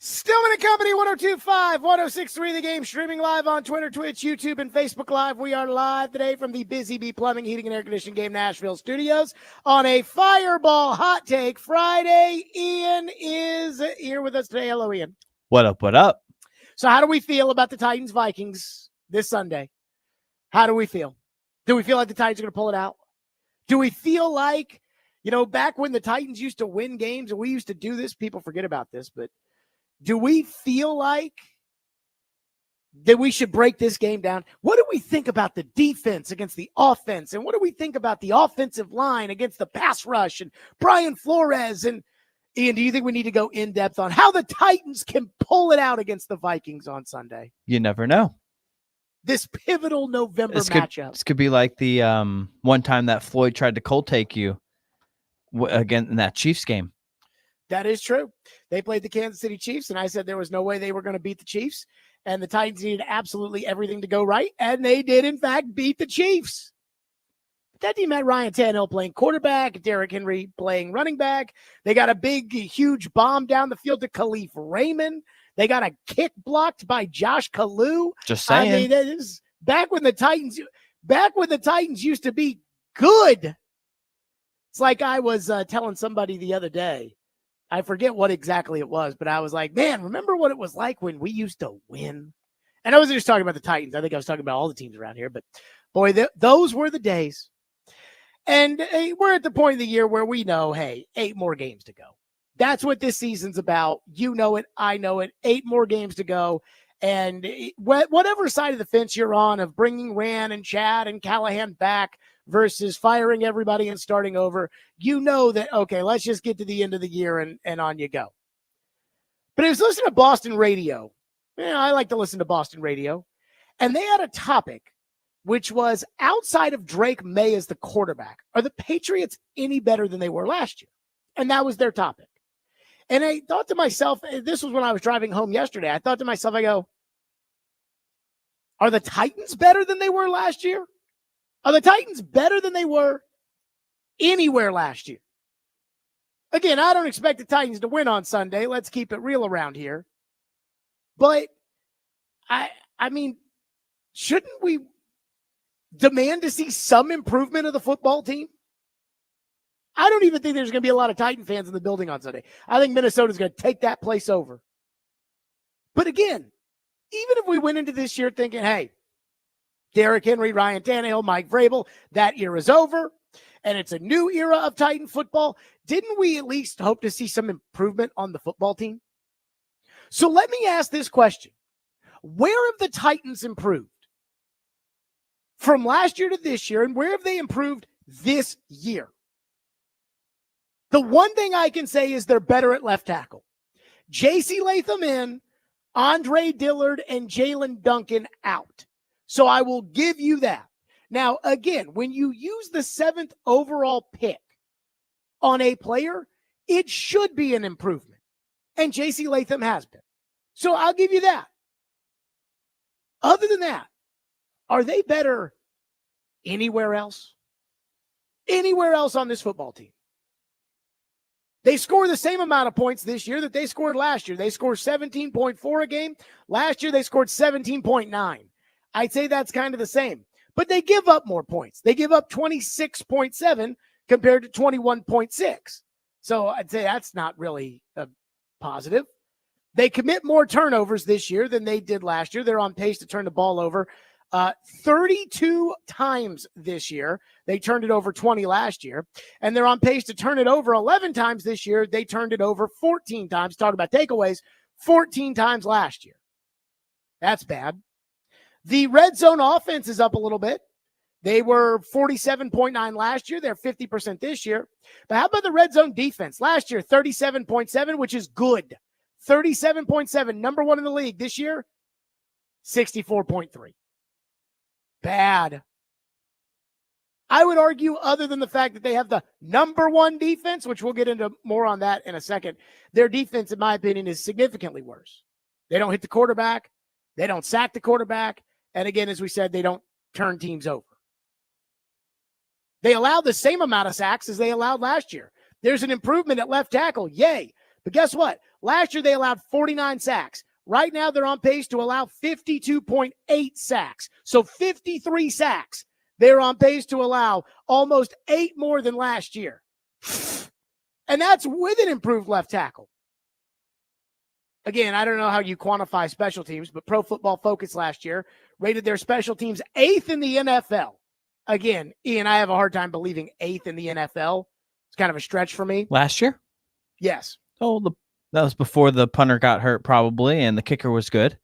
Stillman and Company, 102.5, 106.3 The Game, streaming live on Twitter, Twitch, YouTube, and Facebook Live. We are live today from the Busy Bee Plumbing, Heating, and Air Conditioning Game Nashville studios on a Fireball Hot Take Friday. Ian is here with us today. Hello, Ian. What up, what up? So how do we feel about the Titans-Vikings this Sunday? How do we feel? Do we feel like the Titans are going to pull it out? Do we feel like, back when the Titans used to win games, and we used to do this, people forget about this, but do we feel like that we should break this game down? What do we think about the defense against the offense? And what do we think about the offensive line against the pass rush and Brian Flores? And Ian, do you think we need to go in depth on how the Titans can pull it out against the Vikings on Sunday? You never know. This pivotal November matchup. This could be like the one time that Floyd tried to cold take you again in that Chiefs game. That is true. They played the Kansas City Chiefs, and I said there was no way they were going to beat the Chiefs, and the Titans needed absolutely everything to go right, and they did, in fact, beat the Chiefs. But that team had Ryan Tannehill playing quarterback, Derrick Henry playing running back. They got a big, huge bomb down the field to Khalif Raymond. They got a kick blocked by Josh Kalu. Just saying. I mean, this is back when the Titans used to be good. It's like I was telling somebody the other day. I forget what exactly it was, but I was like, man, remember what it was like when we used to win? And I wasn't just talking about the Titans. I think I was talking about all the teams around here. But, boy, those were the days. And we're at the point of the year where we know, hey, 8 more games to go. That's what this season's about. You know it. I know it. 8 more games to go. And whatever side of the fence you're on of bringing Rand and Chad and Callahan back versus firing everybody and starting over, you know that, okay, let's just get to the end of the year and on you go. But I was listening to Boston radio. I like to listen to Boston radio. And they had a topic, which was outside of Drake May as the quarterback, are the Patriots any better than they were last year? And that was their topic. And I thought to myself, this was when I was driving home yesterday, I thought to myself, I go, are the Titans better than they were last year? Are the Titans better than they were anywhere last year? Again, I don't expect the Titans to win on Sunday. Let's keep it real around here. But, I mean, shouldn't we demand to see some improvement of the football team? I don't even think there's going to be a lot of Titan fans in the building on Sunday. I think Minnesota's going to take that place over. But again, even if we went into this year thinking, hey, Derrick Henry, Ryan Tannehill, Mike Vrabel, that era's over, and it's a new era of Titan football, didn't we at least hope to see some improvement on the football team? So let me ask this question. Where have the Titans improved from last year to this year, and where have they improved this year? The one thing I can say is they're better at left tackle. J.C. Latham in, Andre Dillard and Jalen Duncan out. So I will give you that. Now, again, when you use the 7th overall pick on a player, it should be an improvement. And J.C. Latham has been. So I'll give you that. Other than that, are they better anywhere else? Anywhere else on this football team? They score the same amount of points this year that they scored last year. They scored 17.4 a game. Last year, they scored 17.9. I'd say that's kind of the same. But they give up more points. They give up 26.7 compared to 21.6. So I'd say that's not really a positive. They commit more turnovers this year than they did last year. They're on pace to turn the ball over 32 times this year. They turned it over 20 last year. And they're on pace to turn it over 11 times this year. They turned it over 14 times. Talk about takeaways, 14 times last year. That's bad. The red zone offense is up a little bit. They were 47.9 last year. They're 50% this year. But how about the red zone defense? Last year, 37.7, which is good. 37.7, number 1 in the league. This year, 64.3. Bad. I would argue, other than the fact that they have the number 1 defense, which we'll get into more on that in a second, their defense, in my opinion, is significantly worse. They don't hit the quarterback. They don't sack the quarterback. And again, as we said, they don't turn teams over. They allow the same amount of sacks as they allowed last year. There's an improvement at left tackle. Yay. But guess what? Last year, they allowed 49 sacks. Right now, they're on pace to allow 52.8 sacks. So 53 sacks. They're on pace to allow almost 8 more than last year. And that's with an improved left tackle. Again, I don't know how you quantify special teams, but Pro Football Focus last year rated their special teams 8th in the NFL. Again, Ian, I have a hard time believing 8th in the NFL. It's kind of a stretch for me. Last year? Yes. Oh, that was before the punter got hurt, probably, and the kicker was good.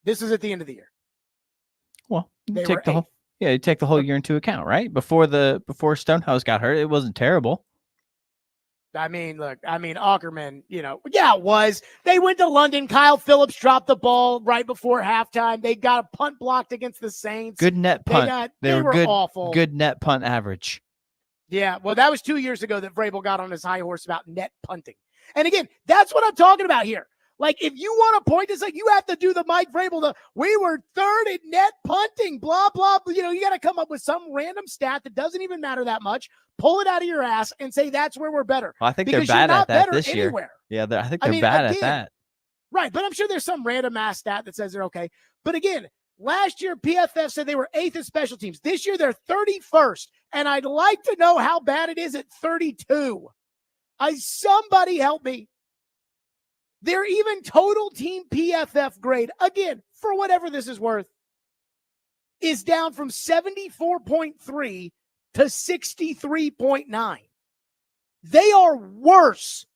This is at the end of the year. Well, you take the whole year into account, right? Before Stonehouse got hurt, it wasn't terrible. I mean, look, Ackerman, yeah, it was. They went to London. Kyle Phillips dropped the ball right before halftime. They got a punt blocked against the Saints. Good net punt. They were good, awful. Good net punt average. Yeah, well, that was 2 years ago that Vrabel got on his high horse about net punting. And again, that's what I'm talking about here. Like, if you want to point this, like, you have to do the Mike Vrabel, we were third in net punting, blah, blah, blah. You got to come up with some random stat that doesn't even matter that much, pull it out of your ass, and say that's where we're better. Well, I think they're bad at that this year. Anywhere. Yeah, I think they're bad at that. Right, but I'm sure there's some random ass stat that says they're okay. But again, last year, PFF said they were 8th in special teams. This year, they're 31st, and I'd like to know how bad it is at 32. Somebody help me. Their even total team PFF grade, again, for whatever this is worth, is down from 74.3 to 63.9. They are worse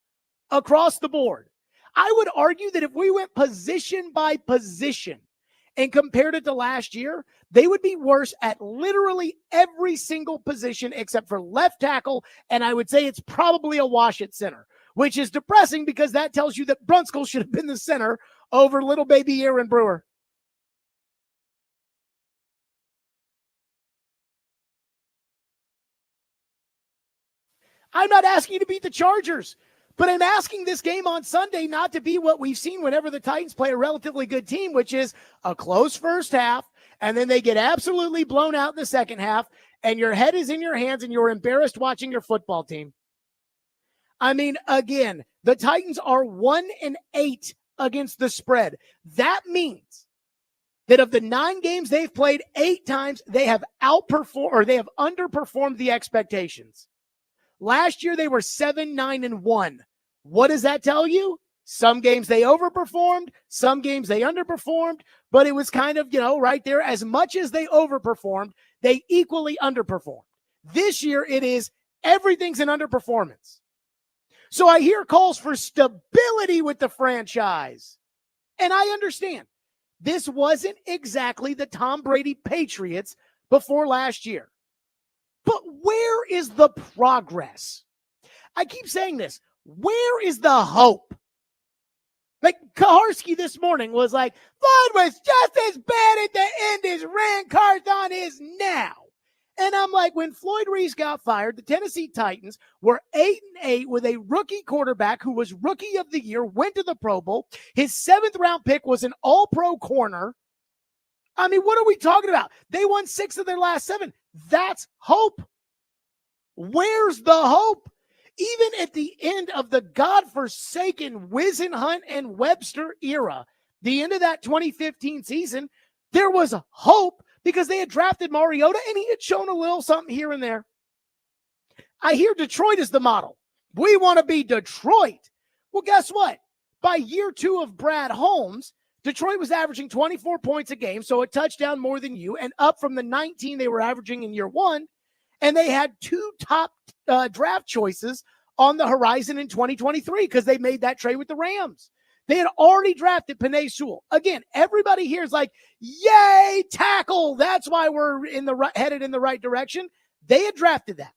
across the board. I would argue that if we went position by position and compared it to last year, they would be worse at literally every single position except for left tackle, and I would say it's probably a wash at center, which is depressing because that tells you that Brunskill should have been the center over little baby Aaron Brewer. I'm not asking you to beat the Chargers, but I'm asking this game on Sunday not to be what we've seen whenever the Titans play a relatively good team, which is a close first half, and then they get absolutely blown out in the second half, and your head is in your hands and you're embarrassed watching your football team. I mean, again, the Titans are 1-8 against the spread. That means that of the 9 games they've played, 8 times they have underperformed the expectations. Last year, they were 7-9-1. What does that tell you? Some games they overperformed, some games they underperformed, but it was kind of, right there. As much as they overperformed, they equally underperformed. This year, it is everything's an underperformance. So I hear calls for stability with the franchise. And I understand. This wasn't exactly the Tom Brady Patriots before last year. But where is the progress? I keep saying this. Where is the hope? Like Kaharski this morning was like, Floyd was just as bad at the end as Rand Carthon is now. And I'm like, when Floyd Reese got fired, the Tennessee Titans were 8-8 with a rookie quarterback who was rookie of the year, went to the Pro Bowl. His 7th round pick was an all-pro corner. I mean, what are we talking about? They won 6 of their last 7. That's hope. Where's the hope? Even at the end of the godforsaken Whisenhunt and Webster era, the end of that 2015 season, there was hope because they had drafted Mariota and he had shown a little something here and there. I hear Detroit is the model. We want to be Detroit. Well, guess what? By year 2 of Brad Holmes, Detroit was averaging 24 points a game, so a touchdown more than you, and up from the 19 they were averaging in year 1. And they had 2 top draft choices on the horizon in 2023 because they made that trade with the Rams. They had already drafted Penei Sewell. Again, everybody here is like, yay, tackle. That's why we're headed in the right direction. They had drafted that.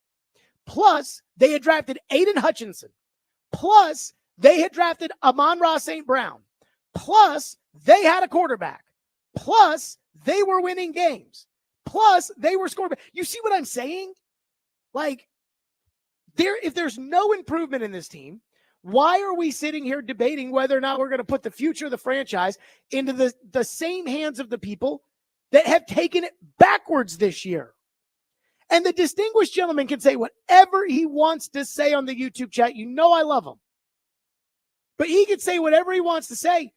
Plus, they had drafted Aiden Hutchinson. Plus, they had drafted Amon-Ra St. Brown. Plus, they had a quarterback. Plus, they were winning games. Plus, they were scoring. You see what I'm saying? Like, if there's no improvement in this team, why are we sitting here debating whether or not we're going to put the future of the franchise into the same hands of the people that have taken it backwards this year? And the distinguished gentleman can say whatever he wants to say on the YouTube chat. You know I love him. But he could say whatever he wants to say.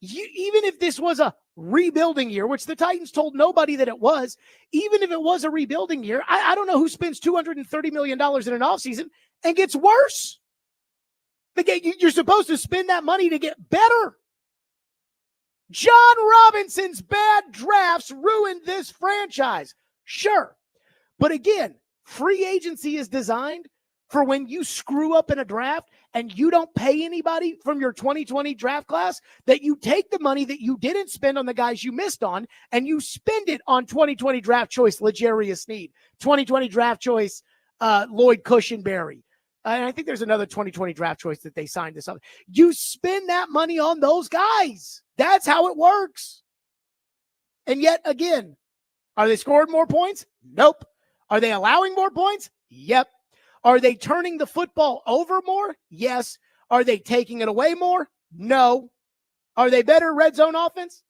Even if this was a rebuilding year, which the Titans told nobody that it was, even if it was a rebuilding year, I don't know who spends $230 million in an offseason and gets worse. You're supposed to spend that money to get better. John Robinson's bad drafts ruined this franchise. Sure. But again, free agency is designed for when you screw up in a draft and you don't pay anybody from your 2020 draft class, that you take the money that you didn't spend on the guys you missed on and you spend it on 2020 draft choice L'Jarius Sneed, 2020 draft choice Lloyd Cushenberry. And I think there's another 2020 draft choice that they signed this up. You spend that money on those guys. That's how it works. And yet again, are they scoring more points? Nope. Are they allowing more points? Yep. Are they turning the football over more? Yes. Are they taking it away more? No. Are they better red zone offense?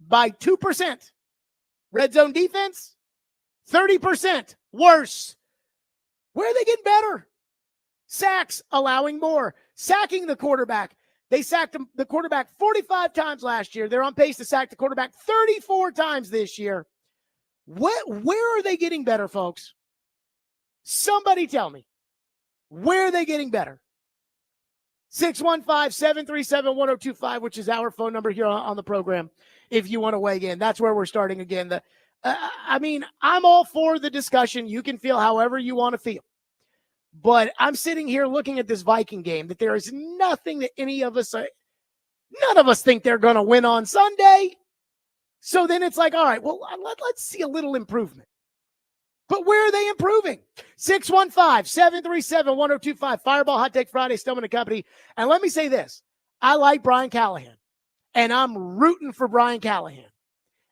By 2%. Red zone defense? 30% worse. Where are they getting better? Sacks, allowing more. Sacking the quarterback. They sacked the quarterback 45 times last year. They're on pace to sack the quarterback 34 times this year. Where are they getting better, folks? Somebody tell me. Where are they getting better? 615-737-1025, which is our phone number here on the program, if you want to weigh in. That's where we're starting again. I'm all for the discussion. You can feel however you want to feel. But I'm sitting here looking at this Viking game that there is nothing that none of us think they're going to win on Sunday. So then it's like, all right, well, let's see a little improvement. But where are they improving? 615-737-1025, Fireball Hot Take Friday, Stillman and Company. And let me say this. I like Brian Callahan, and I'm rooting for Brian Callahan.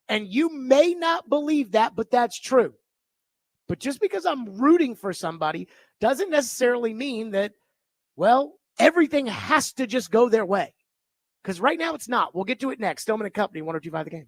And you may not believe that, but that's true. But just because I'm rooting for somebody doesn't necessarily mean that, well, everything has to just go their way. Because right now it's not. We'll get to it next. Stillman and Company, 1025 The Game.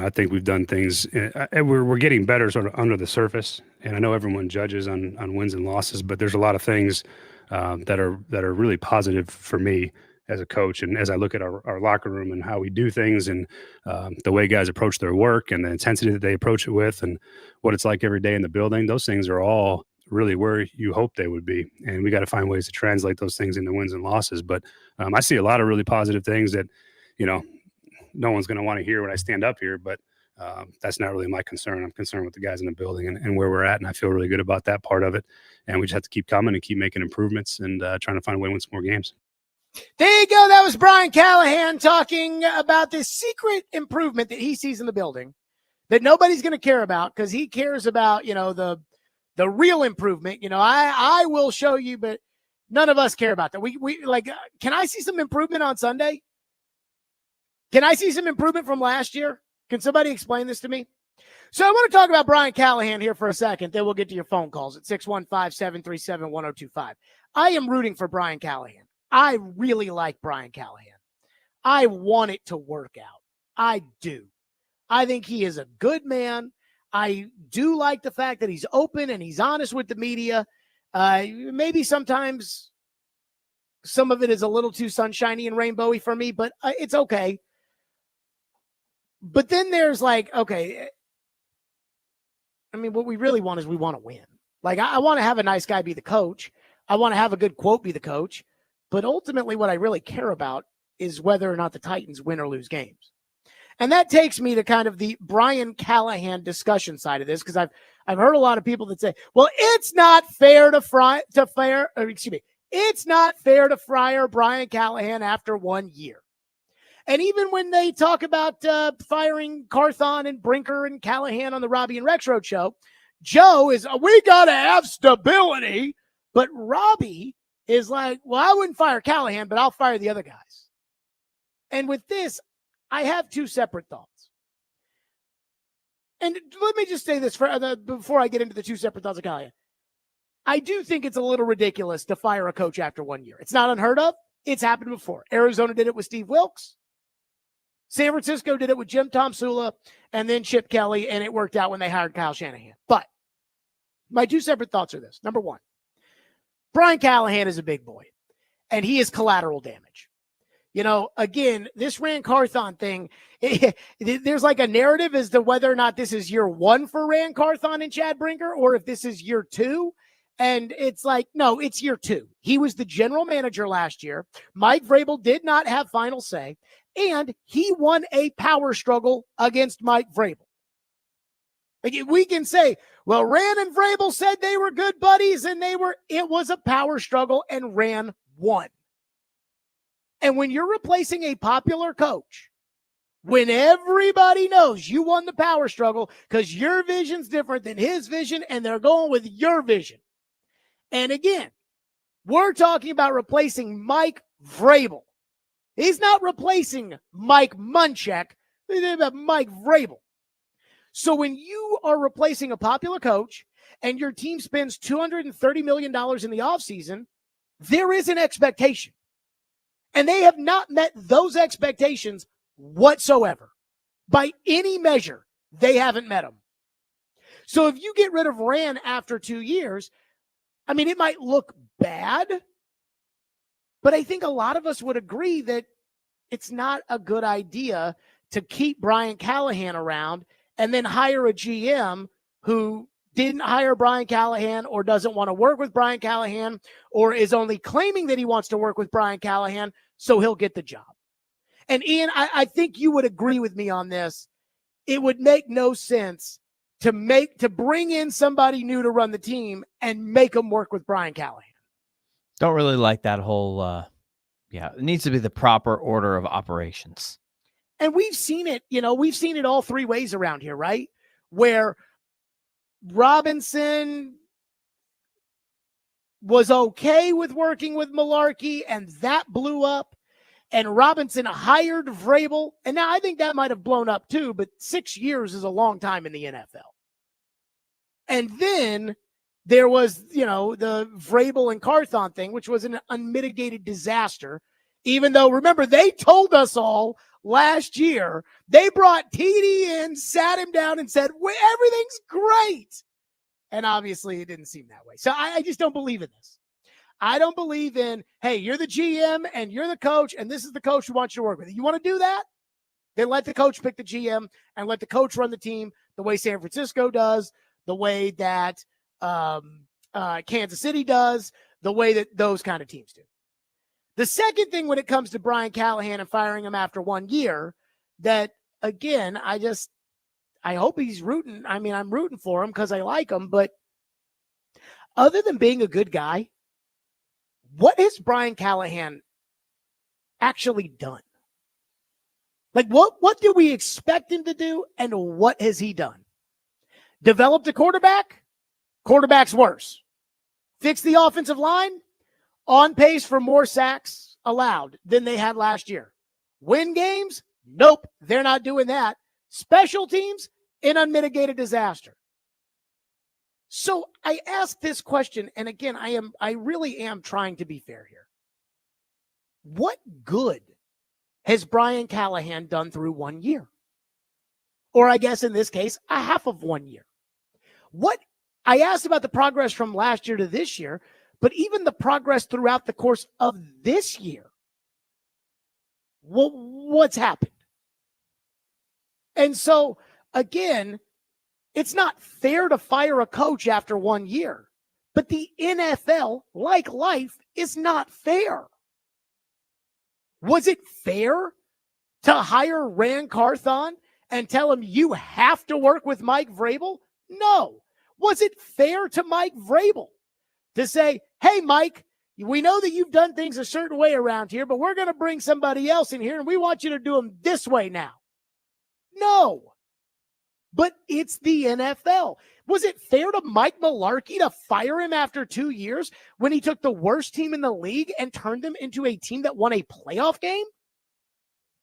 I think we've done things, and we're getting better sort of under the surface. And I know everyone judges on wins and losses, but there's a lot of things that are really positive for me as a coach. And as I look at our locker room and how we do things, and the way guys approach their work and the intensity that they approach it with, and what it's like every day in the building, those things are all really where you hope they would be. And we got to find ways to translate those things into wins and losses. But I see a lot of really positive things that, no one's going to want to hear when I stand up here, but that's not really my concern. I'm concerned with the guys in the building and where we're at. And I feel really good about that part of it. And we just have to keep coming and keep making improvements and trying to find a way to win some more games. There you go. That was Brian Callahan talking about this secret improvement that he sees in the building that nobody's going to care about, because he cares about, the real improvement. I will show you, but none of us care about that. We like, can I see some improvement on Sunday? Can I see some improvement from last year? Can somebody explain this to me? So I want to talk about Brian Callahan here for a second. Then we'll get to your phone calls at 615-737-1025. I am rooting for Brian Callahan. I really like Brian Callahan. I want it to work out. I do. I think he is a good man. I do like the fact that he's open and he's honest with the media. Maybe sometimes some of it is a little too sunshiny and rainbowy for me, but it's okay. But then there's like, okay, I mean, what we really want is we want to win. Like, I want to have a nice guy be the coach. I want to have a good quote be the coach. But ultimately, what I really care about is whether or not the Titans win or lose games. And that takes me to kind of the Brian Callahan discussion side of this, because I've heard a lot of people that say, well, it's not fair to fire Brian Callahan after 1 year. And even when they talk about firing Carthon and Brinker and Callahan on the Robbie and Rex Road show, Joe is, we got to have stability. But Robbie is like, well, I wouldn't fire Callahan, but I'll fire the other guys. And with this, I have two separate thoughts. And let me just say this before I get into the two separate thoughts of Callahan. I do think it's a little ridiculous to fire a coach after 1 year. It's not unheard of. It's happened before. Arizona did it with Steve Wilkes. San Francisco did it with Jim Tomsula and then Chip Kelly, and it worked out when they hired Kyle Shanahan. But my two separate thoughts are this. Number one, Brian Callahan is a big boy, and he is collateral damage. Again, this Rand Carthon thing, there's like a narrative as to whether or not this is year one for Rand Carthon and Chad Brinker, or if this is year two. And it's like, no, it's year two. He was the general manager last year. Mike Vrabel did not have final say, and he won a power struggle against Mike Vrabel. Like, we can say, well, Rand and Vrabel said they were good buddies, and it was a power struggle, and Rand won. And when you're replacing a popular coach, when everybody knows you won the power struggle because your vision's different than his vision, and they're going with your vision. And again, we're talking about replacing Mike Vrabel. He's not replacing Mike Munchak. He's talking about Mike Vrabel. So when you are replacing a popular coach and your team spends $230 million in the offseason, there is an expectation. And they have not met those expectations whatsoever. By any measure, they haven't met them. So if you get rid of Rand after 2 years, I mean, it might look bad, but I think a lot of us would agree that it's not a good idea to keep Brian Callahan around and then hire a GM who didn't hire Brian Callahan or doesn't want to work with Brian Callahan or is only claiming that he wants to work with Brian Callahan so he'll get the job. And Ian, I think you would agree with me on this. It would make no sense to bring in somebody new to run the team and make them work with Brian Callahan. Don't really like that whole, it needs to be the proper order of operations. And we've seen it, we've seen it all three ways around here, right? Where Robinson was okay with working with Mularkey and that blew up. And Robinson hired Vrabel. And now I think that might have blown up too, but 6 years is a long time in the NFL. And then there was, the Vrabel and Carthon thing, which was an unmitigated disaster. Even though, remember, they told us all last year, they brought TD in, sat him down, and said, everything's great. And obviously, it didn't seem that way. So I just don't believe in this. I don't believe in, hey, you're the GM and you're the coach, and this is the coach who wants you to work with. You want to do that? Then let the coach pick the GM and let the coach run the team the way San Francisco does, the way that Kansas City does, the way that those kind of teams do. The second thing when it comes to Brian Callahan and firing him after 1 year, that, again, I hope he's rooting. I mean, I'm rooting for him because I like him, but other than being a good guy, what has Brian Callahan actually done? Like, what do we expect him to do, and what has he done? Developed a quarterback? Quarterback's worse. Fix the offensive line? On pace for more sacks allowed than they had last year. Win games? Nope, they're not doing that. Special teams? An unmitigated disaster. So I ask this question, and again, I really am trying to be fair here. What good has Brian Callahan done through 1 year? Or I guess in this case, a half of 1 year. What I asked about the progress from last year to this year, but even the progress throughout the course of this year. What's happened? And so, again, it's not fair to fire a coach after 1 year, but the NFL, like life, is not fair. Was it fair to hire Ran Carthon and tell him you have to work with Mike Vrabel? No. Was it fair to Mike Vrabel to say, hey, Mike, we know that you've done things a certain way around here, but we're going to bring somebody else in here, and we want you to do them this way now? No. But it's the NFL. Was it fair to Mike Mularkey to fire him after 2 years when he took the worst team in the league and turned them into a team that won a playoff game?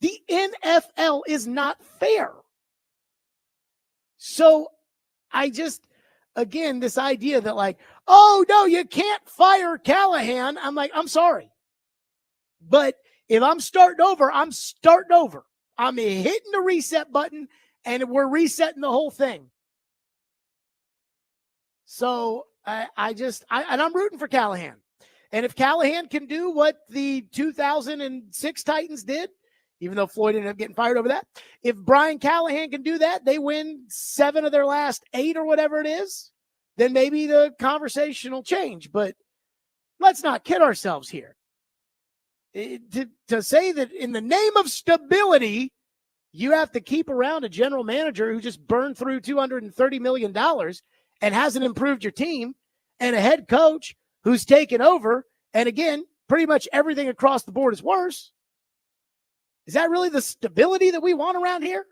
The NFL is not fair. So I just, again, this idea that like, oh, no, you can't fire Callahan. I'm like, I'm sorry. But if I'm starting over, I'm starting over. I'm hitting the reset button, and we're resetting the whole thing. So and I'm rooting for Callahan. And if Callahan can do what the 2006 Titans did, even though Floyd ended up getting fired over that, if Brian Callahan can do that, they win 7 of their last 8 or whatever it is, then maybe the conversation will change. But let's not kid ourselves here. To say that in the name of stability, you have to keep around a general manager who just burned through $230 million and hasn't improved your team, and a head coach who's taken over, and again, pretty much everything across the board is worse. Is that really the stability that we want around here?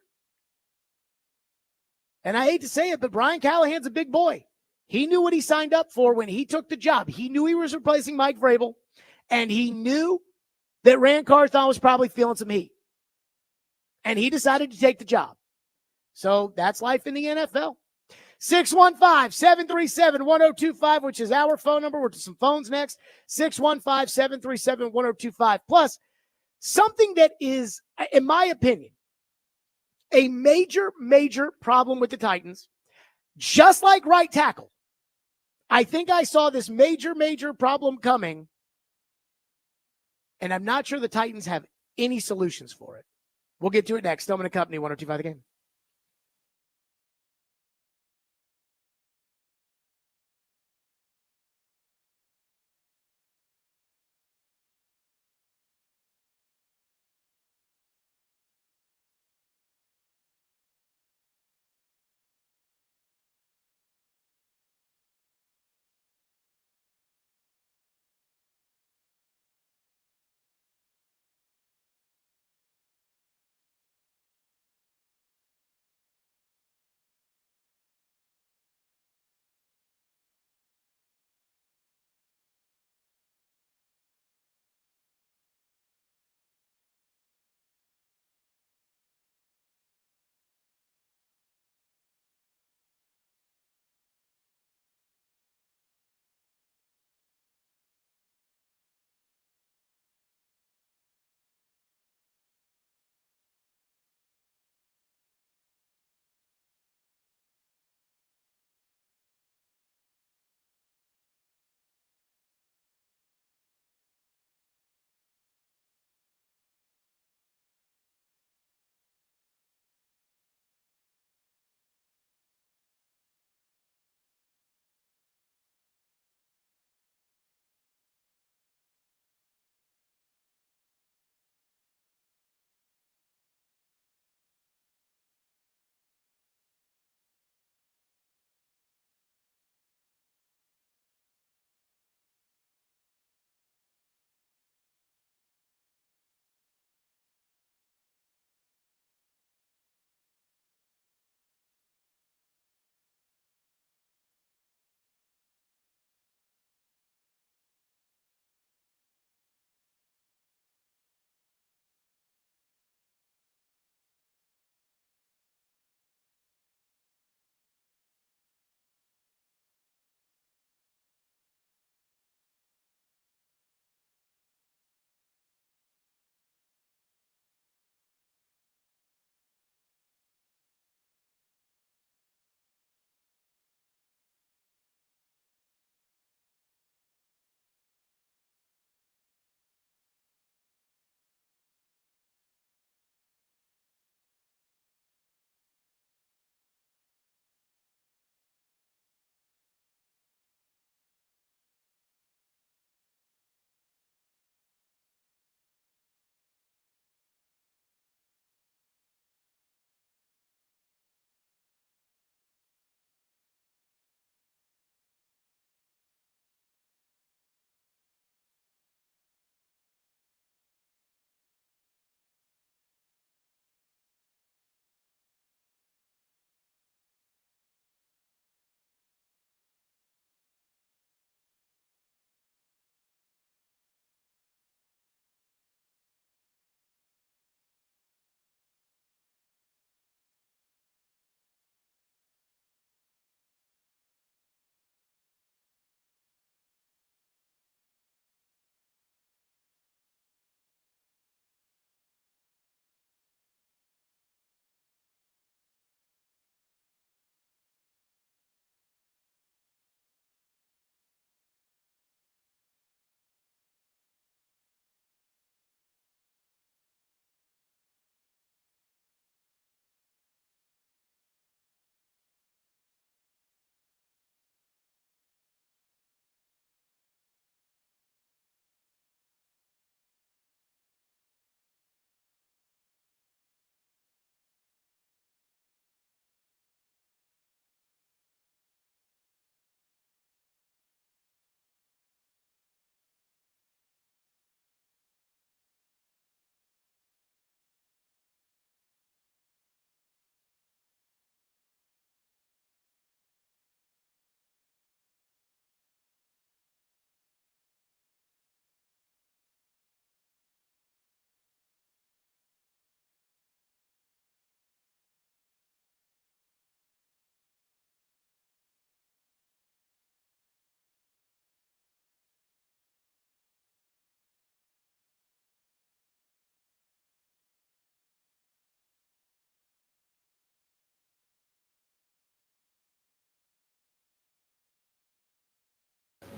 And I hate to say it, but Brian Callahan's a big boy. He knew what he signed up for when he took the job. He knew he was replacing Mike Vrabel, and he knew that Ran Carthon was probably feeling some heat. And he decided to take the job. So that's life in the NFL. 615-737-1025, which is our phone number. We're to some phones next. 615-737-1025. Plus, something that is, in my opinion, a major, major problem with the Titans, just like right tackle. I think I saw this major, major problem coming, and I'm not sure the Titans have any solutions for it. We'll get to it next. Stillman & Company, 102.5 The Game.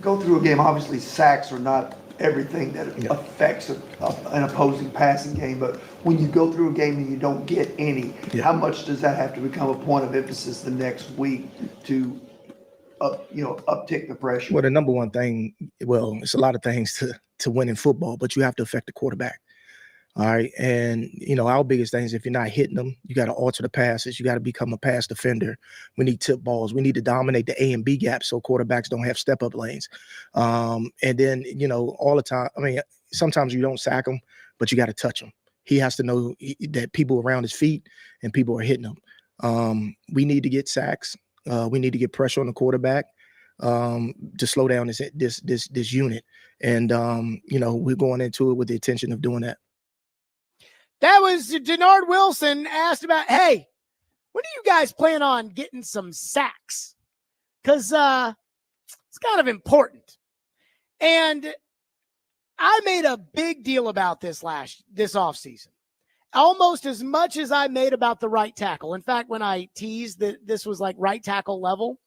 go through a game, obviously sacks are not everything that affects an opposing passing game, but when you go through a game and you don't get any, how much does that have to become a point of emphasis the next week to uptick the pressure? Well, the number one thing, it's a lot of things to win in football, but you have to affect the quarterback. All right. And, our biggest thing is if you're not hitting them, you got to alter the passes. You got to become a pass defender. We need tip balls. We need to dominate the A and B gap so quarterbacks don't have step-up lanes. And then, all the time, sometimes you don't sack them, but you got to touch them. He has to know that people around his feet and people are hitting him. We need to get sacks. We need to get pressure on the quarterback to slow down this unit. And, we're going into it with the intention of doing that. That was Denard Wilson asked about, hey, when do you guys plan on getting some sacks? Because it's kind of important. And I made a big deal about this offseason, almost as much as I made about the right tackle. In fact, when I teased that this was like right tackle level,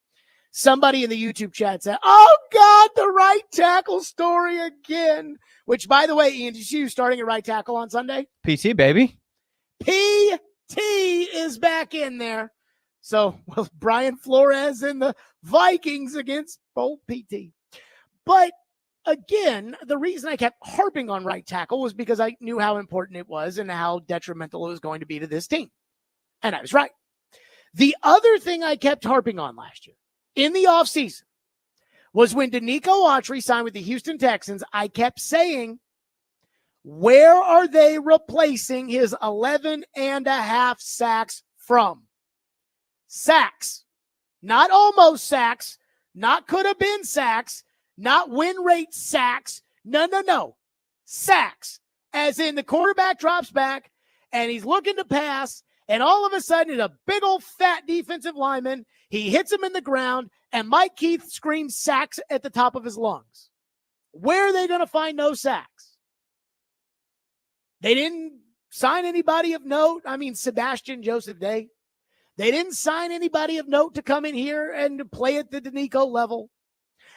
somebody in the YouTube chat said, oh, God, the right tackle story again. Which, by the way, Ian, did you see you starting at right tackle on Sunday? PT, baby. PT is back in there. So, Brian Flores and the Vikings against both PT. But, again, the reason I kept harping on right tackle was because I knew how important it was and how detrimental it was going to be to this team. And I was right. The other thing I kept harping on last year, in the offseason, was when Danico Autry signed with the Houston Texans, I kept saying, where are they replacing his 11.5 sacks from? Sacks. Not almost sacks. Not could have been sacks. Not win rate sacks. No. Sacks. As in the quarterback drops back and he's looking to pass, and all of a sudden it's a big old fat defensive lineman. He hits him in the ground, and Mike Keith screams sacks at the top of his lungs. Where are they going to find no sacks? They didn't sign anybody of note. Sebastian Joseph Day. They didn't sign anybody of note to come in here and play at the Danico level.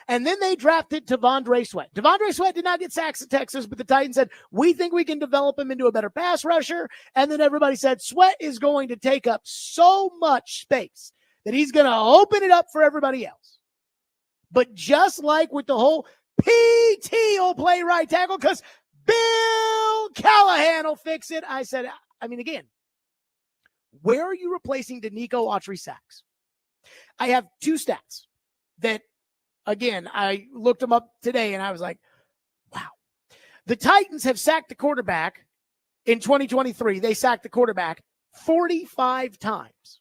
And then they drafted T'Vondre Sweat. T'Vondre Sweat did not get sacks at Texas, but the Titans said, we think we can develop him into a better pass rusher. And then everybody said, Sweat is going to take up so much space that he's going to open it up for everybody else. But just like with the whole PT will play right tackle because Bill Callahan will fix it, I said, again, where are you replacing Danico Autry sacks? I have two stats that, again, I looked them up today and I was like, wow. The Titans have sacked the quarterback in 2023. They sacked the quarterback 45 times.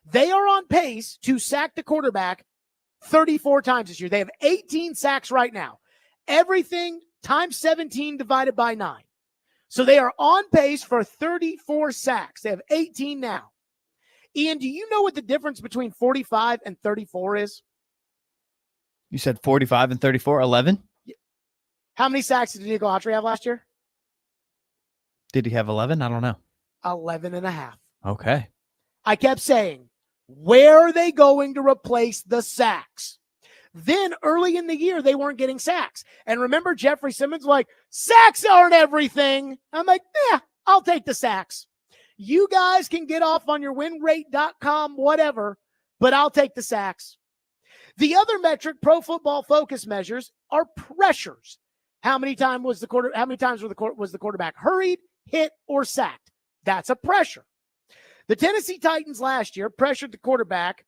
They are on pace to sack the quarterback 34 times this year. They have 18 sacks right now. Everything times 17 divided by 9. So they are on pace for 34 sacks. They have 18 now. Ian, do you know what the difference between 45 and 34 is? You said 45 and 34, 11? How many sacks did Danico Autry have last year? Did he have 11? I don't know. 11.5. Okay. I kept saying, where are they going to replace the sacks? Then early in the year, they weren't getting sacks. And remember, Jeffrey Simmons was like, sacks aren't everything. I'm like, yeah, I'll take the sacks. You guys can get off on your winrate.com, whatever, but I'll take the sacks. The other metric Pro Football Focus measures are pressures. How many times was the quarterback hurried, hit, or sacked? That's a pressure. The Tennessee Titans last year pressured the quarterback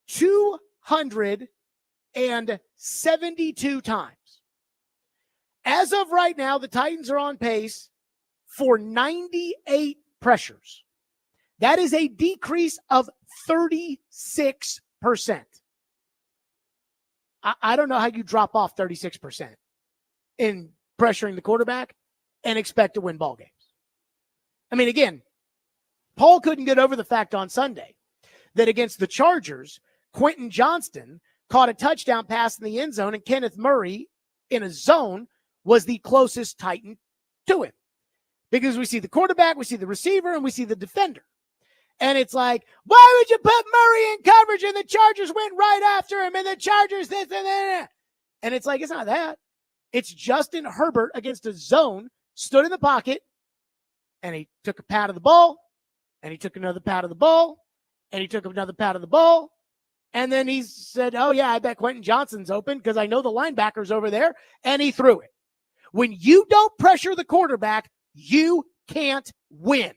272 times. As of right now, the Titans are on pace for 98 pressures. That is a decrease of 36%. I don't know how you drop off 36% in pressuring the quarterback and expect to win ball games. Again, Paul couldn't get over the fact on Sunday that against the Chargers, Quentin Johnston caught a touchdown pass in the end zone, and Kenneth Murray in a zone was the closest Titan to him. Because we see the quarterback, we see the receiver, and we see the defender. And it's like, why would you put Murray in coverage? And the Chargers went right after him, and the Chargers this and that. And it's like, it's not that. It's Justin Herbert against a zone, stood in the pocket, and he took a pat of the ball, and he took another pat of the ball, and he took another pat of the ball. And then he said, oh, yeah, I bet Quentin Johnson's open because I know the linebacker's over there, and he threw it. When you don't pressure the quarterback, you can't win.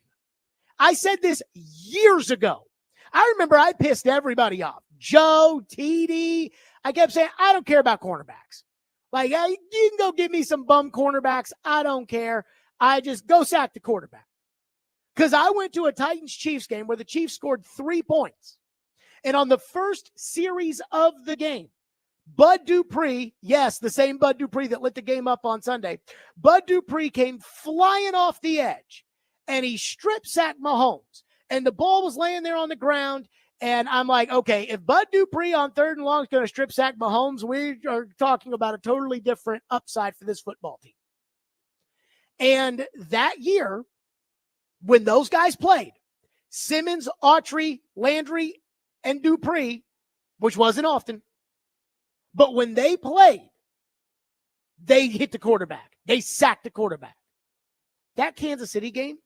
I said this years ago. I remember I pissed everybody off. Joe, TD. I kept saying, I don't care about cornerbacks. Like, you can go give me some bum cornerbacks. I don't care. I just go sack the quarterback. Because I went to a Titans-Chiefs game where the Chiefs scored 3 points. And on the first series of the game, Bud Dupree, yes, the same Bud Dupree that lit the game up on Sunday, Bud Dupree came flying off the edge, and he strip sacked Mahomes. And the ball was laying there on the ground, and I'm like, okay, if Bud Dupree on 3rd and long is going to strip sack Mahomes, we are talking about a totally different upside for this football team. And that year, when those guys played, Simmons, Autry, Landry, and Dupree, which wasn't often, but when they played, they hit the quarterback. They sacked the quarterback. That Kansas City game,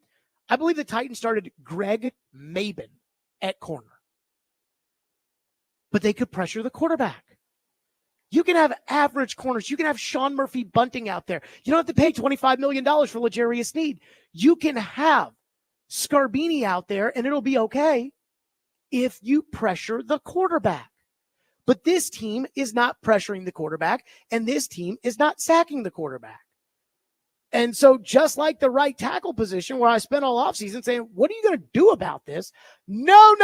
I believe the Titans started Greg Mabin at corner. But they could pressure the quarterback. You can have average corners. You can have Sean Murphy bunting out there. You don't have to pay $25 million for L'Jarius Sneed. You can have Scarbini out there, and it'll be okay if you pressure the quarterback. But this team is not pressuring the quarterback, and this team is not sacking the quarterback. And so just like the right tackle position where I spent all offseason saying, what are you going to do about this? No.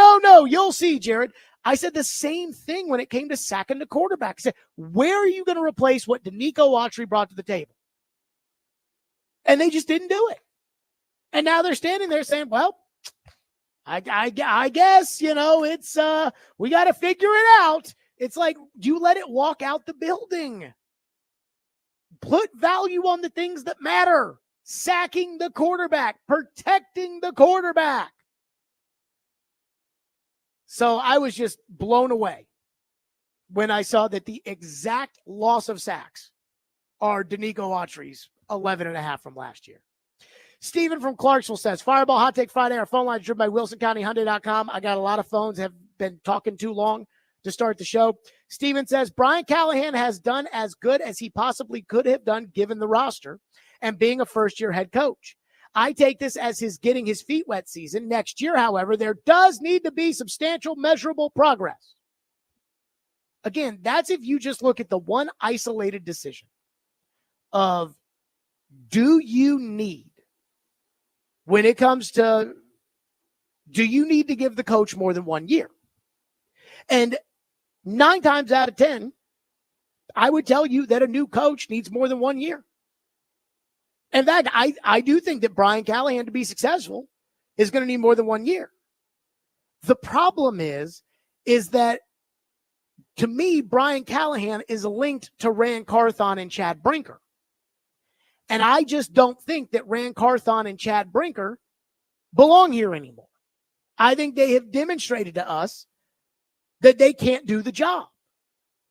You'll see, Jared. I said the same thing when it came to sacking the quarterback. I said, where are you going to replace what Danico Autry brought to the table? And they just didn't do it. And now they're standing there saying, well, I guess, it's we got to figure it out. It's like, you let it walk out the building. Put value on the things that matter. Sacking the quarterback, protecting the quarterback. So I was just blown away when I saw that the exact loss of sacks are Danico Autry's 11.5 from last year. Stephen from Clarksville says, Fireball Hot Take Friday. Our phone line is driven by WilsonCountyHyundai.com. I got a lot of phones, have been talking too long to start the show. Stephen says, Brian Callahan has done as good as he possibly could have done given the roster and being a first-year head coach. I take this as his getting his feet wet season. Next year, however, there does need to be substantial measurable progress. Again, that's if you just look at the one isolated decision of, do you need to give the coach more than 1 year? And 9 times out of 10, I would tell you that a new coach needs more than 1 year. In fact, I do think that Brian Callahan, to be successful, is going to need more than 1 year. The problem is that, to me, Brian Callahan is linked to Rand Carthon and Chad Brinker. And I just don't think that Rand Carthon and Chad Brinker belong here anymore. I think they have demonstrated to us that they can't do the job.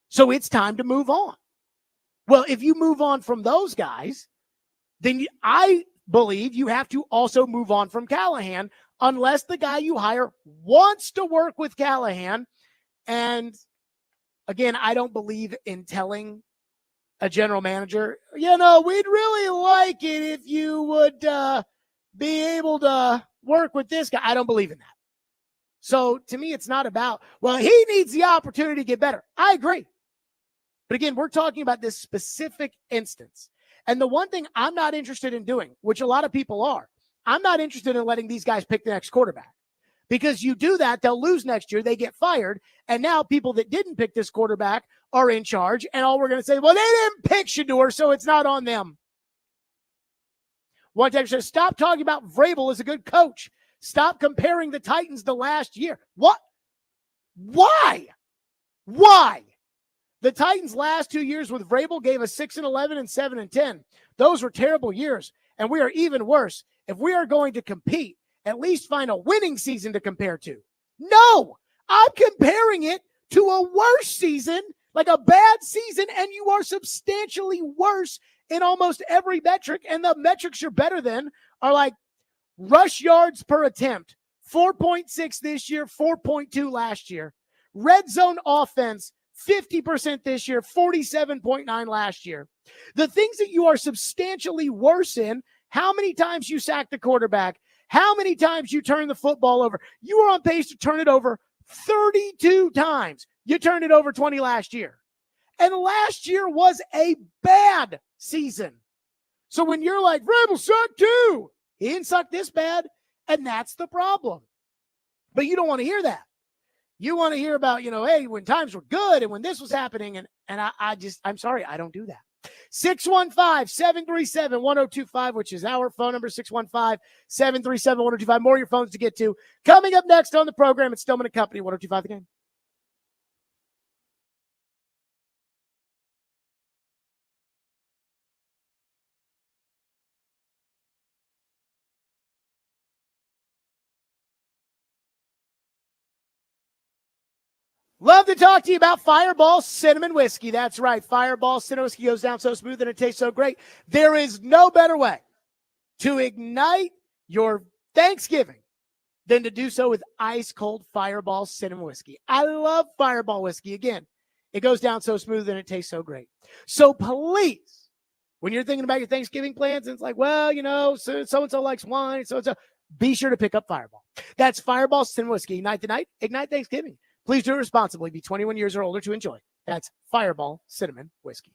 So it's time to move on. Well, if you move on from those guys, then I believe you have to also move on from Callahan, unless the guy you hire wants to work with Callahan. And again, I don't believe in telling a general manager, we'd really like it if you would be able to work with this guy. I don't believe in that. So to me, it's not about, well, he needs the opportunity to get better. I agree. But again, we're talking about this specific instance. And the one thing I'm not interested in doing, which a lot of people are, I'm not interested in letting these guys pick the next quarterback. Because you do that, they'll lose next year, they get fired, and now people that didn't pick this quarterback are in charge, and all we're going to say, well, they didn't pick Shador, so it's not on them. One texter says, stop talking about Vrabel as a good coach. Stop comparing the Titans to last year. What? Why? The Titans' last 2 years with Vrabel gave us 6-11 and 7-10. Those were terrible years, and we are even worse. If we are going to compete at least find a winning season to compare to. No, I'm comparing it to a worse season, like a bad season, and you are substantially worse in almost every metric. And the metrics you're better than are like rush yards per attempt, 4.6 this year, 4.2 last year. Red zone offense, 50% this year, 47.9 last year. The things that you are substantially worse in, how many times you sack the quarterback, how many times you turn the football over. You are on pace to turn it over 32 times. You turned it over 20 last year. And last year was a bad season. So when you're like, Vrabel sucked too, he didn't suck this bad, and that's the problem. But you don't want to hear that. You want to hear about, hey, when times were good and when this was happening, and I'm sorry, I don't do that. 615-737-1025, which is our phone number, 615-737-1025. More of your phones to get to. Coming up next on the program, it's Stillman & Company, 1025 The Game. Love to talk to you about Fireball Cinnamon Whiskey. That's right. Fireball Cinnamon Whiskey goes down so smooth and it tastes so great. There is no better way to ignite your Thanksgiving than to do so with ice cold Fireball Cinnamon Whiskey. I love Fireball Whiskey. Again, it goes down so smooth and it tastes so great. So please, when you're thinking about your Thanksgiving plans, and it's like, well, so-and-so likes wine, so-and-so, be sure to pick up Fireball. That's Fireball Cinnamon Whiskey. Ignite the night, ignite Thanksgiving. Please do it responsibly. Be 21 years or older to enjoy. That's Fireball Cinnamon Whiskey.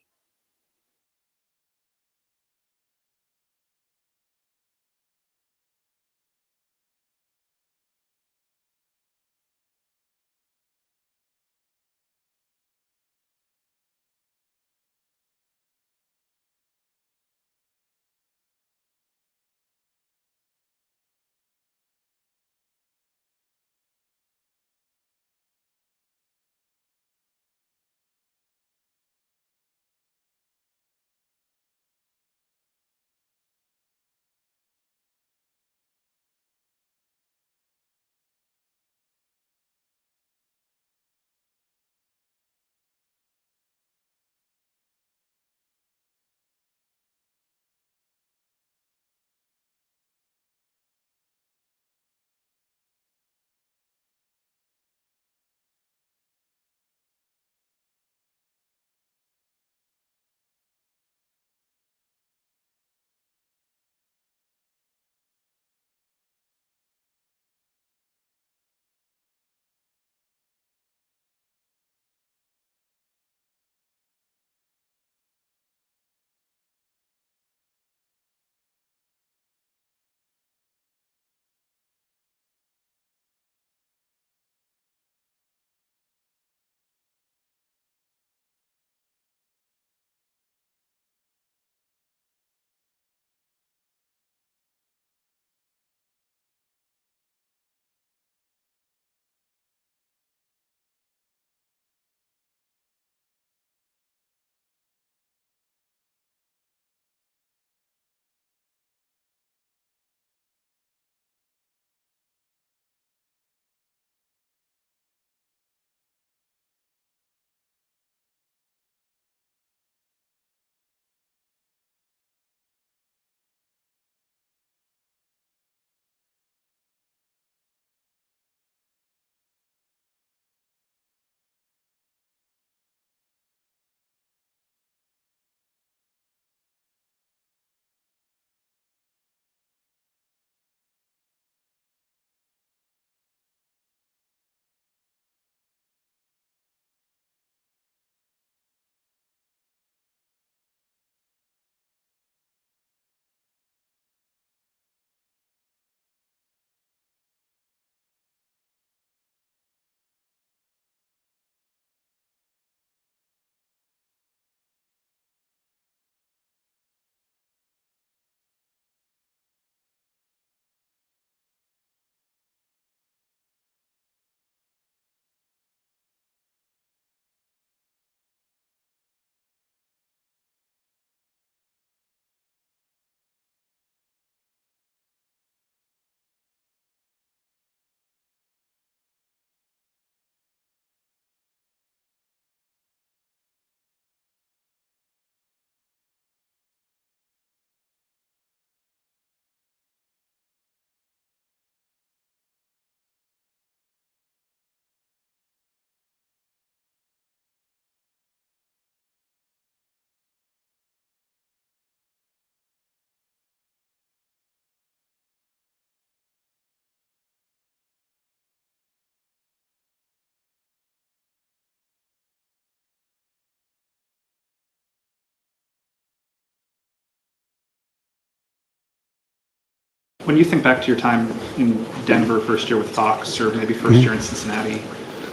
When you think back to your time in Denver, first year with Fox, or maybe first year in Cincinnati,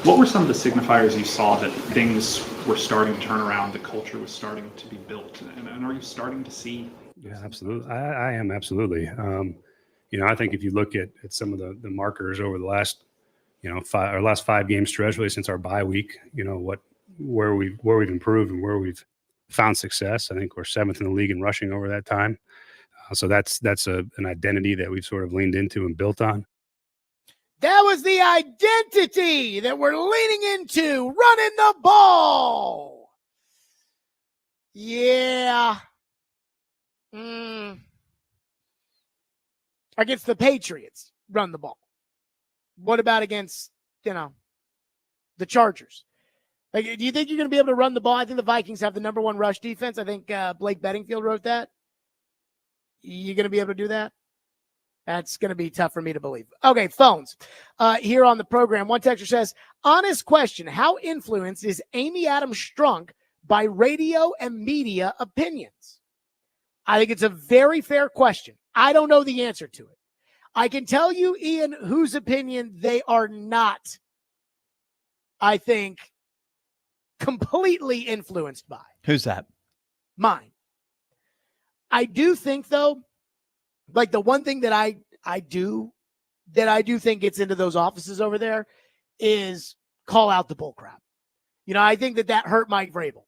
what were some of the signifiers you saw that things were starting to turn around, the culture was starting to be built, and are you starting to see? Yeah, absolutely. I am absolutely. I think if you look at some of the markers over the last, last 5 game stretch, really since our bye week, where we've improved and where we've found success. I think we're 7th in the league in rushing over that time. So that's an identity that we've sort of leaned into and built on. That was the identity that we're leaning into, running the ball. Yeah. Against the Patriots, run the ball. What about against, the Chargers? Like, do you think you're going to be able to run the ball? I think the Vikings have the number 1 rush defense. I think Blake Bedingfield wrote that. You going to be able to do that? That's going to be tough for me to believe. Okay, phones. Here on the program, one texter says, honest question, how influenced is Amy Adams Strunk by radio and media opinions? I think it's a very fair question. I don't know the answer to it. I can tell you, Ian, whose opinion they are not, I think, completely influenced by. Who's that? Mine. I do think, though, like the one thing that I do think gets into those offices over there is call out the bull crap. I think that hurt Mike Vrabel.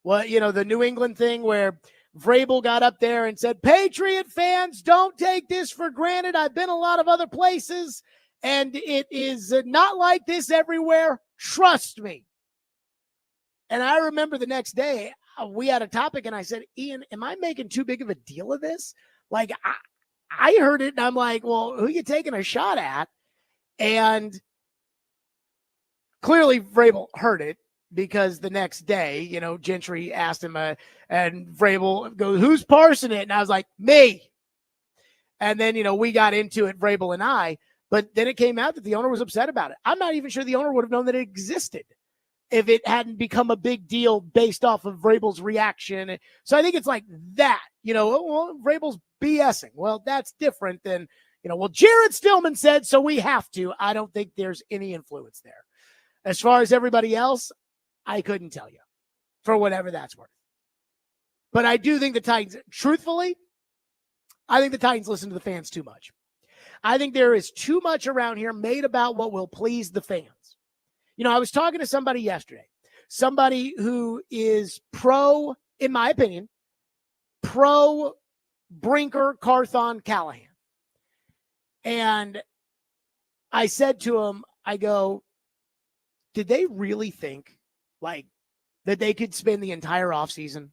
Well, the New England thing where Vrabel got up there and said, Patriot fans, don't take this for granted. I've been a lot of other places, and it is not like this everywhere. Trust me. And I remember the next day, we had a topic, and I said, Ian, am I making too big of a deal of this? Like, I heard it, and I'm like, well, who are you taking a shot at? And clearly Vrabel heard it, because the next day, Gentry asked him, and Vrabel goes, who's parsing it? And I was like, me. And then, we got into it, Vrabel and I, but then it came out that the owner was upset about it. I'm not even sure the owner would have known that it existed if it hadn't become a big deal based off of Vrabel's reaction. So I think it's like that, well, Vrabel's BSing. Well, that's different than, well, Jared Stillman said, so we have to. I don't think there's any influence there. As far as everybody else, I couldn't tell you, for whatever that's worth. But I do think the Titans, truthfully, I think the Titans listen to the fans too much. I think there is too much around here made about what will please the fans. I was talking to somebody yesterday, somebody who is pro, in my opinion, pro Brinker, Carthon, Callahan. And I said to him, I go, did they really think that they could spend the entire offseason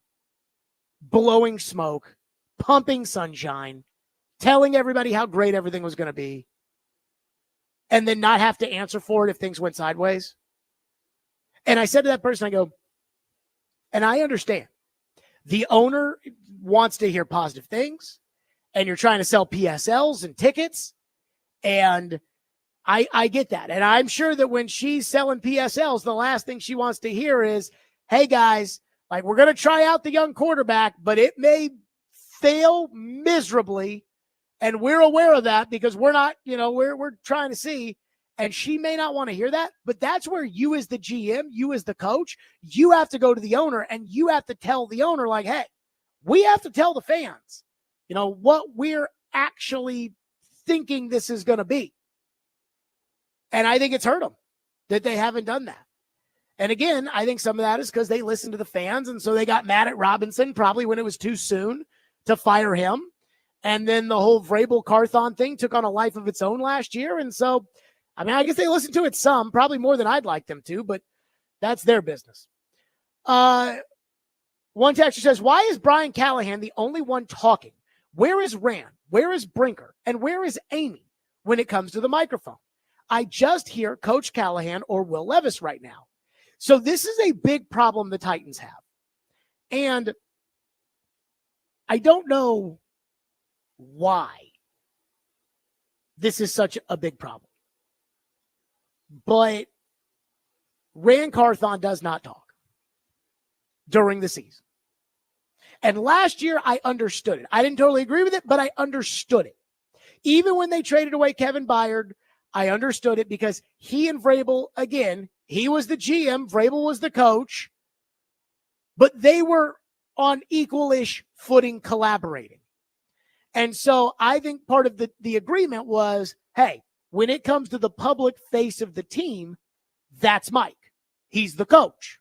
blowing smoke, pumping sunshine, telling everybody how great everything was going to be, and then not have to answer for it if things went sideways? And I said to that person, I go, and I understand. The owner wants to hear positive things, and you're trying to sell PSLs and tickets, and I get that. And I'm sure that when she's selling PSLs, the last thing she wants to hear is, hey, guys, we're going to try out the young quarterback, but it may fail miserably, and we're aware of that because we're not, we're trying to see. And she may not want to hear that, but that's where you as the GM, you as the coach, you have to go to the owner and you have to tell the owner, hey, we have to tell the fans, what we're actually thinking this is going to be. And I think it's hurt them that they haven't done that. And again, I think some of that is because they listened to the fans, and so they got mad at Robinson probably when it was too soon to fire him. And then the whole Vrabel Carthon thing took on a life of its own last year. And so, I guess they listened to it some, probably more than I'd like them to, but that's their business. One texter says, why is Brian Callahan the only one talking? Where is Rand? Where is Brinker? And where is Amy when it comes to the microphone? I just hear Coach Callahan or Will Levis right now. So this is a big problem the Titans have. And I don't know why this is such a big problem. But Rand Carthon does not talk during the season. And last year, I understood it. I didn't totally agree with it, but I understood it. even when they traded away Kevin Byard, I understood it because he and Vrabel, again, he was the GM, Vrabel was the coach, but they were on equal-ish footing collaborating. And so I think part of the agreement was, hey, when it comes to the public face of the team, that's Mike. He's the coach.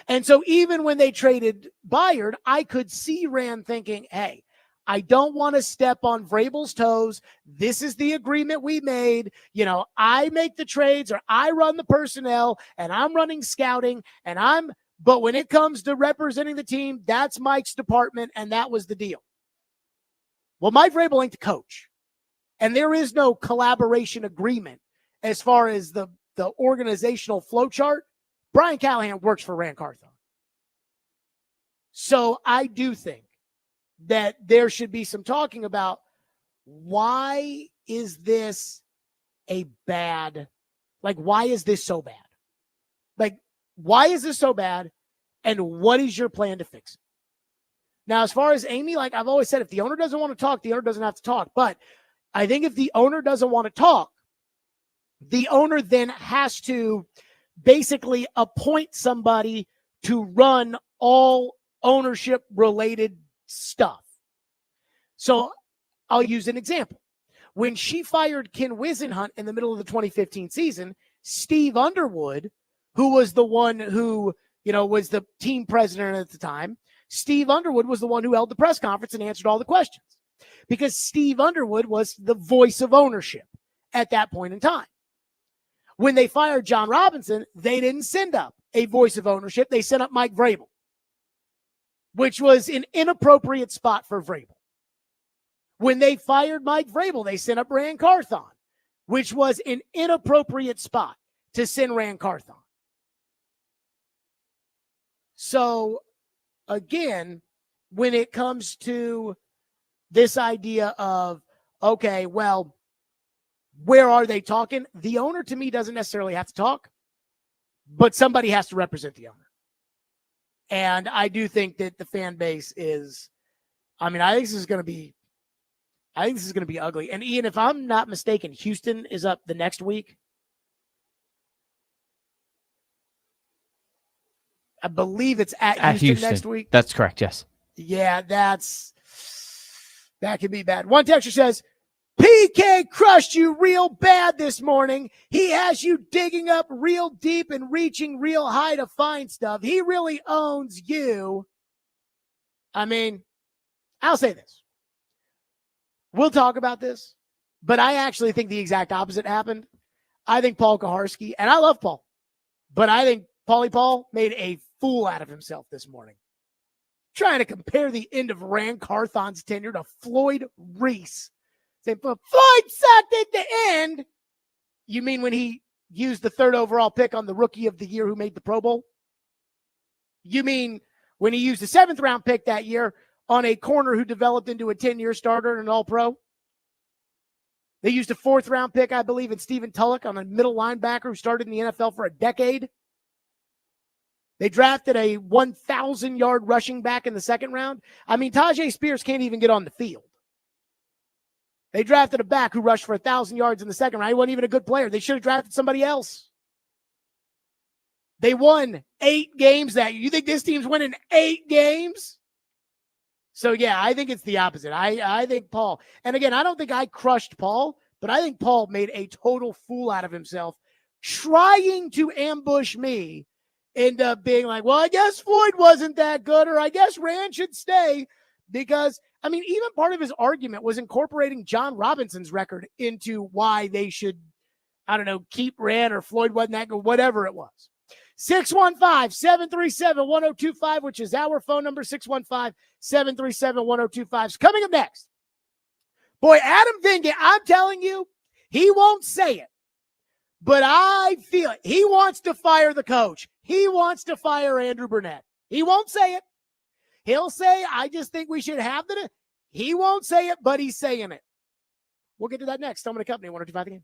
And so even when they traded Byard, I could see Rand thinking, hey, I don't want to step on Vrabel's toes. This is the agreement we made. You know, I make the trades or I run the personnel and I'm running scouting but when it comes to representing the team, that's Mike's department, and that was the deal. Well, Mike Vrabel ain't the coach, and there is no collaboration agreement as far as the organizational flow chart. Brian Callahan works for Rand Carthon. So I do think that there should be some talking about why is this why is this so bad? Like, why is this so bad? And what is your plan to fix it? Now, as far as Amy, like I've always said, if the owner doesn't want to talk, the owner doesn't have to talk. But I think if the owner doesn't want to talk, the owner then has to basically appoint somebody to run all ownership related stuff. So I'll use an example. When she fired Ken Wisenhunt in the middle of the 2015 season, Steve Underwood, who was the one who, was the team president at the time, Steve Underwood was the one who held the press conference and answered all the questions because Steve Underwood was the voice of ownership at that point in time. When they fired John Robinson, they didn't send up a voice of ownership. They sent up Mike Vrabel, which was an inappropriate spot for Vrabel. When they fired Mike Vrabel, they sent up Rand Carthon, which was an inappropriate spot to send Rand Carthon. So, again, when it comes to this idea of, okay, well, where are they talking? The owner, to me, doesn't necessarily have to talk, but somebody has to represent the owner. And I do think that the fan base is, I think this is going to be ugly. And Ian, if I'm not mistaken, Houston is up the next week. I believe it's at Houston next week. That's correct, yes. Yeah, that could be bad. One texter says, PK crushed you real bad this morning. He has you digging up real deep and reaching real high to find stuff. He really owns you. I'll say this. We'll talk about this, but I actually think the exact opposite happened. I think Paul Kaharski, and I love Paul, but I think Paulie Paul made a fool out of himself this morning. Trying to compare the end of Rand Carthon's tenure to Floyd Reese. Say, Floyd sucked at the end. You mean when he used the 3rd overall pick on the rookie of the year who made the Pro Bowl? You mean when he used the 7th round pick that year on a corner who developed into a 10-year starter and an all-pro? They used a 4th round pick, I believe, in Stephen Tulloch on a middle linebacker who started in the NFL for a decade. They drafted a 1,000-yard rushing back in the 2nd round. Tajay Spears can't even get on the field. They drafted a back who rushed for 1,000 yards in the 2nd round. He wasn't even a good player. They should have drafted somebody else. They won 8 games that year. You think this team's winning 8 games? So, yeah, I think it's the opposite. I think Paul, and again, I don't think I crushed Paul, but I think Paul made a total fool out of himself trying to ambush me, end up being like, well, I guess Floyd wasn't that good, or I guess Rand should stay, because, even part of his argument was incorporating John Robinson's record into why they should, keep Rand or Floyd wasn't that good, whatever it was. 615-737-1025, which is our phone number, 615-737-1025. Coming up next, boy, Adam Vingan, I'm telling you, he won't say it, but I feel it. He wants to fire the coach. He wants to fire Andrew Burnett. He won't say it. He'll say, I just think we should have the. He won't say it, but he's saying it. We'll get to that next. Stillman & Company, 102.5 The Game.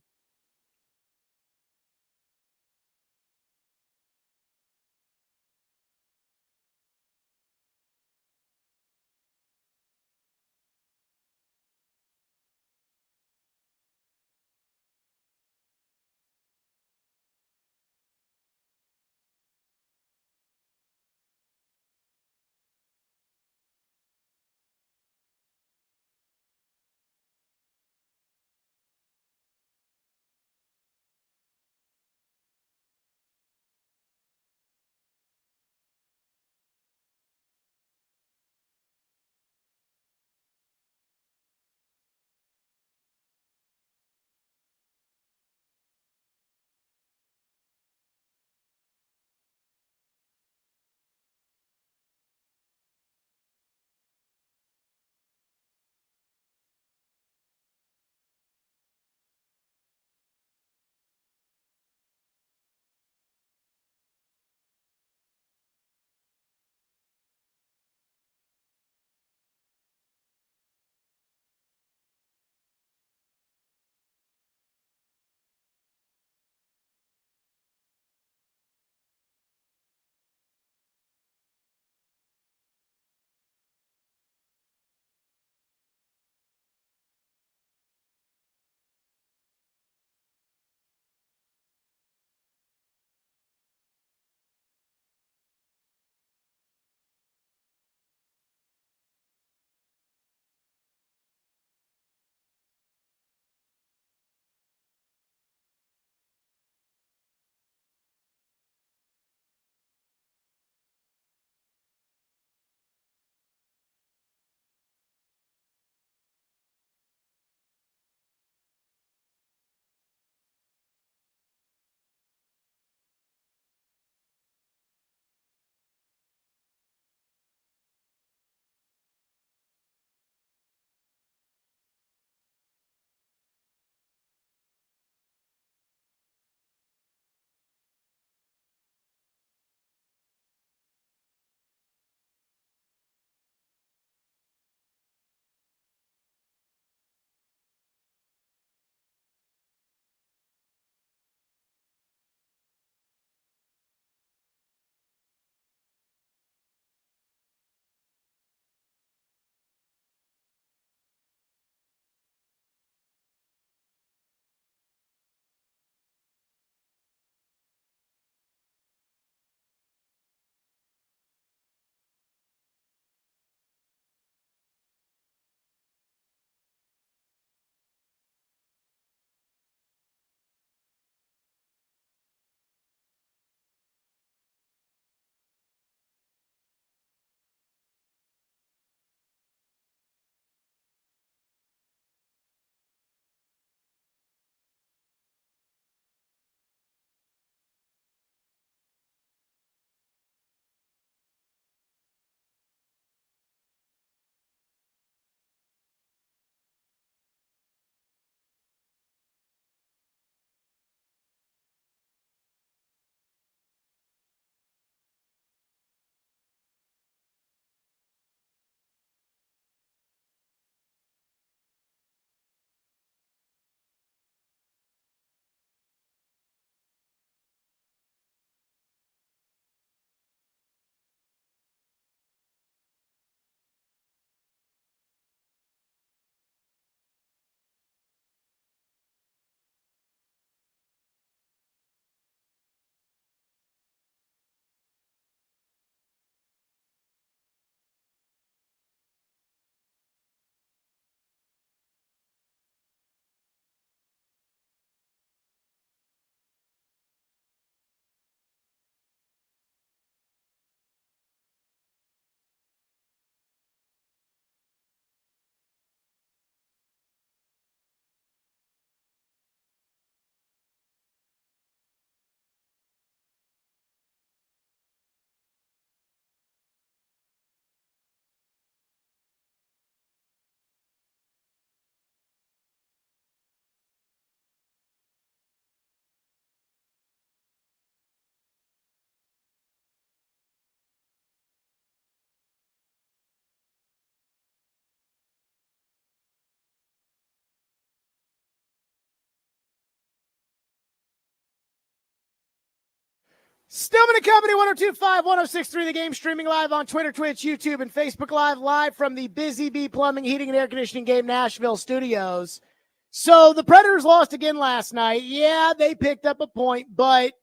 Stillman and Company, 102.5, 106.3, The Game, streaming live on Twitter, Twitch, YouTube, and Facebook live from the Busy Bee Plumbing, Heating, and Air Conditioning Game Nashville studios. So the Predators lost again last night. Yeah, they picked up a point, but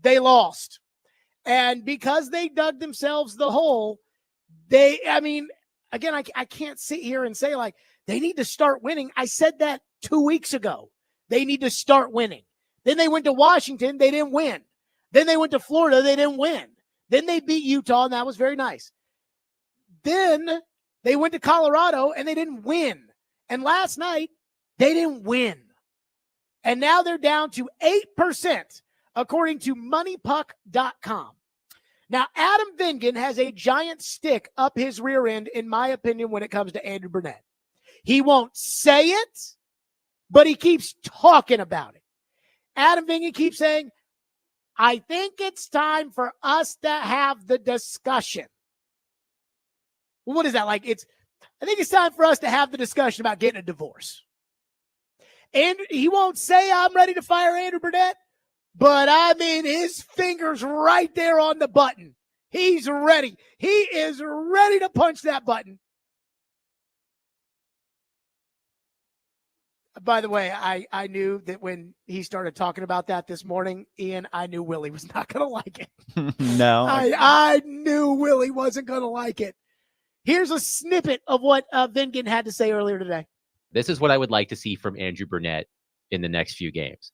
they lost. And because they dug themselves the hole, again, I can't sit here and say, like, they need to start winning. I said that 2 weeks ago. They need to start winning. Then they went to Washington. They didn't win. Then they went to Florida. They didn't win. Then they beat Utah, and that was very nice. Then they went to Colorado, and they didn't win. And last night, they didn't win. And now they're down to 8%, according to MoneyPuck.com. Now, Adam Vingan has a giant stick up his rear end, in my opinion, when it comes to Andrew Burnett. He won't say it, but he keeps talking about it. Adam Vingan keeps saying, I think it's time for us to have the discussion. Well, what is that? I think it's time for us to have the discussion about getting a divorce. And he won't say I'm ready to fire Andrew Burnett, but I mean, his finger's right there on the button. He's ready. He is ready to punch that button. By the way, I knew that when he started talking about that this morning, Ian, I knew Willie was not going to like it. No. I knew Willie wasn't going to like it. Here's a snippet of what Vingan had to say earlier today. This is what I would like to see from Andrew Burnett in the next few games.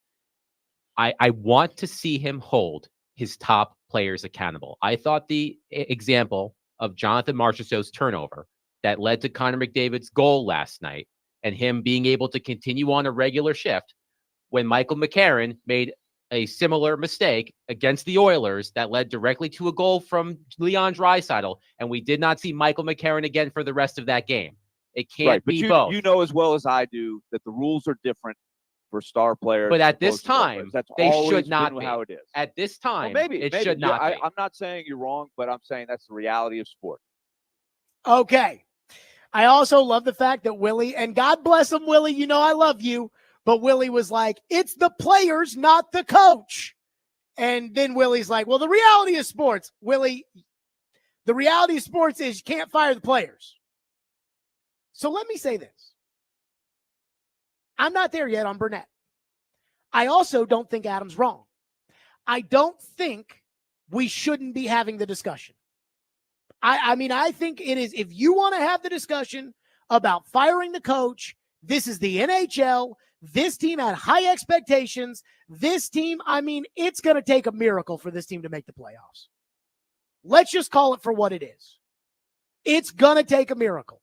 I want to see him hold his top players accountable. I thought the example of Jonathan Marchessault's turnover that led to Connor McDavid's goal last night and him being able to continue on a regular shift when Michael McCarron made a similar mistake against the Oilers that led directly to a goal from Leon Draisaitl, and we did not see Michael McCarron again for the rest of that game. It can't be both. You know as well as I do that the rules are different for star players. But at this time, they should not be. How it is. At this time, maybe it should not be. I'm not saying you're wrong, but I'm saying that's the reality of sport. Okay. I also love the fact that Willie, and God bless him, Willie, you know I love you, but Willie was like, it's the players, not the coach. And then Willie's like, well, the reality of sports, Willie, the reality of sports is you can't fire the players. So let me say this. I'm not there yet on Burnett. I also don't think Adam's wrong. I don't think we shouldn't be having the discussion. I mean, I think it is, if you want to have the discussion about firing the coach, this is the NHL. This team had high expectations. This team, I mean, it's going to take a miracle for this team to make the playoffs. Let's just call it for what it is. It's going to take a miracle.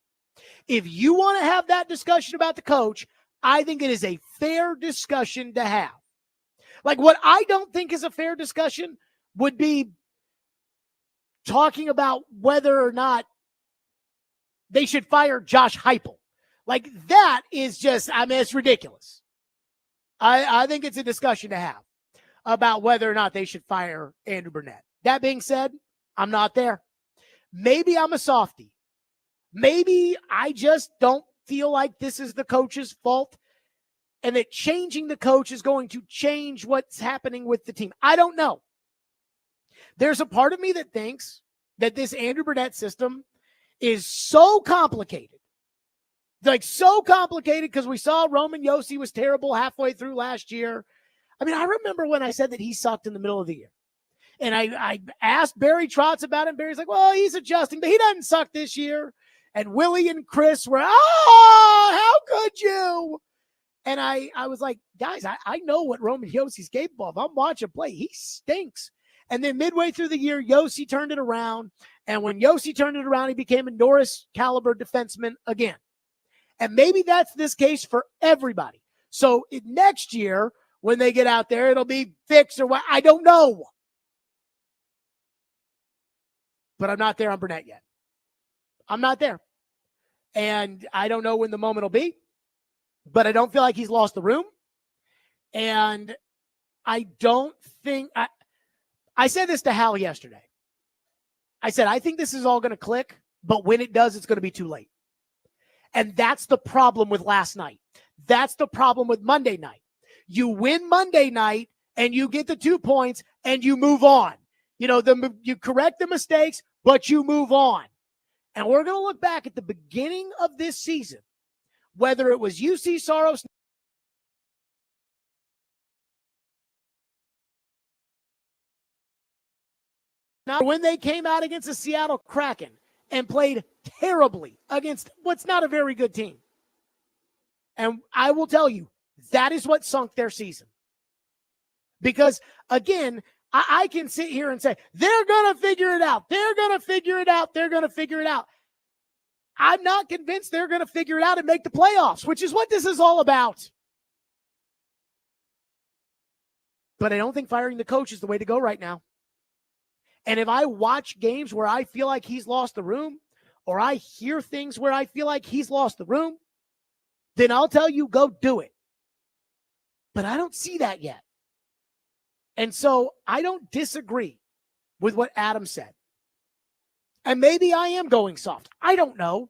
If you want to have that discussion about the coach, I think it is a fair discussion to have. Like, what I don't think is a fair discussion would be talking about whether or not they should fire Josh Heupel. Like, that is just, I mean, it's ridiculous. I think it's a discussion to have about whether or not they should fire Andrew Burnett. That being said, I'm not there. Maybe I'm a softie. Maybe I just don't feel like this is the coach's fault and that changing the coach is going to change what's happening with the team. I don't know. There's a part of me that thinks that this Andrew Burnett system is so complicated. Like, so complicated because we saw Roman Josi was terrible halfway through last year. I mean, I remember when I said that he sucked in the middle of the year. And I asked Barry Trotz about him. Barry's like, well, he's adjusting, but he doesn't suck this year. And Willie and Chris were, how could you? And I was like, guys, I know what Roman Josi's capable of. I'm watching play. He stinks. And then midway through the year, Josi turned it around. And when Josi turned it around, he became a Norris caliber defenseman again. And maybe that's this case for everybody. So next year, when they get out there, it'll be fixed or what. I don't know. But I'm not there on Burnett yet. I'm not there. And I don't know when the moment will be. But I don't feel like he's lost the room. And I don't think... I said this to Hal yesterday. I said, I think this is all going to click, but when it does, it's going to be too late. And that's the problem with last night. That's the problem with Monday night. You win Monday night, and you get the 2 points and you move on. You correct the mistakes, but you move on. And we're going to look back at the beginning of this season, whether it was UC Soros, when they came out against the Seattle Kraken and played terribly against what's not a very good team. And I will tell you, that is what sunk their season. Because, again, I can sit here and say, they're going to figure it out. They're going to figure it out. They're going to figure it out. I'm not convinced they're going to figure it out and make the playoffs, which is what this is all about. But I don't think firing the coach is the way to go right now. And if I watch games where I feel like he's lost the room, or I hear things where I feel like he's lost the room, then I'll tell you, go do it. But I don't see that yet. And so I don't disagree with what Adam said. And maybe I am going soft. I don't know.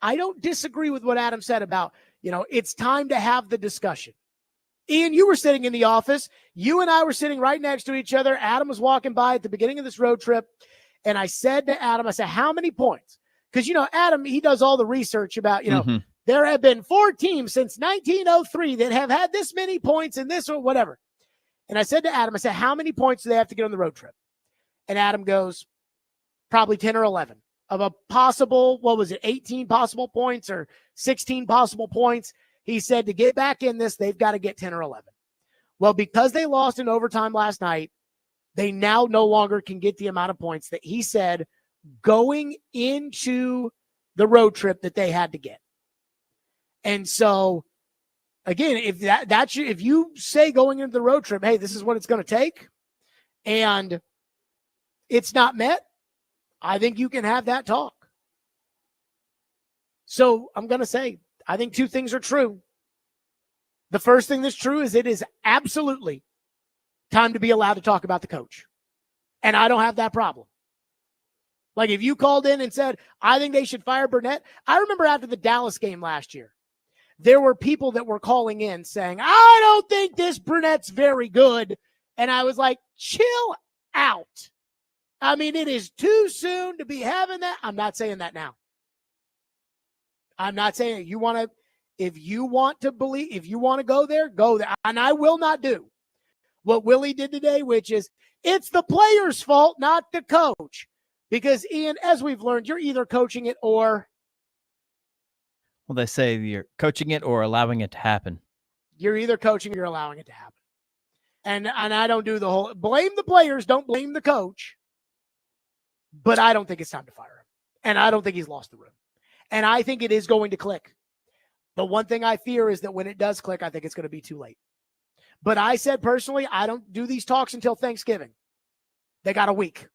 I don't disagree with what Adam said about, it's time to have the discussion. Ian, you were sitting in the office. You and I were sitting right next to each other. Adam was walking by at the beginning of this road trip. And I said to Adam, I said, how many points? Because, Adam, he does all the research about, there have been 4 teams since 1903 that have had this many points in this or whatever. And I said to Adam, I said, how many points do they have to get on the road trip? And Adam goes, probably 10 or 11 of a possible, 18 possible points or 16 possible points. He said to get back in this, they've got to get 10 or 11. Well, because they lost in overtime last night, they now no longer can get the amount of points that he said going into the road trip that they had to get. And so, again, if you say going into the road trip, hey, this is what it's going to take, and it's not met, I think you can have that talk. So I'm going to say, I think 2 things are true. The first thing that's true is it is absolutely time to be allowed to talk about the coach. And I don't have that problem. Like if you called in and said, I think they should fire Burnett. I remember after the Dallas game last year, there were people that were calling in saying, I don't think this Burnett's very good. And I was like, chill out. I mean, it is too soon to be having that. I'm not saying that now. I'm not saying if you want to believe, if you want to go there, go there. And I will not do what Willie did today, which is it's the player's fault, not the coach. Because, Ian, as we've learned, you're either coaching it or... Well, they say you're coaching it or allowing it to happen. You're either coaching or you're allowing it to happen. And I don't do the whole... Blame the players, don't blame the coach. But I don't think it's time to fire him. And I don't think he's lost the room. And I think it is going to click. The one thing I fear is that when it does click, I think it's going to be too late. But I said personally, I don't do these talks until Thanksgiving. They got a week.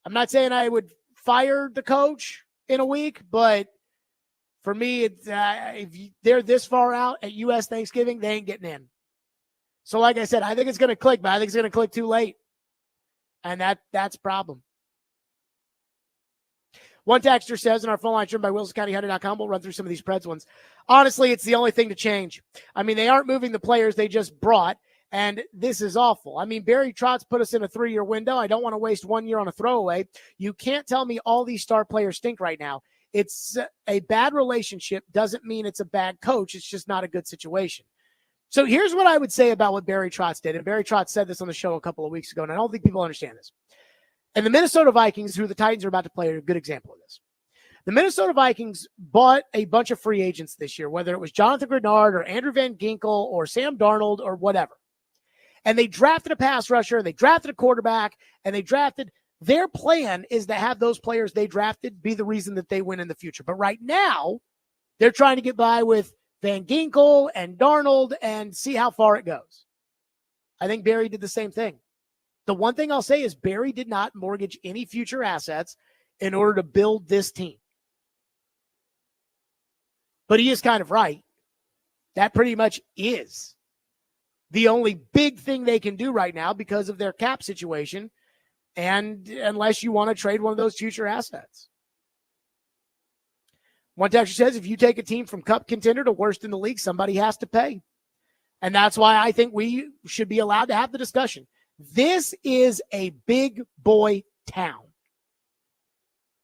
I'm not saying I would fire the coach in a week, but for me, it's, if they're this far out at U.S. Thanksgiving, they ain't getting in. So like I said, I think it's going to click, but I think it's going to click too late. And that's a problem. One texter says in our phone line, driven by WilsonCountyHunter.com, we'll run through some of these Preds ones. Honestly, it's the only thing to change. I mean, they aren't moving the players they just brought, and this is awful. I mean, Barry Trotz put us in a 3-year window. I don't want to waste 1 year on a throwaway. You can't tell me all these star players stink right now. It's a bad relationship doesn't mean it's a bad coach. It's just not a good situation. So here's what I would say about what Barry Trotz did. And Barry Trotz said this on the show a couple of weeks ago, and I don't think people understand this. And the Minnesota Vikings, who the Titans are about to play, are a good example of this. The Minnesota Vikings bought a bunch of free agents this year, whether it was Jonathan Grenard or Andrew Van Ginkel or Sam Darnold or whatever. And they drafted a pass rusher, they drafted a quarterback, and their plan is to have those players they drafted be the reason that they win in the future. But right now, they're trying to get by with Van Ginkel and Darnold and see how far it goes. I think Barry did the same thing. The one thing I'll say is Barry did not mortgage any future assets in order to build this team. But he is kind of right. That pretty much is the only big thing they can do right now because of their cap situation, and unless you want to trade one of those future assets. One texter says, if you take a team from cup contender to worst in the league, somebody has to pay. And that's why I think we should be allowed to have the discussion. This is a big boy town.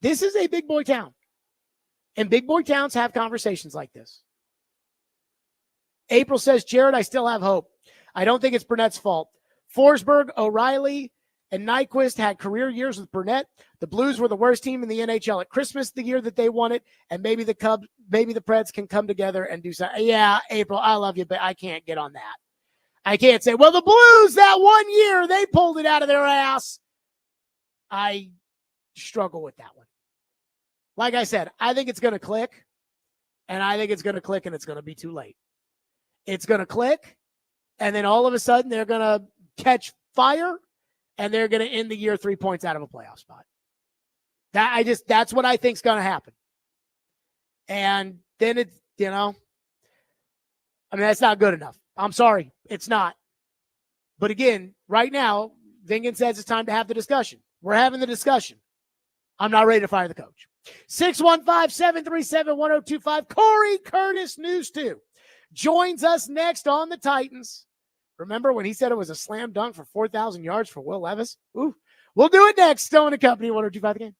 This is a big boy town. And big boy towns have conversations like this. April says, Jared, I still have hope. I don't think it's Burnett's fault. Forsberg, O'Reilly, and Nyquist had career years with Burnett. The Blues were the worst team in the NHL at Christmas the year that they won it, and maybe the Preds can come together and do something. Yeah, April, I love you, but I can't get on that. I can't say, well, the Blues that 1 year, they pulled it out of their ass. I struggle with that one. Like I said, I think it's going to click, and I think it's going to click, and it's going to be too late. It's going to click, and then all of a sudden they're going to catch fire, and they're going to end the year 3 points out of a playoff spot. That's what I think is going to happen. And then it's, that's not good enough. I'm sorry. It's not. But again, right now, Vingan says it's time to have the discussion. We're having the discussion. I'm not ready to fire the coach. 615-737-1025. Corey Curtis, News 2, joins us next on the Titans. Remember when he said it was a slam dunk for 4,000 yards for Will Levis? Ooh. We'll do it next. Stillman and Company, 1025 The Game.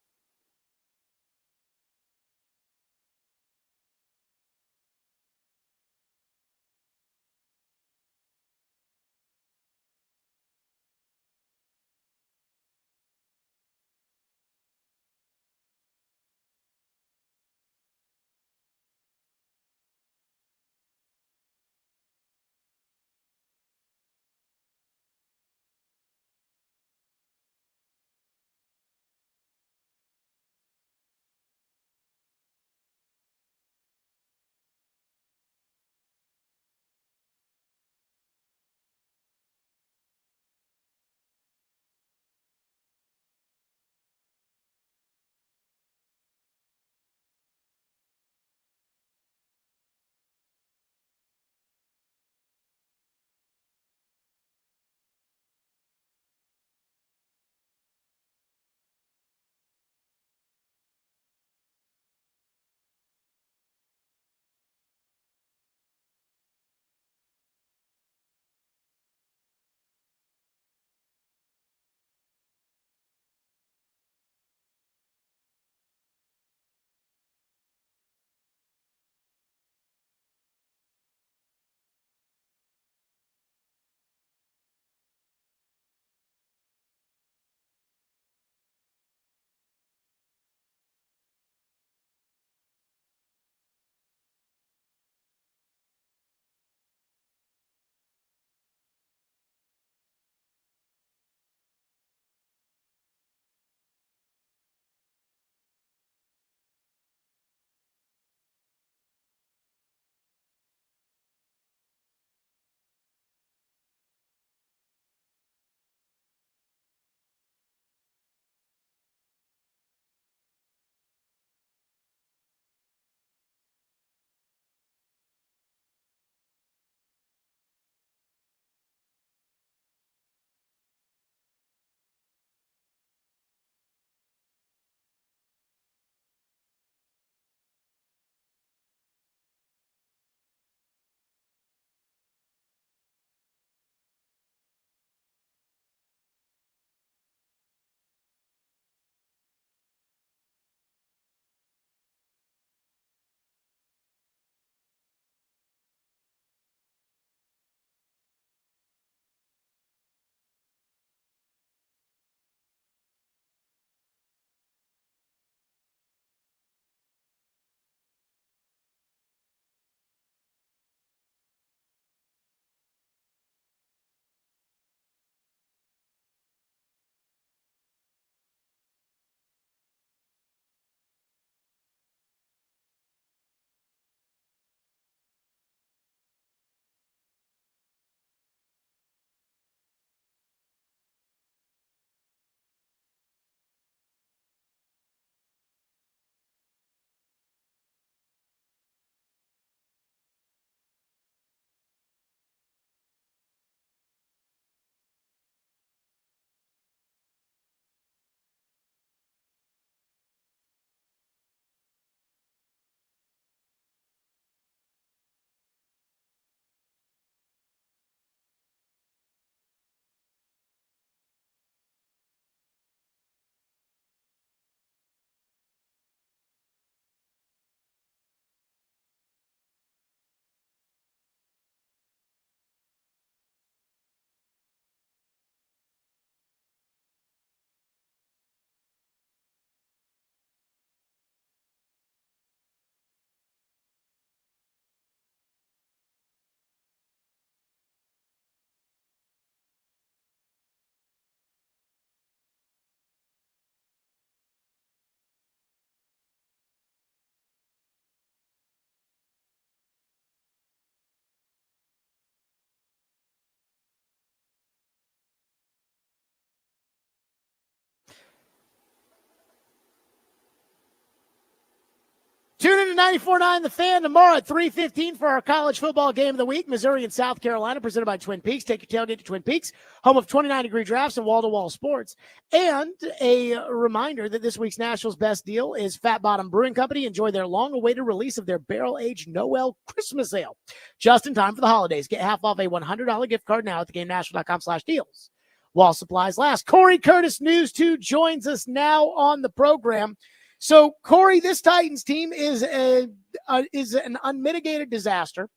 to 94.9 The Fan tomorrow at 3:15 for our college football game of the week. Missouri and South Carolina, presented by Twin Peaks. Take your tailgate to Twin Peaks, home of 29-degree drafts and wall-to-wall sports. And a reminder that this week's Nationals Best Deal is Fat Bottom Brewing Company. Enjoy their long-awaited release of their barrel-aged Noel Christmas Ale just in time for the holidays. Get half off a $100 gift card now at theGameNational.com/deals while supplies last. Corey Curtis, News 2, joins us now on the program. So, Corey, this Titans team is an unmitigated disaster.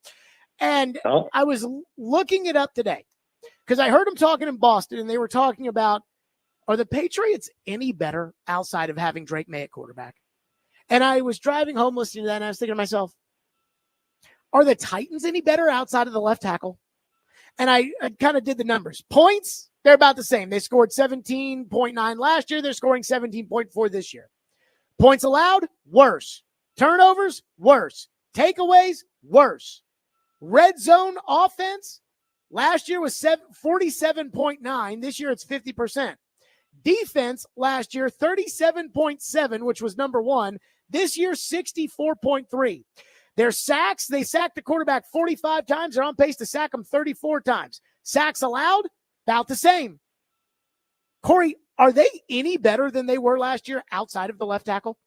And I was looking it up today because I heard them talking in Boston, and they were talking about, are the Patriots any better outside of having Drake May at quarterback? And I was driving home listening to that, and I was thinking to myself, are the Titans any better outside of the left tackle? And I kind of did the numbers. Points, they're about the same. They scored 17.9 last year. They're scoring 17.4 this year. Points allowed, worse. Turnovers, worse. Takeaways, worse. Red zone offense, last year was 47.9. This year it's 50%. Defense last year, 37.7, which was number one. This year, 64.3. Their sacks, they sacked the quarterback 45 times. They're on pace to sack him 34 times. Sacks allowed, about the same. Corey, are they any better than they were last year outside of the left tackle?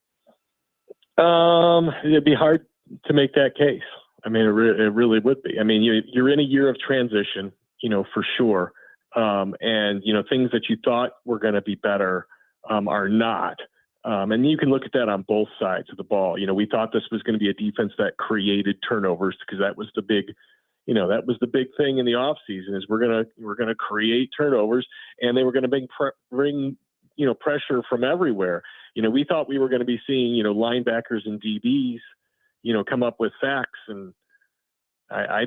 It'd be hard to make that case. I mean, it really would be. I mean, you're in a year of transition, for sure. And, things that you thought were going to be better are not. And you can look at that on both sides of the ball. We thought this was going to be a defense that created turnovers because that was the big thing in the offseason is we're going to create turnovers, and they were going to bring pressure from everywhere. We thought we were going to be seeing, linebackers and DBs, come up with sacks, and I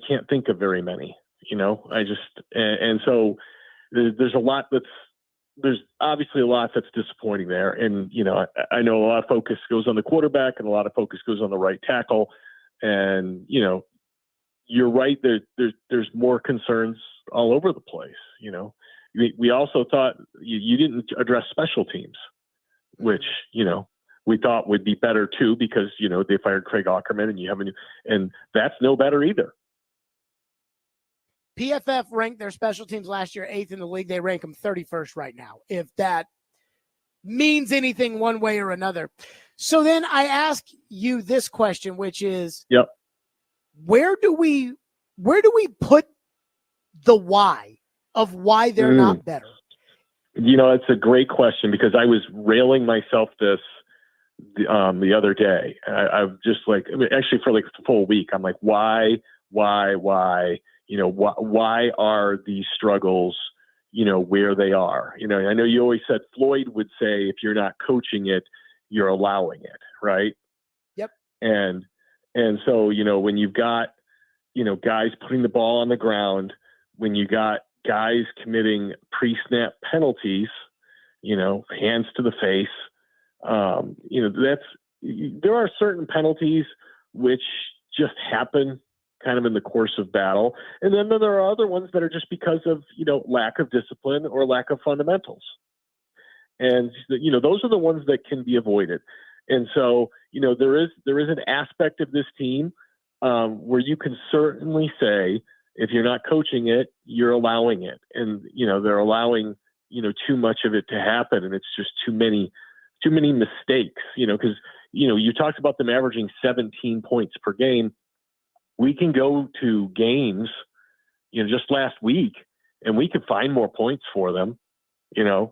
can't think of very many, and so there's obviously a lot that's disappointing there. And, I know a lot of focus goes on the quarterback and a lot of focus goes on the right tackle. And, you're right. There's more concerns all over the place. We also thought you didn't address special teams, which, we thought would be better too, because, they fired Craig Aukerman and that's no better either. PFF ranked their special teams last year 8th in the league. They rank them 31st right now, if that means anything one way or another. So then I ask you this question, which is, yep, where do we put the why of why they're not better? It's a great question, because I was railing myself the other day. I'm just like, actually for like the full week, I'm like, why? Why are these struggles, where they are? I know you always said Floyd would say, if you're not coaching it, you're allowing it, right? Yep. And so, when you've got, guys putting the ball on the ground, when you got guys committing pre-snap penalties, hands to the face, there are certain penalties which just happen kind of in the course of battle. And then there are other ones that are just because of, lack of discipline or lack of fundamentals. And, those are the ones that can be avoided. And so, there is an aspect of this team where you can certainly say, if you're not coaching it, you're allowing it. And, they're allowing, too much of it to happen. And it's just too many mistakes, because, you talked about them averaging 17 points per game. We can go to games, just last week, and we could find more points for them. 7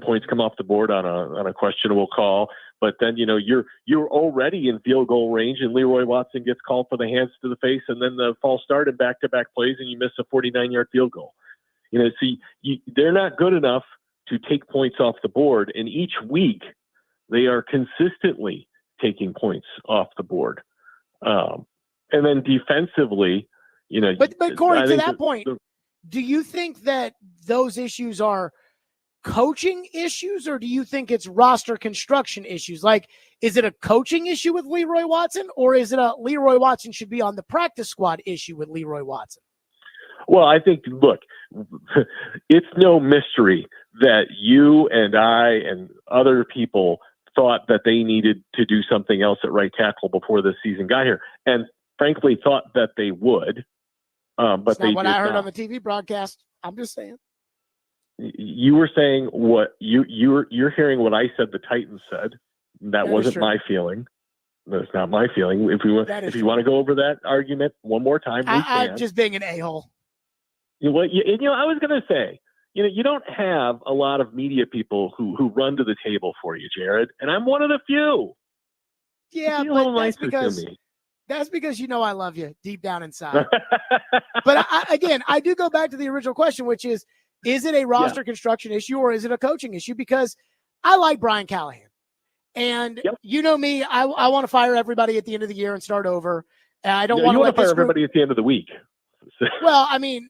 points come off the board on a questionable call, but then you're already in field goal range, and Leroy Watson gets called for the hands to the face, and then the false start and back-to-back plays, and you miss a 49-yard field goal. They're not good enough to take points off the board, and each week they are consistently taking points off the board. And then defensively, But Corey, to that point, do you think that those issues are coaching issues, or do you think it's roster construction issues? Like, is it a coaching issue with Leroy Watson, or is it a Leroy Watson should be on the practice squad issue with Leroy Watson? Well, I think, look, it's no mystery that you and I and other people thought that they needed to do something else at right tackle before the season got here, and frankly thought that they would. But That's they not what did I heard not. on the TV broadcast. I'm just saying. You were saying what you're hearing what I said. The Titans said that That is wasn't true. my feeling. That's not my feeling. If That is you true. want to go over that argument one more time, we can. I'm just being an a-hole. I was going to say, you don't have a lot of media people who run to the table for you, Jared, and I'm one of the few. Yeah, Be a little but that's nicer because to me. That's because I love you deep down inside. But I do go back to the original question, which is it a roster construction issue or is it a coaching issue? Because I like Brian Callahan. And you know me, I want to fire everybody at the end of the year and start over. I don't want to fire everybody at the end of the week. Well, I mean,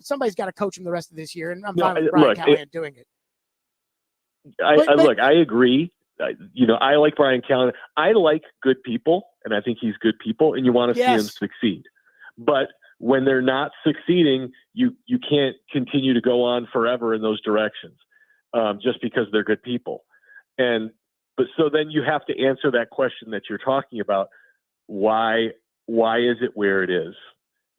somebody's got to coach him the rest of this year, and I'm fine with Brian Callahan doing it. I agree. I like Brian Callahan. I like good people, and I think he's good people, and you want to see him succeed. But when they're not succeeding, you can't continue to go on forever in those directions just because they're good people. But so then you have to answer that question that you're talking about. Why is it where it is?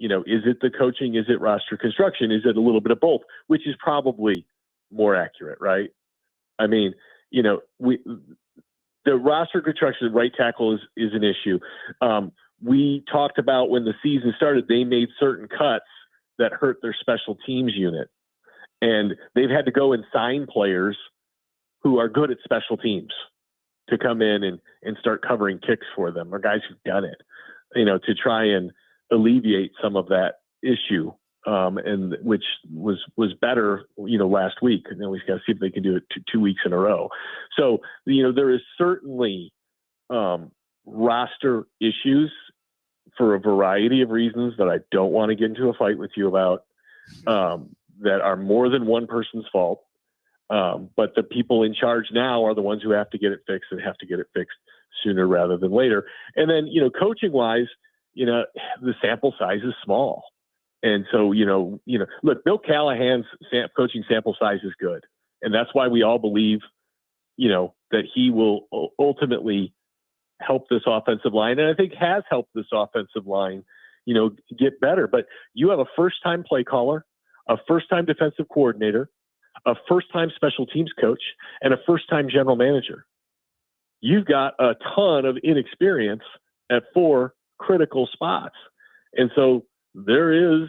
Is it the coaching? Is it roster construction? Is it a little bit of both? Which is probably more accurate, right? I mean, the roster construction at right tackle is an issue. We talked about when the season started, they made certain cuts that hurt their special teams unit, and they've had to go and sign players who are good at special teams to come in and start covering kicks for them, or guys who've done it, to try and alleviate some of that issue. And which was better, last week. And then we've got to see if they can do it 2 weeks in a row. So, there is certainly roster issues for a variety of reasons that I don't want to get into a fight with you about, that are more than one person's fault. But the people in charge now are the ones who have to get it fixed and have to get it fixed sooner rather than later. And then, coaching wise, the sample size is small. And so, look, Bill Callahan's coaching sample size is good. And that's why we all believe, that he will ultimately help this offensive line. And I think has helped this offensive line, get better. But you have a first-time play caller, a first-time defensive coordinator, a first-time special teams coach, and a first-time general manager. You've got a ton of inexperience at 4 critical spots. And so there is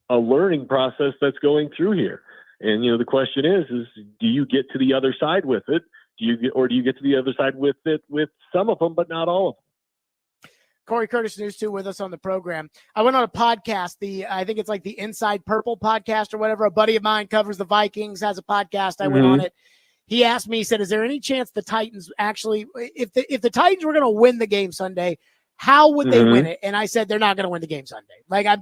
a learning process that's going through here. And, the question is do you get to the other side with it? Do you get to the other side with it with some of them, but not all of them? Corey Curtis, News 2, with us on the program. I went on a podcast, I think it's like the Inside Purple podcast or whatever. A buddy of mine covers the Vikings, has a podcast. I went on it. He asked me, he said, is there any chance the Titans actually, if the Titans were going to win the game Sunday, how would they win it? And I said, they're not going to win the game Sunday. Like, I'm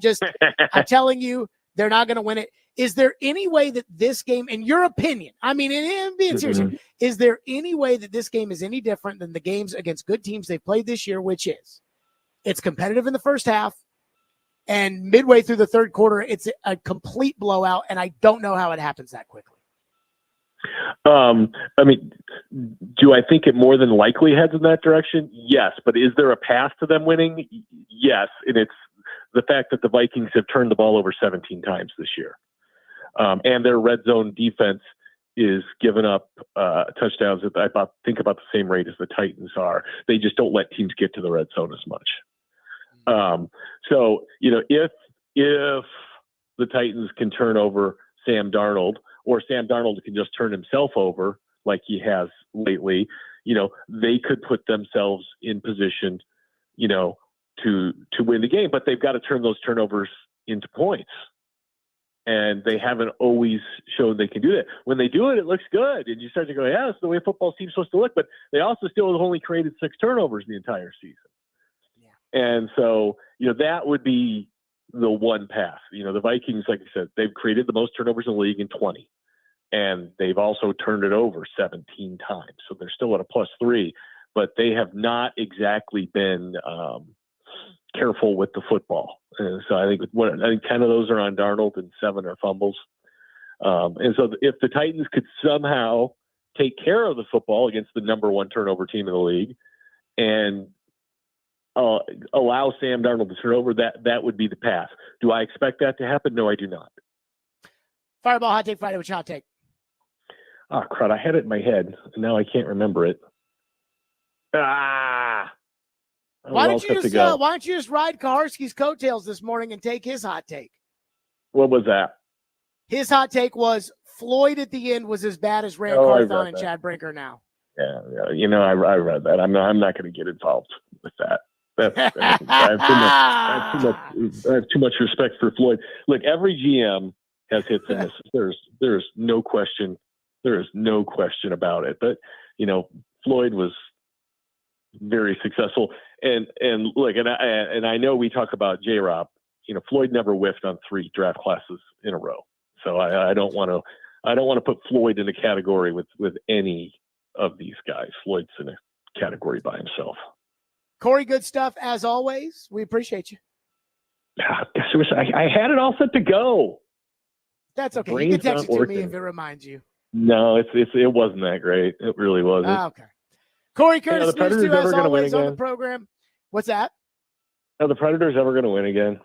telling you, they're not going to win it. Is there any way that this game, in your opinion, I mean, and being serious, is there any way that this game is any different than the games against good teams they've played this year, which is it's competitive in the first half, and midway through the third quarter, it's a complete blowout, and I don't know how it happens that quickly. I mean, do I think it more than likely heads in that direction? Yes. But is there a path to them winning? Yes. And it's the fact that the Vikings have turned the ball over 17 times this year. And their red zone defense is giving up touchdowns at I think about the same rate as the Titans are. They just don't let teams get to the red zone as much. So, if the Titans can turn over Sam Darnold, or Sam Darnold can just turn himself over like he has lately, they could put themselves in position, to win the game. But they've got to turn those turnovers into points. And they haven't always shown they can do that. When they do it, it looks good. And you start to go, yeah, that's the way football team's supposed to look. But they also still have only created 6 turnovers the entire season. Yeah. And so, that would be the one path. The Vikings, like I said, they've created the most turnovers in the league in 20. And they've also turned it over 17 times. So they're still at a +3. But they have not exactly been careful with the football. And so I think 10 of those are on Darnold and 7 are fumbles. And so if the Titans could somehow take care of the football against the number one turnover team in the league and allow Sam Darnold to turn over, that would be the path. Do I expect that to happen? No, I do not. Fireball Hot Take Friday. What's your hot take? Oh, crud. I had it in my head. And now I can't remember it. Why Why don't you just ride Kaharski's coattails this morning and take his hot take? What was that? His hot take was Floyd at the end was as bad as Rand I read Carthon and that. Chad Brinker now. Yeah. I read that. I'm not going to get involved with that. I have too much respect for Floyd. Look, every GM has hits and misses. There's no question. There is no question about it. But Floyd was very successful. And look, and I know we talk about J-Rob. Floyd never whiffed on 3 draft classes in a row. So I don't want to put Floyd in a category with any of these guys. Floyd's in a category by himself. Corey, good stuff as always. We appreciate you. I had it all set to go. That's okay. Brain's You can text it to working. me if it reminds you. No, it wasn't that great. It really wasn't. Okay. Corey Curtis, the Predators News 2, as ever gonna win always on the again? program. What's that? Are the Predators ever going to win again?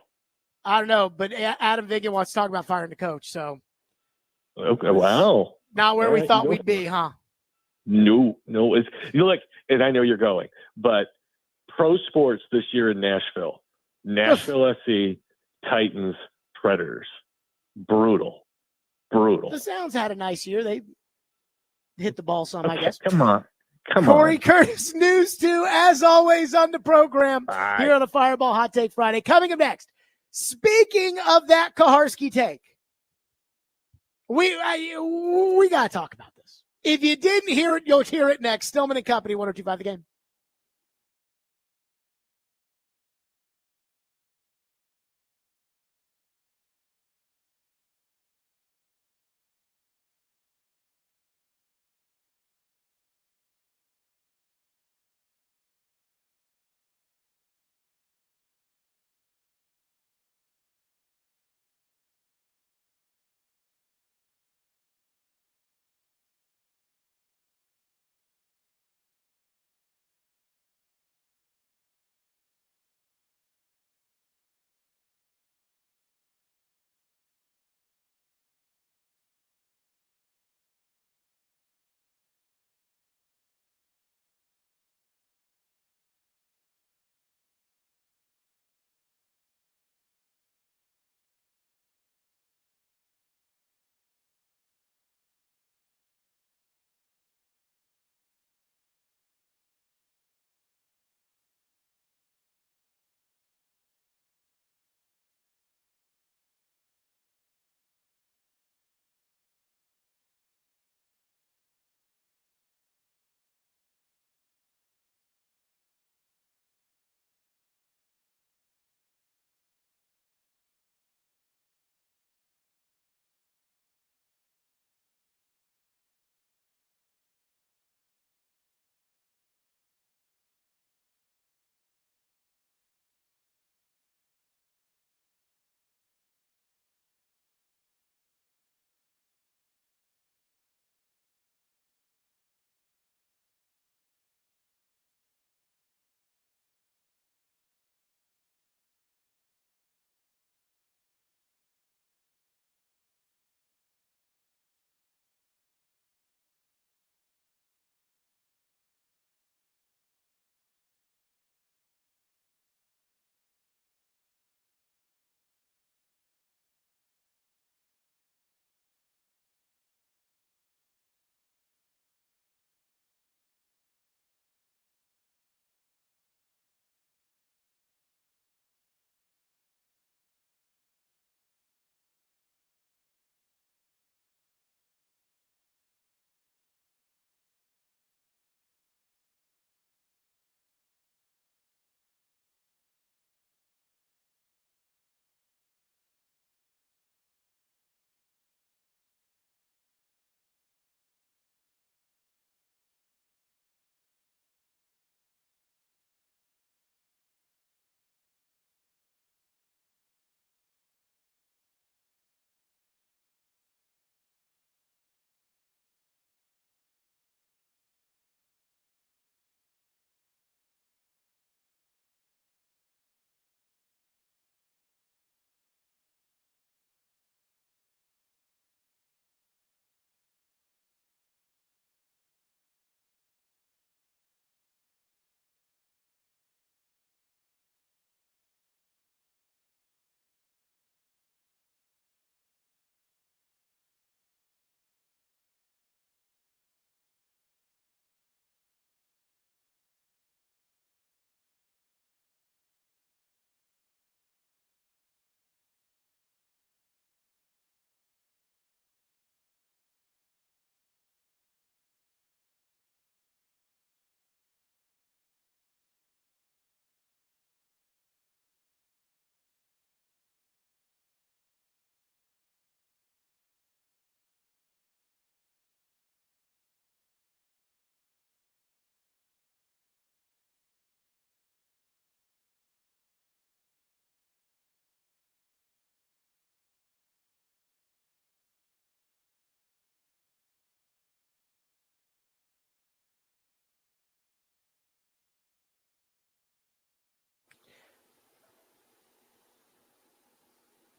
I don't know, but Adam Vigan wants to talk about firing the coach. So, Okay, wow. not where All we right, thought you go. we'd be, huh? No, it's and I know you're going, but pro sports this year in Nashville SC, Titans, Predators, brutal. The Sounds had a nice year. They hit the ball some, I guess. Come on. Corey Curtis, News 2, as always on the program here on the Fireball Hot Take Friday. Coming up next, speaking of that Kaharski take, we got to talk about this. If you didn't hear it, you'll hear it next. Stillman and Company, 102.5 The Game.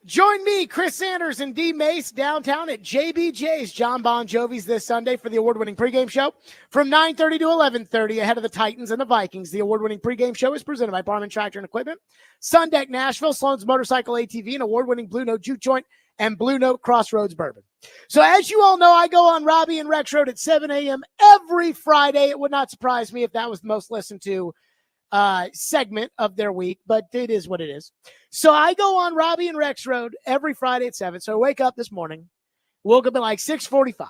Join me, Chris Sanders, and D. Mace downtown at JBJ's John Bon Jovi's this Sunday for the award-winning pregame show from 9:30 to 11:30 ahead of the Titans and the Vikings. The award-winning pregame show is presented by Barman Tractor and Equipment, Sundeck Nashville, Sloan's Motorcycle ATV, and award-winning Blue Note Juke Joint and Blue Note Crossroads Bourbon. So as you all know, I go on Robbie and Rex Road at 7 a.m. every Friday. It would not surprise me if that was the most listened to segment of their week, but it is what it is. So I go on Robbie and Rex Road every Friday at 7. So I wake up this morning, woke up at like 6:45.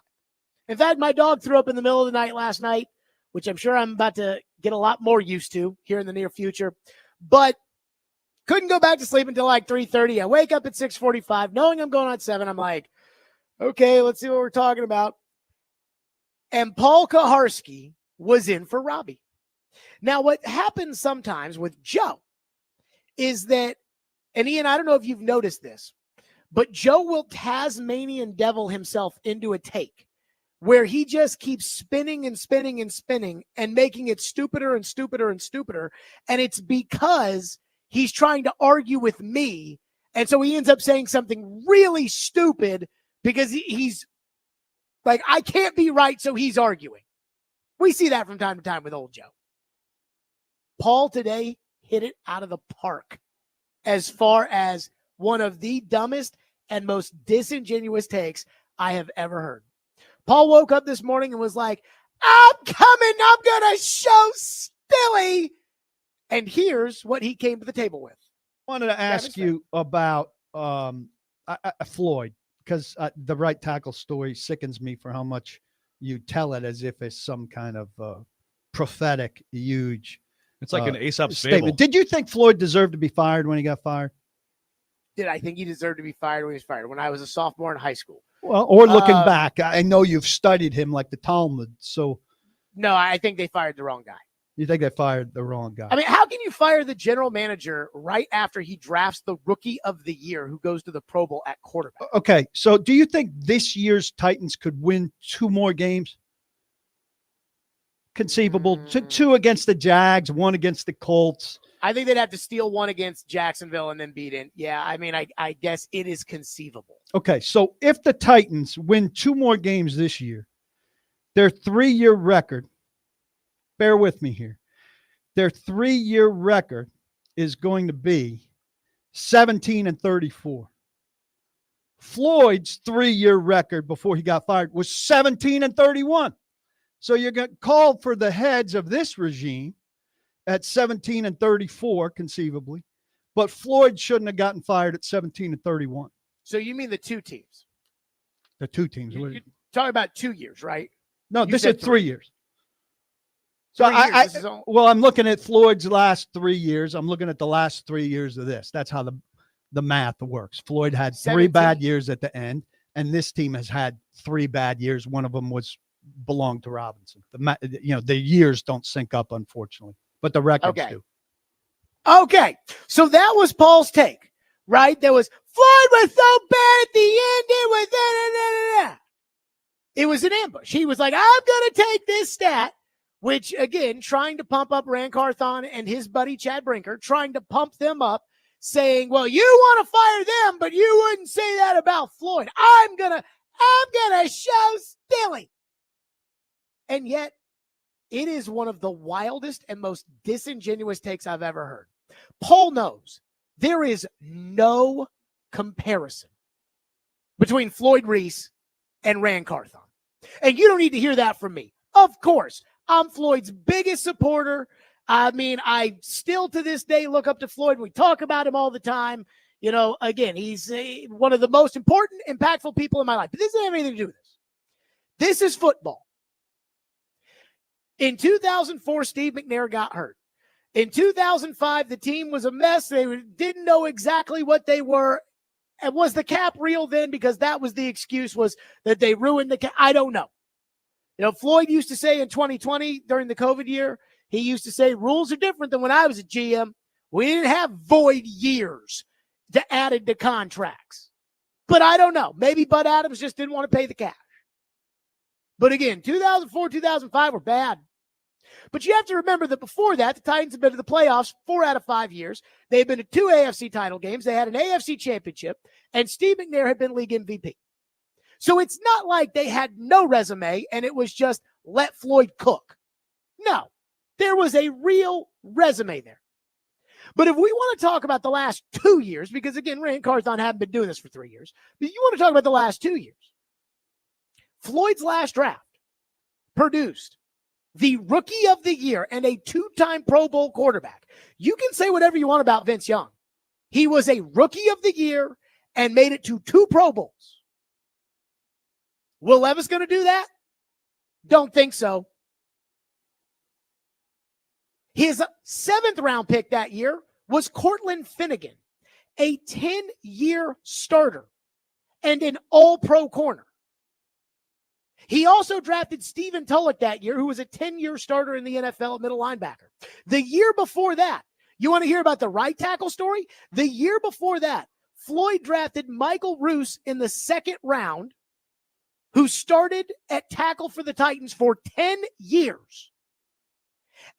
In fact, my dog threw up in the middle of the night last night, which I'm sure I'm about to get a lot more used to here in the near future, but couldn't go back to sleep until like 3:30. I wake up at 6:45, knowing I'm going on 7. I'm like, okay, let's see what we're talking about. And Paul Kaharski was in for Robbie. Now, what happens sometimes with Joe is that, and Ian, I don't know if you've noticed this, but Joe will Tasmanian devil himself into a take where he just keeps spinning and spinning and spinning and making it stupider and stupider and stupider. And it's because he's trying to argue with me. And so he ends up saying something really stupid because he's like, I can't be right, so he's arguing. We see that from time to time with old Joe. Paul today hit it out of the park as far as one of the dumbest and most disingenuous takes I have ever heard. Paul woke up this morning and was like, I'm coming, I'm going to show Stilly. And here's what he came to the table with. I wanted to ask you about Floyd, because the right tackle story sickens me for how much you tell it as if it's some kind of prophetic, huge. It's like an Aesop's statement. fable. Did you think Floyd deserved to be fired when he got fired? Did I think he deserved to be fired when he was fired? When I was a sophomore in high school. Well, or looking back, I know you've studied him like the Talmud. So no, I think they fired the wrong guy. You think they fired the wrong guy? I mean, how can you fire the general manager right after he drafts the rookie of the year who goes to the Pro Bowl at quarterback? Okay, so do you think this year's Titans could win 2 more games? Conceivable. Two against the Jags, 1 against the Colts. I think they'd have to steal 1 against Jacksonville and then beat it. Yeah, I mean, I guess it is conceivable. Okay, so if the Titans win 2 more games this year, their 3-year record, bear with me here, their 3-year record is going to be 17-34. Floyd's 3-year record before he got fired was 17-31. So you're going to call for the heads of this regime at 17-34, conceivably, but Floyd shouldn't have gotten fired at 17-31. So you mean the 2 teams? The 2 teams. You're talking about 2 years, right? No, this is 3 years. So 3 years, well, I'm looking at Floyd's last 3 years. I'm looking at the last 3 years of this. That's how the math works. Floyd had 3 bad years at the end, and this team has had 3 bad years. One of them belonged to Robinson. The years don't sync up, unfortunately, but the records do. Okay, so that was Paul's take, right? There was Floyd was so bad at the end. It was an ambush. He was like, I'm going to take this stat, which, again, trying to pump up Rand Carthon and his buddy Chad Brinker, trying to pump them up, saying, well, you want to fire them, but you wouldn't say that about Floyd. I'm gonna show Stilly. And yet, it is one of the wildest and most disingenuous takes I've ever heard. Paul knows there is no comparison between Floyd Reese and Rand Carthon. And you don't need to hear that from me. Of course, I'm Floyd's biggest supporter. I mean, I still to this day look up to Floyd. We talk about him all the time. You know, again, he's one of the most important, impactful people in my life. But this doesn't have anything to do with this. This is football. In 2004, Steve McNair got hurt. In 2005, the team was a mess. They didn't know exactly what they were. And was the cap real then? Because that was the excuse, was that they ruined the cap. I don't know. You know, Floyd used to say in 2020 during the COVID year, he used to say rules are different than when I was a GM. We didn't have void years to add into contracts. But I don't know. Maybe Bud Adams just didn't want to pay the cash. But again, 2004, 2005 were bad. But you have to remember that before that, the Titans have been to the playoffs 4 out of 5 years. They've been to 2 AFC title games. They had an AFC championship, and Steve McNair had been league MVP. So it's not like they had no resume and it was just let Floyd cook. No, there was a real resume there. But if we want to talk about the last 2 years, because again, Ran Carthon haven't been doing this for 3 years, but you want to talk about the last 2 years. Floyd's last draft produced the rookie of the year and a 2-time Pro Bowl quarterback. You can say whatever you want about Vince Young. He was a rookie of the year and made it to 2 Pro Bowls. Will Levis going to do that? Don't think so. His 7th round pick that year was Cortland Finnegan, a 10-year starter and an all-pro corner. He also drafted Stephen Tulloch that year, who was a 10-year starter in the NFL at middle linebacker. The year before that, you want to hear about the right tackle story? The year before that, Floyd drafted Michael Roos in the 2nd round, who started at tackle for the Titans for 10 years,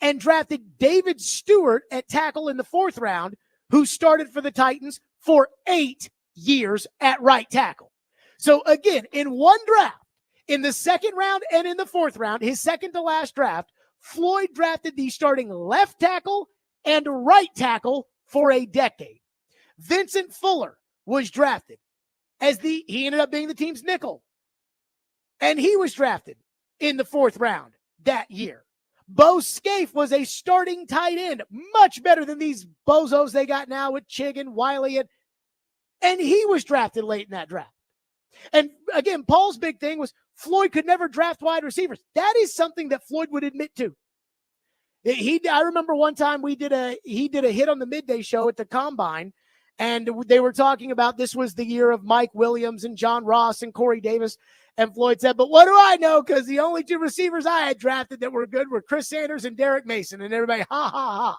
and drafted David Stewart at tackle in the 4th round, who started for the Titans for 8 years at right tackle. So again, in one draft, in the 2nd round and in the 4th round, his second to last draft, Floyd drafted the starting left tackle and right tackle for a decade. Vincent Fuller was drafted as he ended up being the team's nickel. And he was drafted in the 4th round that year. Bo Scaife was a starting tight end, much better than these bozos they got now with Chig and Wiley. And he was drafted late in that draft. And again, Paul's big thing was Floyd could never draft wide receivers. That is something that Floyd would admit to. I remember one time he did a hit on the midday show at the Combine, and they were talking about this was the year of Mike Williams and John Ross and Corey Davis. And Floyd said, but what do I know? Because the only 2 receivers I had drafted that were good were Chris Sanders and Derek Mason. And everybody, ha, ha, ha.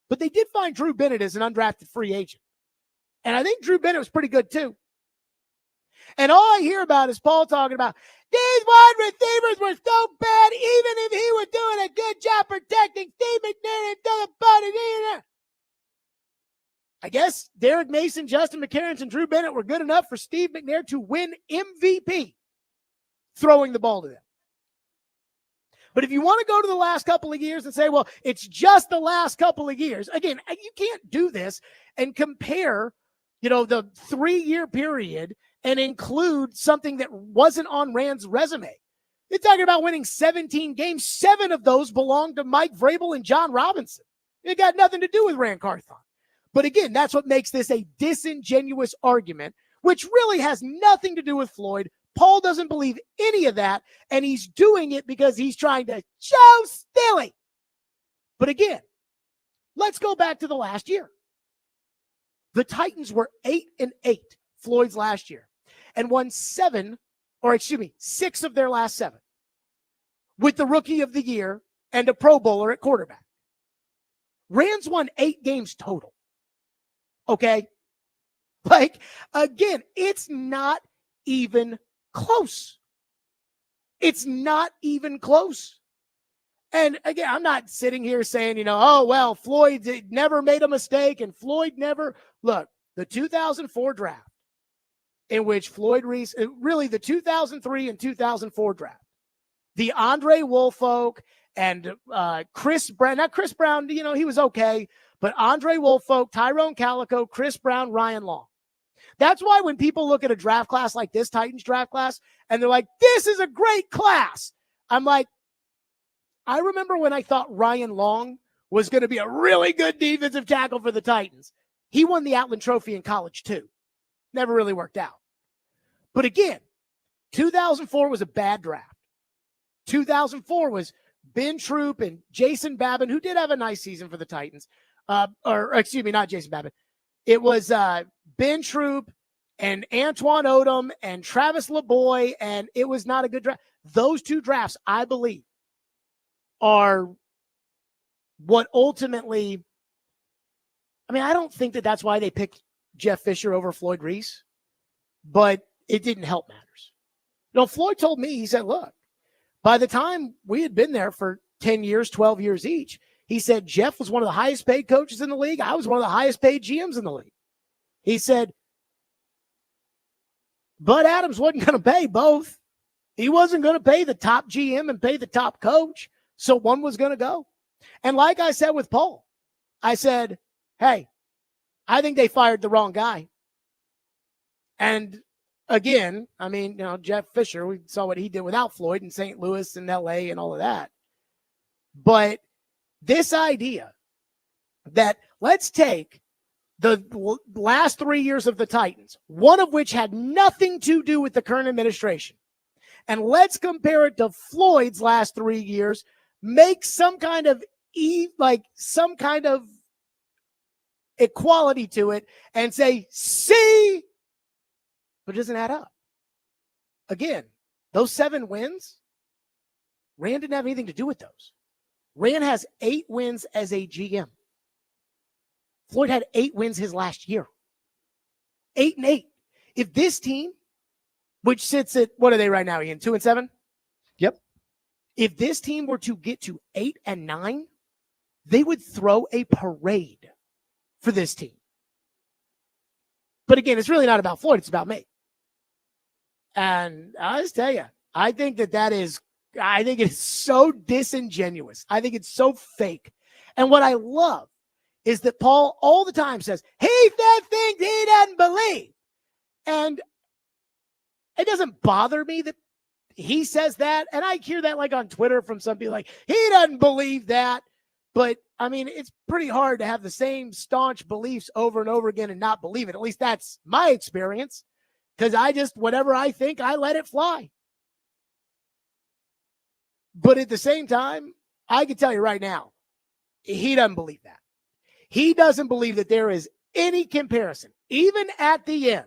But they did find Drew Bennett as an undrafted free agent. And I think Drew Bennett was pretty good too. And all I hear about is Paul talking about, these wide receivers were so bad, even if he was doing a good job protecting Steve McNair and the body. I guess Derek Mason, Justin McCarron, and Drew Bennett were good enough for Steve McNair to win MVP throwing the ball to them. But if you want to go to the last couple of years and say, well, it's just the last couple of years, again, you can't do this and compare, the 3-year period and include something that wasn't on Rand's resume. You're talking about winning 17 games. 7 of those belonged to Mike Vrabel and John Robinson. It got nothing to do with Rand Carthon. But again, that's what makes this a disingenuous argument, which really has nothing to do with Floyd. Paul doesn't believe any of that, and he's doing it because he's trying to show Stilly. But again, let's go back to the last year. The Titans were 8-8, Floyd's last year, and won 6 of their last 7, with the rookie of the year and a Pro Bowler at quarterback. Rams won 8 games total. Okay? Again, it's not even close. It's not even close. And again, I'm not sitting here saying, Floyd never made a mistake and Floyd never. Look, the 2004 draft, in which Floyd Reese, really the 2003 and 2004 draft, the Andre Woolfolk and Chris Brown. Not Chris Brown, he was okay, but Andre Woolfolk, Tyrone Calico, Chris Brown, Ryan Long. That's why when people look at a draft class like this Titans draft class, and they're like, this is a great class, I'm like, I remember when I thought Ryan Long was going to be a really good defensive tackle for the Titans. He won the Outland Trophy in college too. Never really worked out. But again, 2004 was a bad draft. 2004 was Ben Troop and Jason Babin, who did have a nice season for the Titans. Not Jason Babin. It was Ben Troop and Antoine Odom and Travis LeBoy, and it was not a good draft. Those 2 drafts, I believe, are what ultimately, I don't think that that's why they picked Jeff Fisher over Floyd Reese, but it didn't help matters. Floyd told me, he said, look, by the time we had been there for 10 years, 12 years each. He said Jeff was one of the highest paid coaches in the league. I was one of the highest paid GMs in the league. He said Bud Adams wasn't going to pay both. He wasn't going to pay the top GM and pay the top coach. So one was going to go. And like I said with Paul, I said, hey, I think they fired the wrong guy. And again, I mean, Jeff Fisher, we saw what he did without Floyd in St. Louis and LA and all of that. But this idea that let's take the last 3 years of the Titans, one of which had nothing to do with the current administration, and let's compare it to Floyd's last 3 years, make some kind of equality to it and say, see, but it doesn't add up. Again, those 7 wins, Rand didn't have anything to do with those. Rand has 8 wins as a GM. Floyd had 8 wins his last year. 8-8. If this team, which sits at, what are they right now, Ian? 2-7? Yep. If this team were to get to 8-9, they would throw a parade for this team. But again, it's really not about Floyd. It's about me. And I'll just tell you, I think it is so disingenuous. I think it's so fake. And what I love is that Paul all the time says, he said things he doesn't believe. And it doesn't bother me that he says that. And I hear that like on Twitter from some people like, he doesn't believe that. But I mean, it's pretty hard to have the same staunch beliefs over and over again and not believe it. At least that's my experience. Because whatever I think, I let it fly. But at the same time, I can tell you right now, he doesn't believe that. He doesn't believe that there is any comparison, even at the end,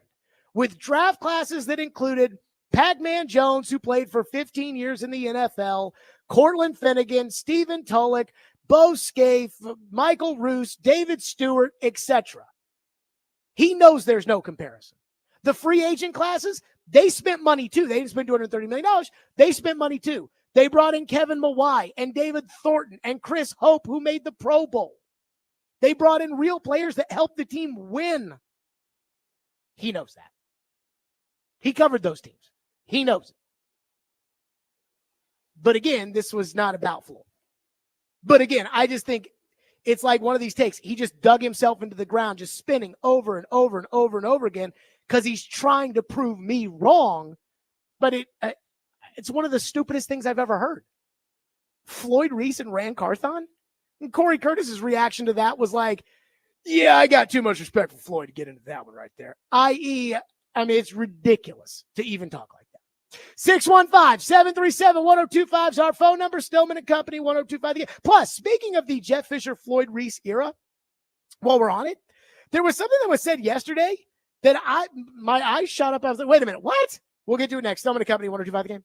with draft classes that included Pac-Man Jones, who played for 15 years in the NFL, Cortland Finnegan, Stephen Tulloch, Bo Scaife, Michael Roos, David Stewart, etc. He knows there's no comparison. The free agent classes, they spent money too. They didn't spend $230 million. They spent money too. They brought in Kevin Mawai and David Thornton and Chris Hope, who made the Pro Bowl. They brought in real players that helped the team win. He knows that. He covered those teams. He knows it. But again, this was not about Floyd. But again, I just think it's like one of these takes. He just dug himself into the ground, just spinning over and over and over and over again because he's trying to prove me wrong. But it's one of the stupidest things I've ever heard. Floyd Reese and Rand Carthon? And Corey Curtis's reaction to that was like, yeah, I got too much respect for Floyd to get into that one right there. I.e., I mean, it's ridiculous to even talk like that. 615-737-1025 is our phone number. Stillman and Company, 1025. Plus, speaking of the Jeff Fisher, Floyd Reese era, while we're on it, there was something that was said yesterday that my eyes shot up. I was like, wait a minute, what? We'll get to it next. Stillman and Company, 1025 The Game.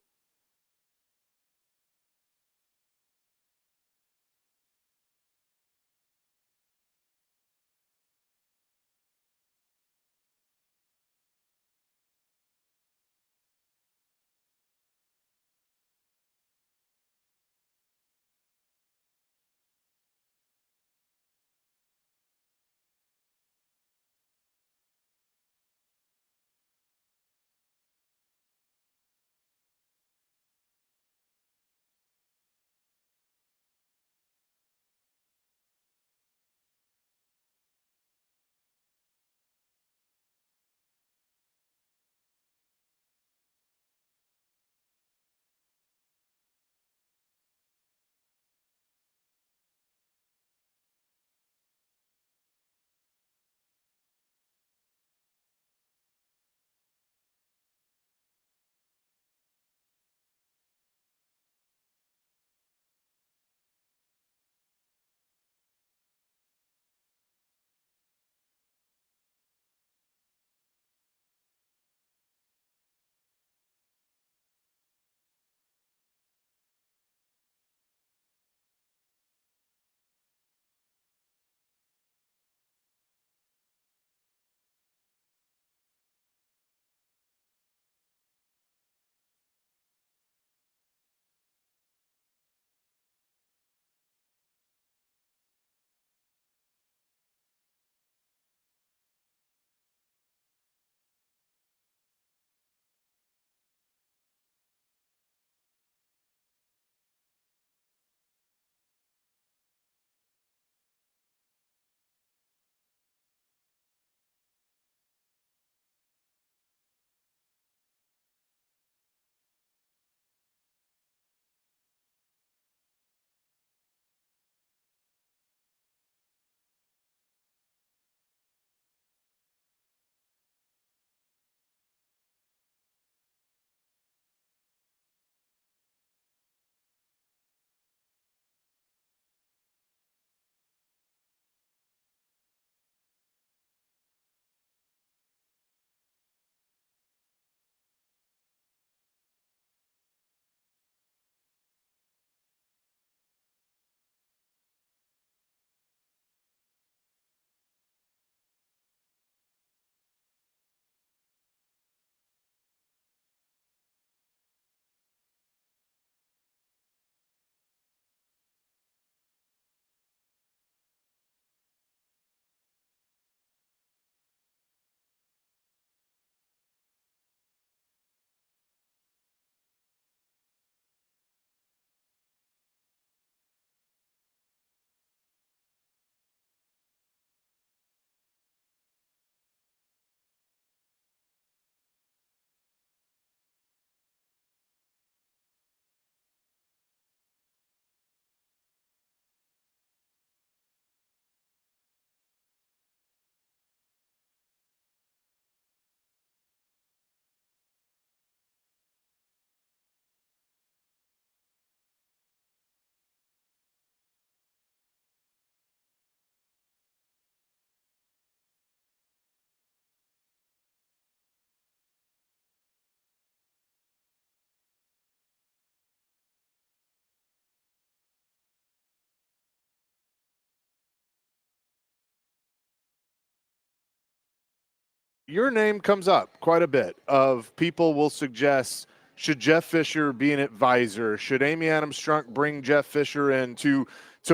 Your name comes up quite a bit. Of people will suggest, should Jeff Fisher be an advisor? Should Amy Adams Strunk bring Jeff Fisher in to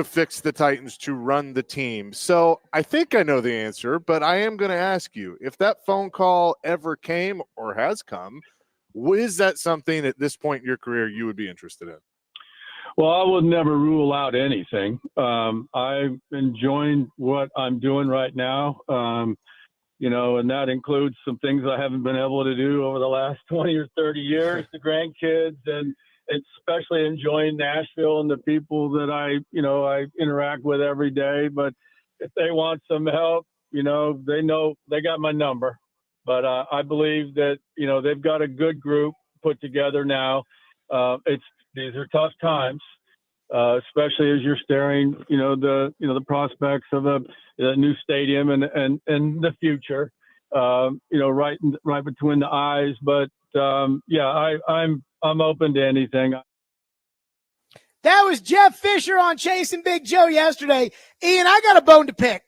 fix the Titans, to run the team? So I think I know the answer, but I am going to ask you, if that phone call ever came or has come, is that something at this point in your career you would be interested in? Well, I would never rule out anything. I'm enjoying what I'm doing right now, and that includes some things I haven't been able to do over the last 20 or 30 years, the grandkids, and especially enjoying Nashville and the people that I interact with every day. But if they want some help, they know they got my number. But I believe that, they've got a good group put together now. These are tough times, especially as you're staring, the prospects of a new stadium and the future, right between the eyes. But I'm open to anything. That was Jeff Fisher on Chase and Big Joe yesterday. Ian, I got a bone to pick.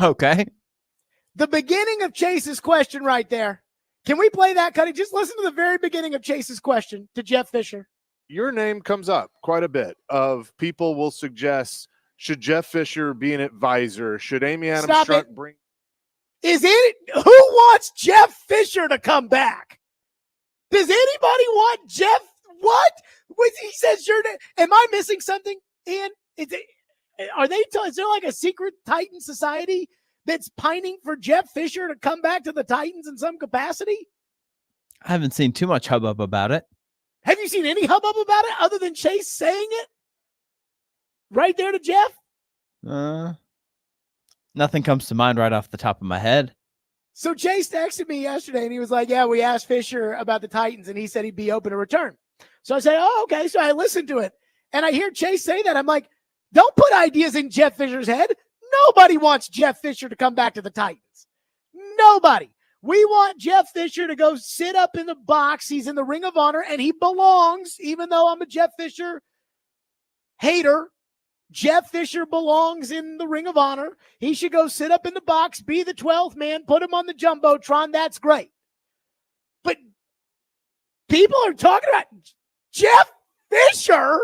Okay. The beginning of Chase's question right there. Can we play that, Cuddy? Just listen to the very beginning of Chase's question to Jeff Fisher. Your name comes up quite a bit. Of people will suggest, should Jeff Fisher be an advisor? Should Amy Adams Strunk bring? Who wants Jeff Fisher to come back? Does anybody want Jeff? What? He says your name. Am I missing something, Ian? Is there like a secret Titan society that's pining for Jeff Fisher to come back to the Titans in some capacity? I haven't seen too much hubbub about it. Have you seen any hubbub about it other than Chase saying it right there to Jeff? Nothing comes to mind right off the top of my head. So Chase texted me yesterday and he was like, yeah, we asked Fisher about the Titans and he said he'd be open to return. So I said, oh, okay. So I listened to it and I hear Chase say that. I'm like, don't put ideas in Jeff Fisher's head. Nobody wants Jeff Fisher to come back to the Titans. Nobody. We want Jeff Fisher to go sit up in the box. He's in the Ring of Honor, and he belongs, even though I'm a Jeff Fisher hater. Jeff Fisher belongs in the Ring of Honor. He should go sit up in the box, be the 12th man, put him on the Jumbotron. That's great. But people are talking about Jeff Fisher?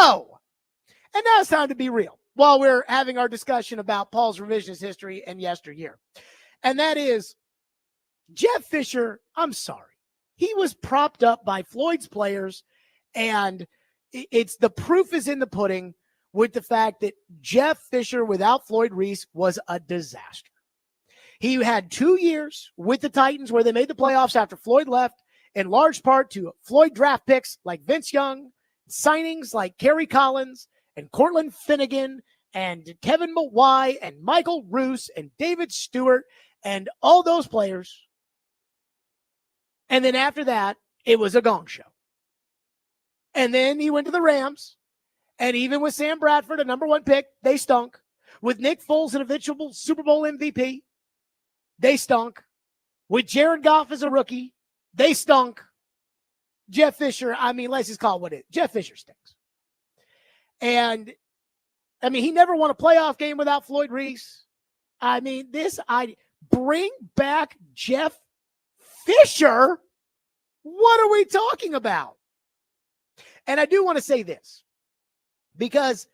No. And now it's time to be real while we're having our discussion about Paul's revisionist history and yesteryear. And that is, Jeff Fisher, I'm sorry. He was propped up by Floyd's players, and it's the proof is in the pudding with the fact that Jeff Fisher without Floyd Reese was a disaster. He had 2 years with the Titans where they made the playoffs after Floyd left, in large part to Floyd draft picks like Vince Young, signings like Kerry Collins and Cortland Finnegan and Kevin Mawai and Michael Roos and David Stewart and all those players. And then after that, it was a gong show. And then he went to the Rams. And even with Sam Bradford, a number 1 pick, they stunk. With Nick Foles, an eventual Super Bowl MVP, they stunk. With Jared Goff as a rookie, they stunk. Jeff Fisher, let's just call it what it is. Jeff Fisher stinks. And, he never won a playoff game without Floyd Reese. Bring back Jeff Fisher? What are we talking about? And I do want to say this because,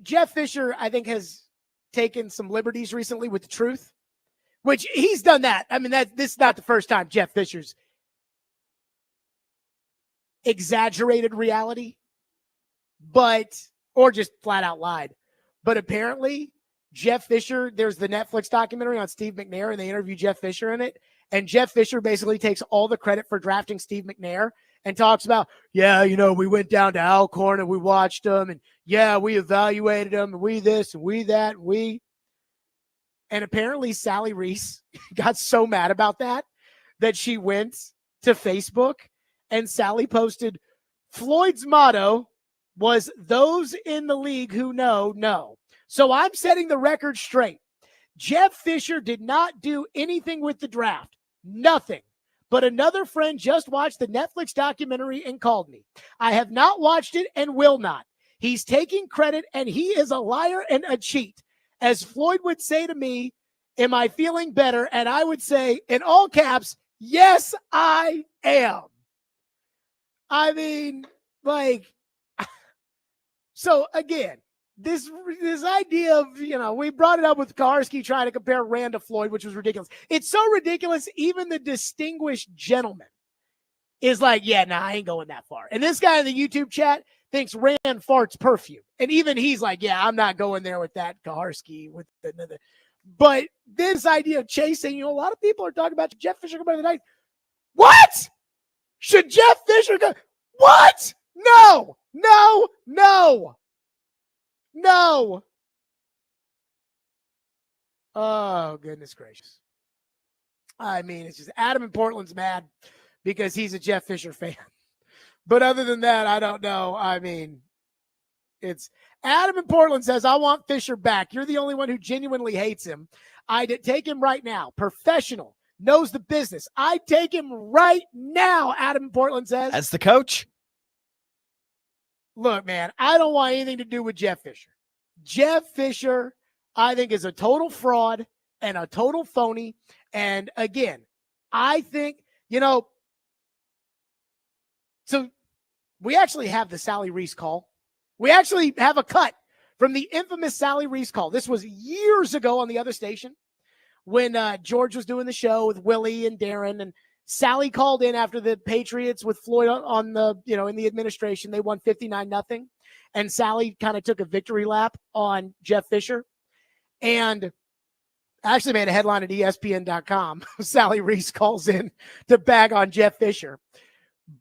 Jeff Fisher, I think, has taken some liberties recently with the truth, which he's done that. This is not the first time Jeff Fisher's exaggerated reality, or just flat out lied. But apparently, Jeff Fisher, there's the Netflix documentary on Steve McNair, and they interview Jeff Fisher in it. And Jeff Fisher basically takes all the credit for drafting Steve McNair and talks about, we went down to Alcorn and we watched him, and we evaluated him, and we this and we that, and And apparently Sally Reese got so mad about that she went to Facebook, and Sally posted, Floyd's motto was, those in the league who know. So I'm setting the record straight. Jeff Fisher did not do anything with the draft. Nothing. But another friend just watched the Netflix documentary and called me. I have not watched it and will not. He's taking credit, and he is a liar and a cheat. As Floyd would say to me, Am I feeling better? And I would say, in all caps, yes, I am. I mean, like, so again, this idea of, we brought it up with Kaharski trying to compare Rand to Floyd, which was ridiculous. It's so ridiculous, even the distinguished gentleman is like, yeah, nah, I ain't going that far. And this guy in the YouTube chat thinks Rand farts perfume. And even he's like, yeah, I'm not going there with that Kaharski. But this idea of chasing, a lot of people are talking about Jeff Fisher coming to the night. What? Should Jeff Fisher go? What? No. Oh, goodness gracious. I mean, it's just Adam in Portland's mad because he's a Jeff Fisher fan. But other than that, I don't know. I mean, it's Adam in Portland says, I want Fisher back. You're the only one who genuinely hates him. I'd take him right now. Professional. Knows the business. I'd take him right now, Adam in Portland says. As the coach? Look, man, I don't want anything to do with Jeff Fisher. Jeff Fisher, I think, is a total fraud and a total phony. And again, I think, so we actually have the Sally Reese call. We actually have a cut from the infamous Sally Reese call. This was years ago on the other station when George was doing the show with Willie and Darren, and Sally called in after the Patriots with Floyd on the, in the administration. They won 59-0. And Sally kind of took a victory lap on Jeff Fisher. And actually made a headline at ESPN.com. Sally Reese calls in to bag on Jeff Fisher.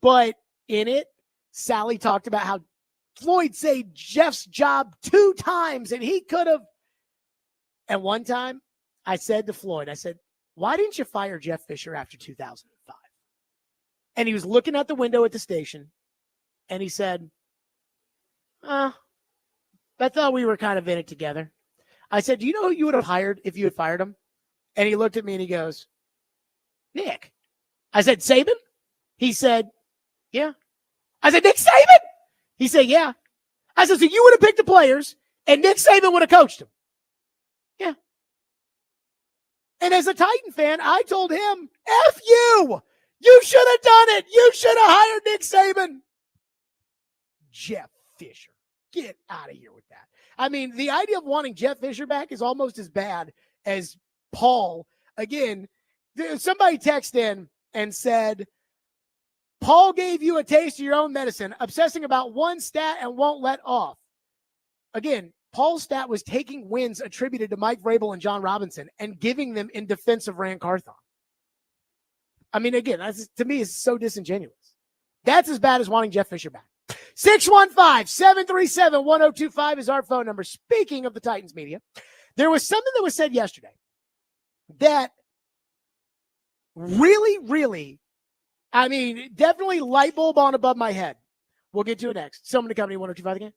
But in it, Sally talked about how Floyd saved Jeff's job 2 times and he could have. And one time I said to Floyd, I said, why didn't you fire Jeff Fisher after 2005? And he was looking out the window at the station and he said, I thought we were kind of in it together. I said, do you know who you would have hired if you had fired him? And he looked at me and he goes, Nick. I said, Saban? He said, yeah. I said, Nick Saban? He said, yeah. I said, so you would have picked the players and Nick Saban would have coached them. Yeah. And as a Titan fan, I told him, F you. You should have done it. You should have hired Nick Saban. Jeff Fisher. Get out of here with that. I mean, the idea of wanting Jeff Fisher back is almost as bad as Paul. Again, somebody texted in and said, Paul gave you a taste of your own medicine, obsessing about one stat and won't let off. Again, Paul's stat was taking wins attributed to Mike Vrabel and John Robinson and giving them in defense of Rand Carthon. I mean, again, that's, to me, is so disingenuous. That's as bad as wanting Jeff Fisher back. 615-737-1025 is our phone number. Speaking of the Titans media, there was something that was said yesterday that really, I mean, definitely light bulb on above my head. We'll get to it next. Someone to Company 1025 again.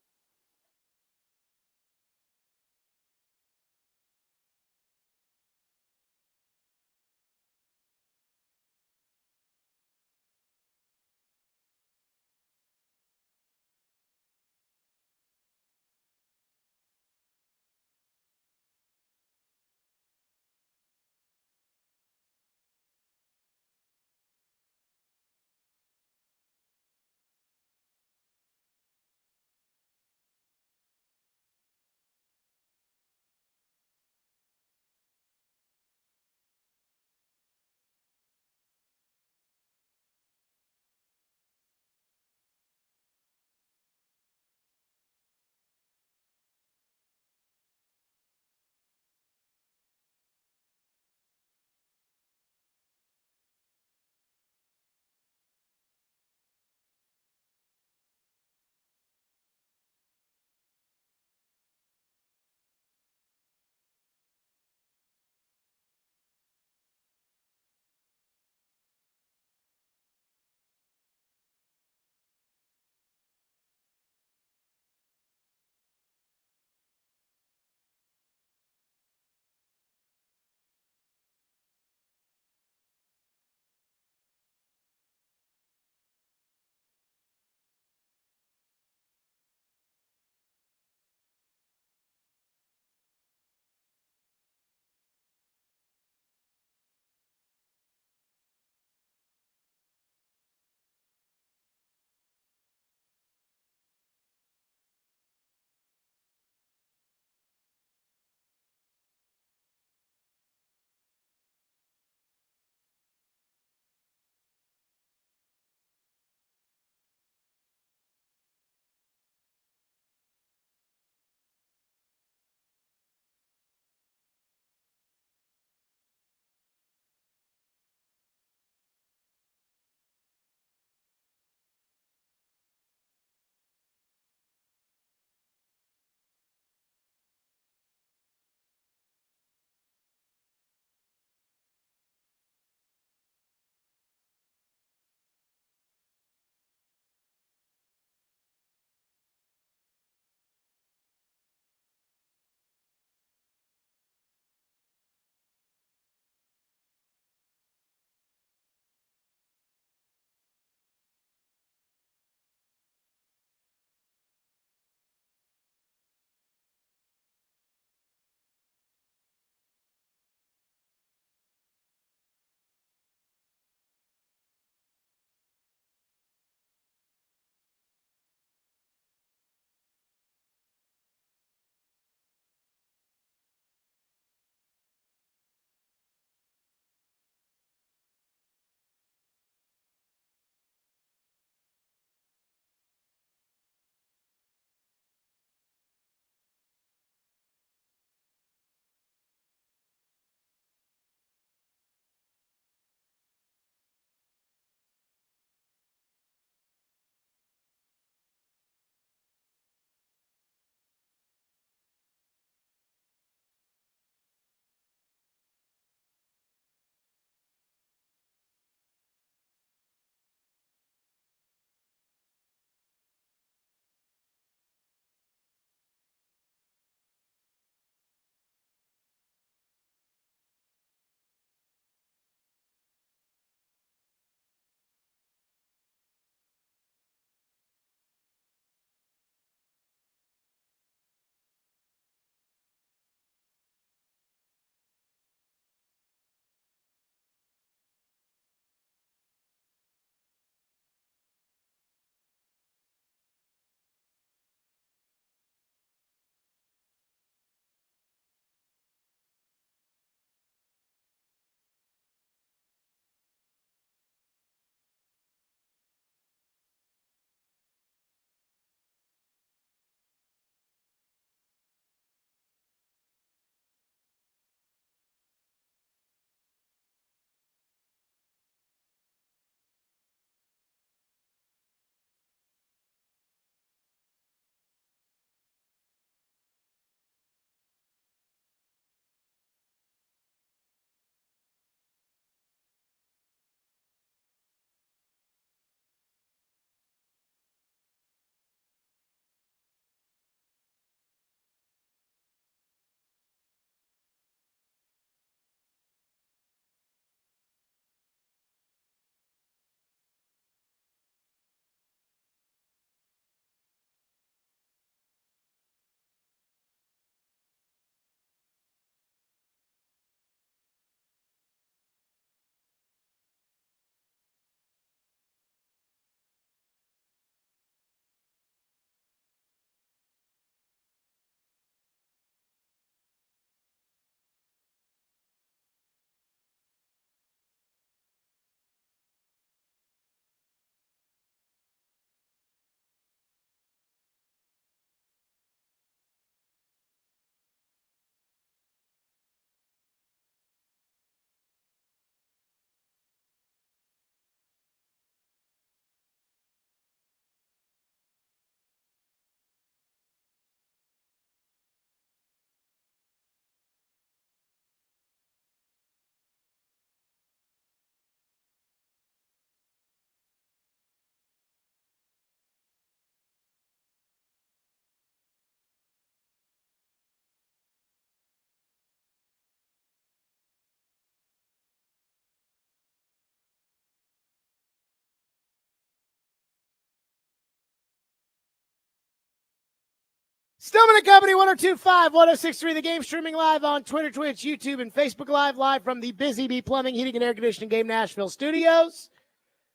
Stillman and Company, 1025, 1063, the game streaming live on Twitter, Twitch, YouTube, and Facebook live from the Busy Bee Plumbing, Heating, and Air Conditioning Game Nashville studios.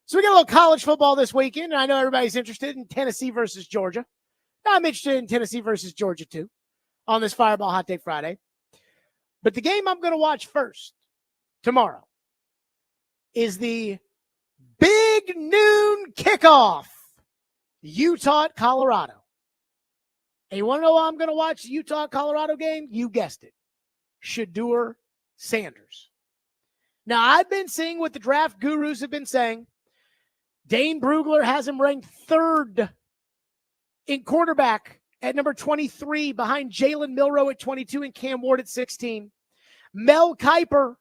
So we got a little college football this weekend, and I know everybody's interested in Tennessee versus Georgia. I'm interested in Tennessee versus Georgia, too, on this Fireball Hot Take Friday. But the game I'm going to watch first tomorrow is the big noon kickoff, Utah at Colorado. And you want to know why I'm going to watch the Utah-Colorado game? You guessed it. Shedeur Sanders. Now, I've been seeing what the draft gurus have been saying. Dane Brugler has him ranked third in quarterback at number 23, behind Jalen Milroe at 22 and Cam Ward at 16. Mel Kiper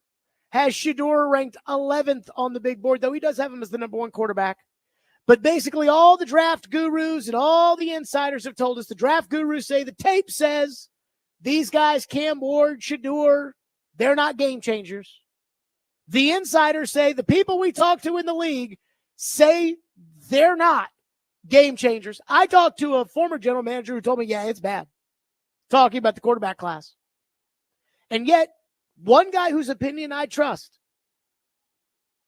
has Shedeur ranked 11th on the big board, though he does have him as the number one quarterback. But basically, all the draft gurus and all the insiders have told us, the draft gurus say, the tape says these guys, Cam Ward, Shedeur, they're not game changers. The insiders say, the people we talk to in the league say they're not game changers. I talked to a former general manager who told me, yeah, it's bad. Talking about the quarterback class. And yet, one guy whose opinion I trust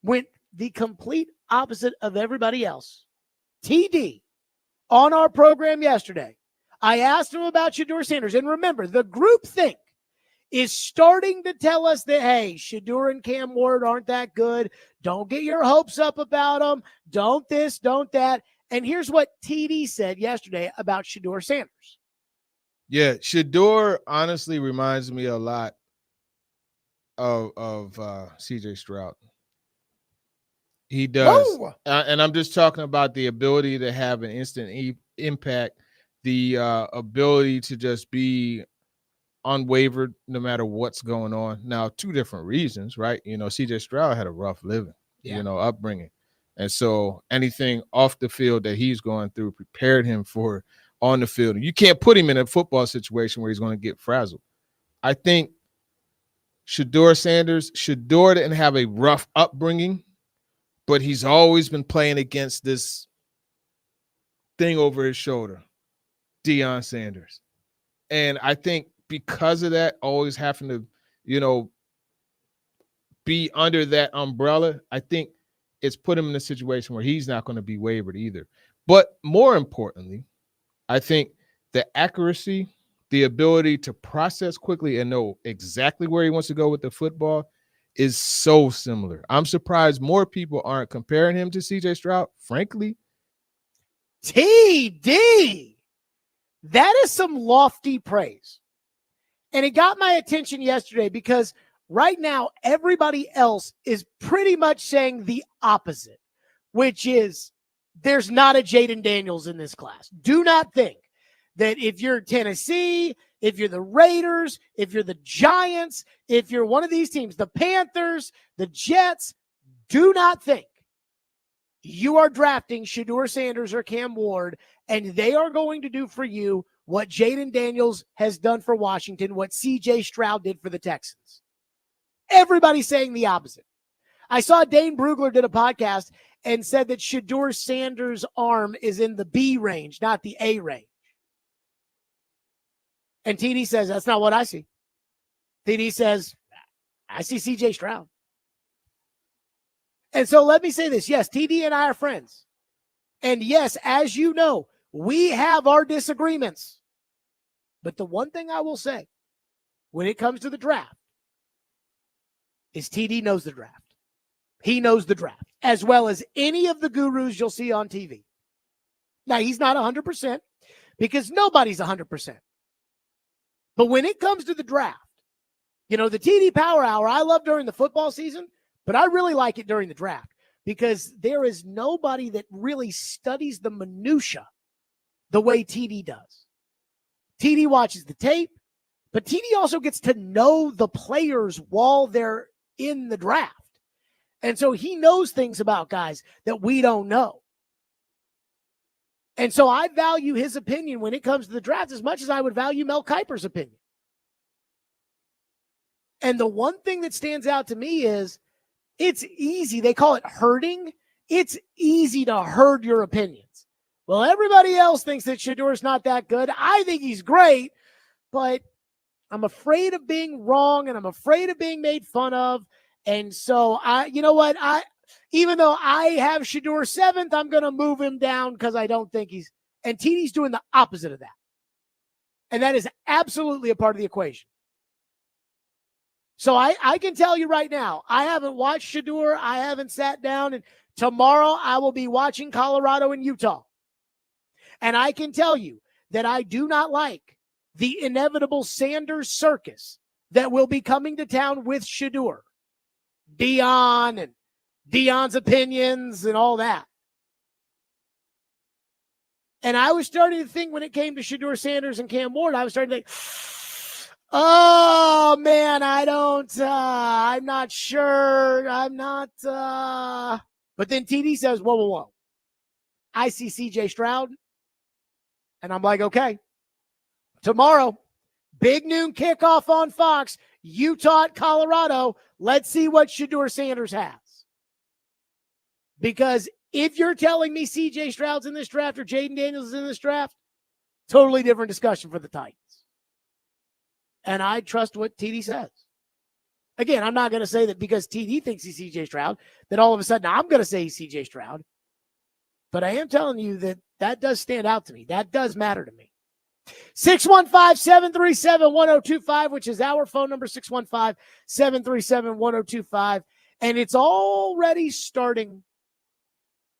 went the complete opposite of everybody else. TD, on our program yesterday, I asked him about Shedeur Sanders. And remember, the groupthink is starting to tell us that, hey, Shedeur and Cam Ward aren't that good. Don't get your hopes up about them. Don't this, don't that. And here's what TD said yesterday about Shedeur Sanders. Yeah, Shedeur honestly reminds me a lot of CJ Stroud. He does. And I'm just talking about the ability to have an instant impact, the ability to just be unwavered no matter what's going on. Now, two different reasons, right? You know, CJ Stroud had a rough living, upbringing. And so anything off the field that he's going through prepared him for on the field. You can't put him in a football situation where he's going to get frazzled. I think Shedeur didn't have a rough upbringing, but he's always been playing against this thing over his shoulder, Deion Sanders. And I think because of that, always having to, be under that umbrella, I think it's put him in a situation where he's not going to be wavered either. But more importantly, I think the accuracy, the ability to process quickly and know exactly where he wants to go with the football is so similar. I'm surprised more people aren't comparing him to CJ Stroud, frankly. TD, that is some lofty praise. And it got my attention yesterday because right now everybody else is pretty much saying the opposite, which is there's not a Jaden Daniels in this class. Do not think that if you're Tennessee, if you're the Raiders, if you're the Giants, if you're one of these teams, the Panthers, the Jets, do not think you are drafting Shedeur Sanders or Cam Ward, and they are going to do for you what Jaden Daniels has done for Washington, what C.J. Stroud did for the Texans. Everybody's saying the opposite. I saw Dane Brugler did a podcast and said that Shedeur Sanders' arm is in the B range, not the A range. And TD says, that's not what I see. TD says, I see C.J. Stroud. And so let me say this. Yes, TD and I are friends. And yes, as you know, we have our disagreements. But the one thing I will say when it comes to the draft is TD knows the draft. He knows the draft as well as any of the gurus you'll see on TV. Now, he's not 100% because nobody's 100%. But when it comes to the draft, the TD Power Hour, I love during the football season, but I really like it during the draft because there is nobody that really studies the minutia the way TD does. TD watches the tape, but TD also gets to know the players while they're in the draft. And so he knows things about guys that we don't know. And so I value his opinion when it comes to the draft as much as I would value Mel Kiper's opinion. And the one thing that stands out to me is it's easy. They call it herding. It's easy to herd your opinions. Well, everybody else thinks that Shador's not that good. I think he's great, but I'm afraid of being wrong and I'm afraid of being made fun of. And so you know what? Even though I have Shador 7th, I'm going to move him down because I don't think and TD's doing the opposite of that. And that is absolutely a part of the equation. So I can tell you right now, I haven't watched Shador. I haven't sat down, and tomorrow I will be watching Colorado and Utah. And I can tell you that I do not like the inevitable Sanders circus that will be coming to town with Shador. Dion and Dion's opinions and all that. And I was starting to think when it came to Shador Sanders and Cam Ward, I was starting to think, oh, man, I'm not sure. But then TD says, whoa. I see CJ Stroud. And I'm like, okay. Tomorrow, big noon kickoff on Fox, Utah at Colorado. Let's see what Shador Sanders has. Because if you're telling me CJ Stroud's in this draft or Jaden Daniels is in this draft, totally different discussion for the Titans. And I trust what TD says. Again, I'm not going to say that because TD thinks he's CJ Stroud, that all of a sudden I'm going to say he's CJ Stroud. But I am telling you that does stand out to me. That does matter to me. 615-737-1025, which is our phone number, 615-737-1025. And it's already starting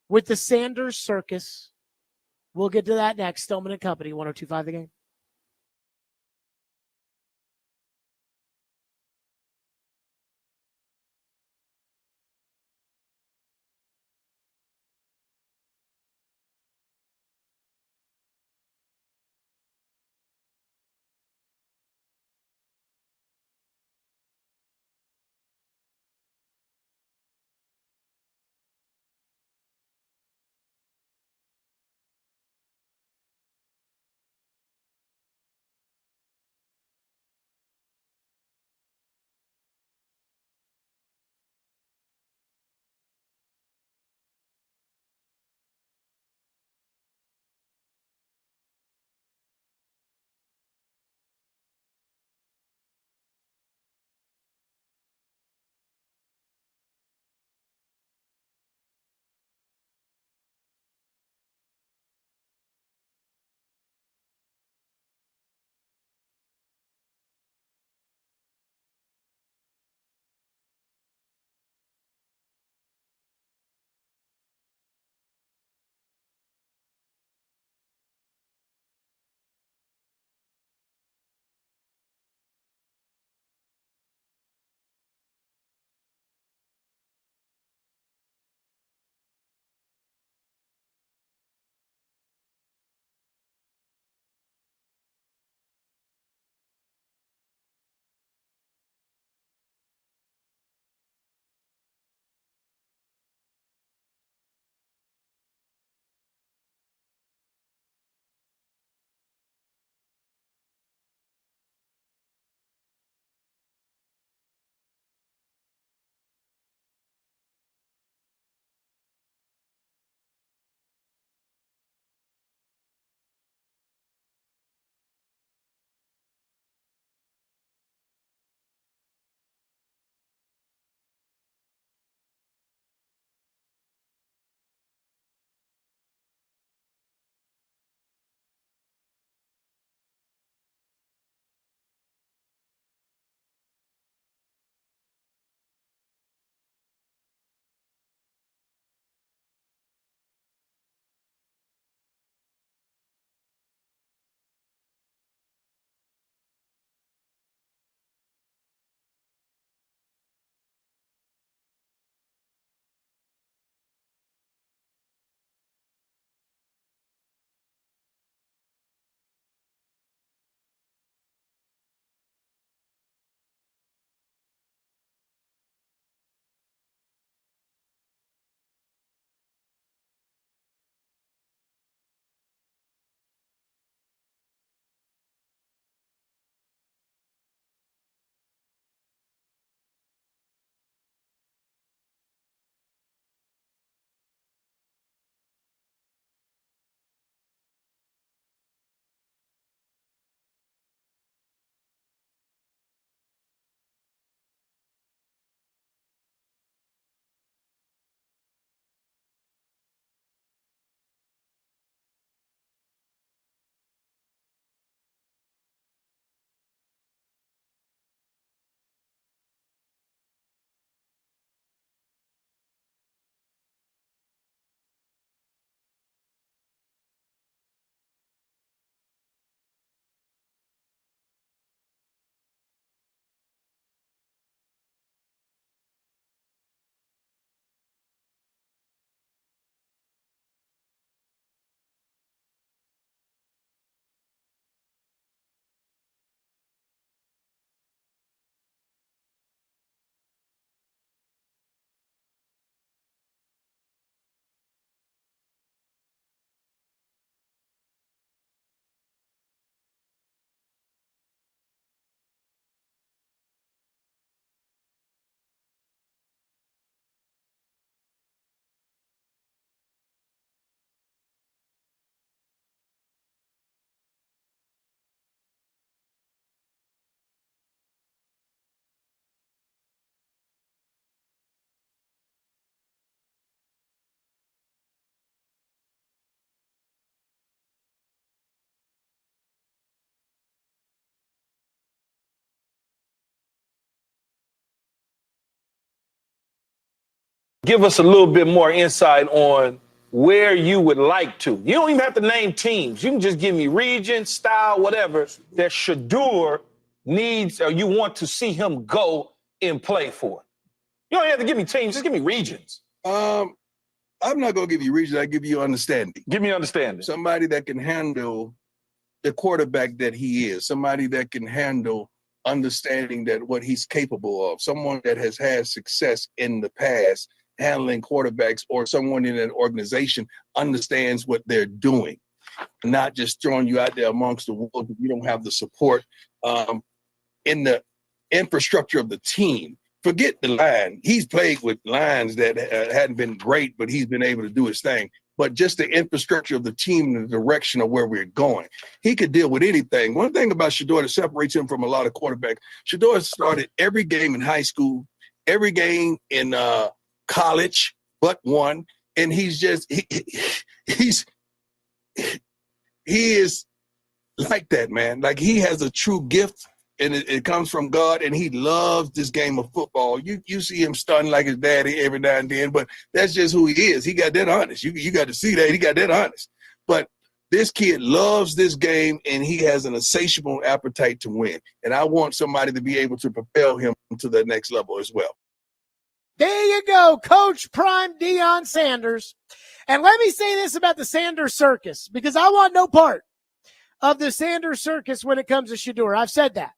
with the Sanders circus. We'll get to that next. Stillman and Company, 1025 The Game. give us a little bit more insight on where you would like to. You don't even have to name teams. You can just give me region, style, whatever that Shedeur needs or you want to see him go and play for. You don't have to give me teams. Just give me regions. I'm not going to give you regions. I give you understanding. Give me understanding. Somebody that can handle the quarterback that he is. Somebody that can handle understanding that what he's capable of. Someone that has had success in the past handling quarterbacks, or someone in an organization understands what they're doing, not just throwing you out there amongst the wolves if you don't have the support in the infrastructure of the team. Forget the line. He's played with lines that hadn't been great, but he's been able to do his thing. But just the infrastructure of the team and the direction of where we're going. He could deal with anything. One thing about Shedeur that separates him from a lot of quarterbacks, Shedeur started every game in high school, every game in college but one, and he's just he is like that, man. Like, he has a true gift, and it comes from God, and he loves this game of football. You see him stunning like his daddy every now and then, but that's just who he is. He got that honest. You got to see that. He got that honest. But this kid loves this game, and he has an insatiable appetite to win. And I want somebody to be able to propel him to the next level as well. There you go, Coach Prime Deion Sanders. And let me say this about the Sanders Circus, because I want no part of the Sanders Circus when it comes to Shedeur. I've said that.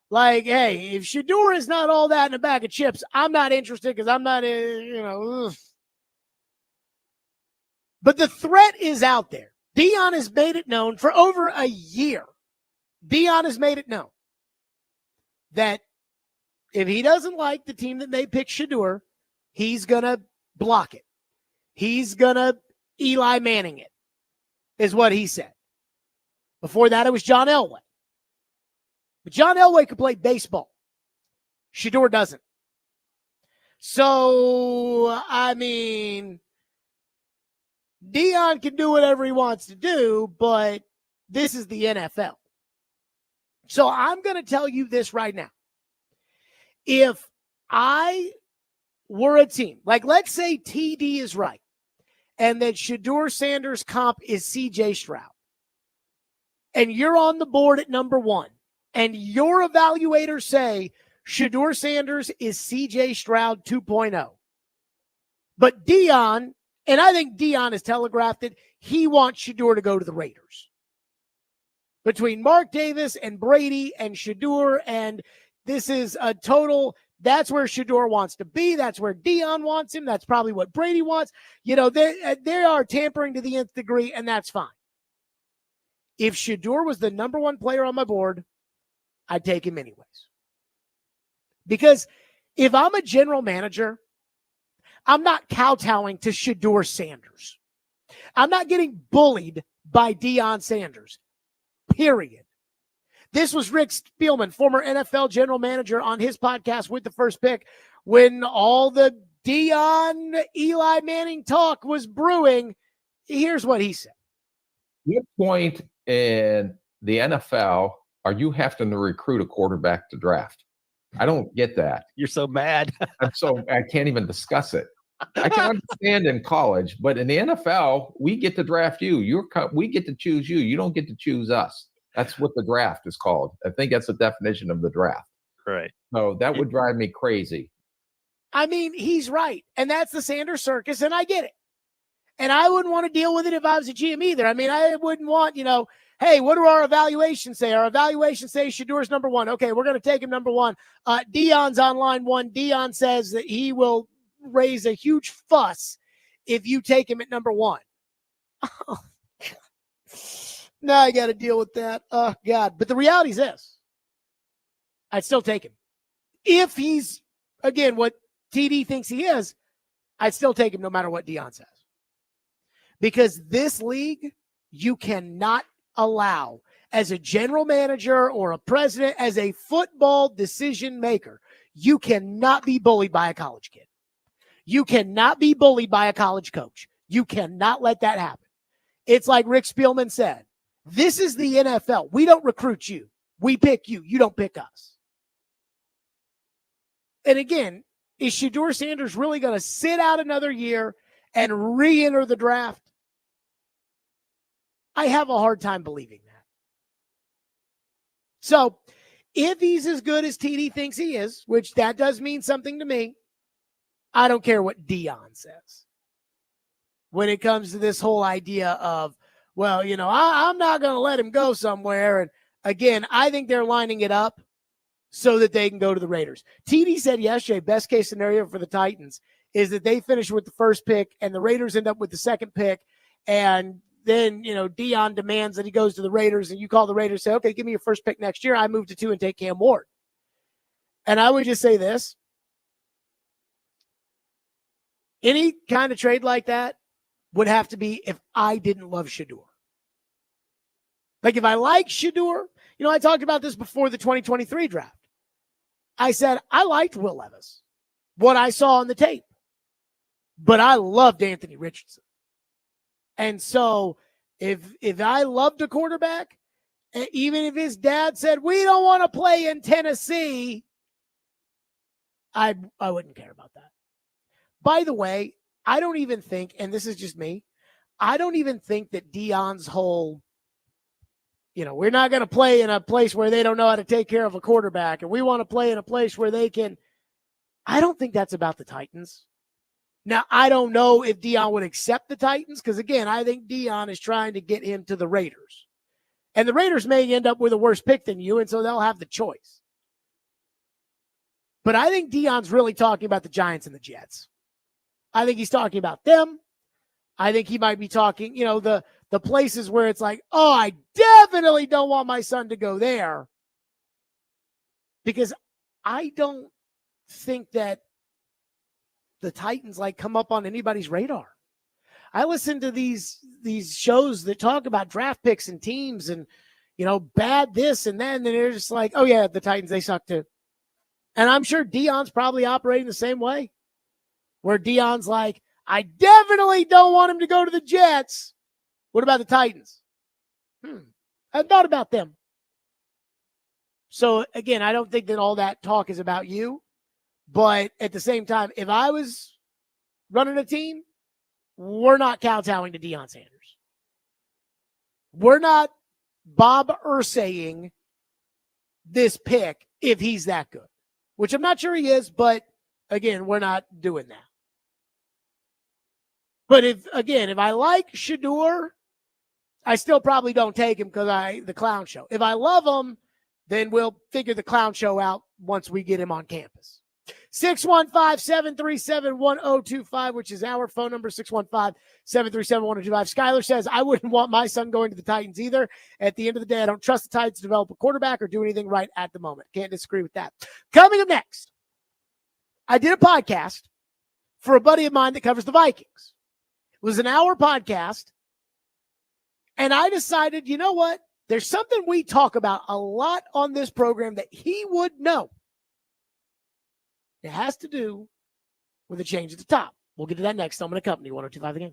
Like, hey, if Shedeur is not all that in a bag of chips, I'm not interested because I'm not, ugh. But the threat is out there. Deion has made it known for over a year. Deion has made it known that if he doesn't like the team that may pick Shedeur, he's going to block it. He's going to Eli Manning it, is what he said. Before that, it was John Elway. But John Elway could play baseball. Shedeur doesn't. So, I mean, Deion can do whatever he wants to do, but this is the NFL. So I'm going to tell you this right now. If I were a team, like let's say TD is right, and that Shedeur Sanders' comp is CJ Stroud, and you're on the board at number one, and your evaluators say Shedeur Sanders is CJ Stroud 2.0. But Deion, and I think Deion has telegraphed it, he wants Shedeur to go to the Raiders. Between Mark Davis and Brady and Shedeur, and this is a total, that's where Shedeur wants to be. That's where Deion wants him. That's probably what Brady wants. You know, they are tampering to the nth degree, and that's fine. If Shedeur was the number one player on my board, I'd take him anyways. Because if I'm a general manager, I'm not kowtowing to Shedeur Sanders. I'm not getting bullied by Deion Sanders, period. This was Rick Spielman, former NFL general manager, on his podcast With the First Pick, when all the Deion, Eli Manning talk was brewing. Here's what he said. What point in the NFL are you having to recruit a quarterback to draft? I don't get that. You're so mad. I can't even discuss it. I can understand in college, but in the NFL, we get to draft you. We get to choose you. You don't get to choose us. That's what the draft is called. I think that's the definition of the draft. Right. So that would drive me crazy. I mean, he's right. And that's the Sanders Circus, and I get it. And I wouldn't want to deal with it if I was a GM either. I mean, I wouldn't want, hey, what do our evaluations say? Our evaluations say Shedeur's number one. Okay, we're going to take him number one. Deion's on line one. Deion says that he will raise a huge fuss if you take him at number one. Oh, now I got to deal with that. Oh, God. But the reality is this. I'd still take him. If he's, again, what TD thinks he is, I'd still take him no matter what Deion says. Because this league, you cannot allow, as a general manager or a president, as a football decision maker, you cannot be bullied by a college kid. You cannot be bullied by a college coach. You cannot let that happen. It's like Rick Spielman said, this is the NFL. We don't recruit you. We pick you. You don't pick us. And again, Is Shedeur Sanders really going to sit out another year and re-enter the draft? I have a hard time believing that. So if he's as good as TD thinks he is, which that does mean something to me, I don't care what Dion says. When it comes to this whole idea of, well, I'm not going to let him go somewhere. And again, I think they're lining it up so that they can go to the Raiders. TD said yesterday, best case scenario for the Titans is that they finish with the first pick and the Raiders end up with the second pick. And then, Dion demands that he goes to the Raiders, and you call the Raiders, say, okay, give me your first pick next year. I move to 2 and take Cam Ward. And I would just say this. Any kind of trade like that would have to be if I didn't love Shedeur. Like if I like Shedeur, I talked about this before the 2023 draft. I said, I liked Will Levis, what I saw on the tape, but I loved Anthony Richardson. And so if I loved a quarterback, even if his dad said, we don't want to play in Tennessee, I wouldn't care about that. By the way, I don't even think, and this is just me, I don't even think that Dion's whole, we're not going to play in a place where they don't know how to take care of a quarterback, and we want to play in a place where they can. I don't think that's about the Titans. Now, I don't know if Dion would accept the Titans because, again, I think Dion is trying to get him to the Raiders. And the Raiders may end up with a worse pick than you, and so they'll have the choice. But I think Dion's really talking about the Giants and the Jets. I think he's talking about them. I think he might be talking, the places where it's like, oh, I definitely don't want my son to go there. Because I don't think that the Titans come up on anybody's radar. I listen to these shows that talk about draft picks and teams and, bad this and then, and they're just like, oh yeah, the Titans, they suck too. And I'm sure Dion's probably operating the same way, where Dion's like, I definitely don't want him to go to the Jets. What about the Titans? I thought about them. So, again, I don't think that all that talk is about you. But at the same time, if I was running a team, we're not kowtowing to Deion Sanders. We're not Bob Irsaying this pick if he's that good, which I'm not sure he is, but, again, we're not doing that. But if I like Shedeur, I still probably don't take him because the clown show. If I love him, then we'll figure the clown show out once we get him on campus. 615-737-1025, which is our phone number, 615-737-1025. Skyler says, I wouldn't want my son going to the Titans either. At the end of the day, I don't trust the Titans to develop a quarterback or do anything right at the moment. Can't disagree with that. Coming up next, I did a podcast for a buddy of mine that covers the Vikings. It was an hour podcast. And I decided, you know what? There's something we talk about a lot on this program that he would know. It has to do with a change at the top. We'll get to that next. I'm going to Company 102.5 again.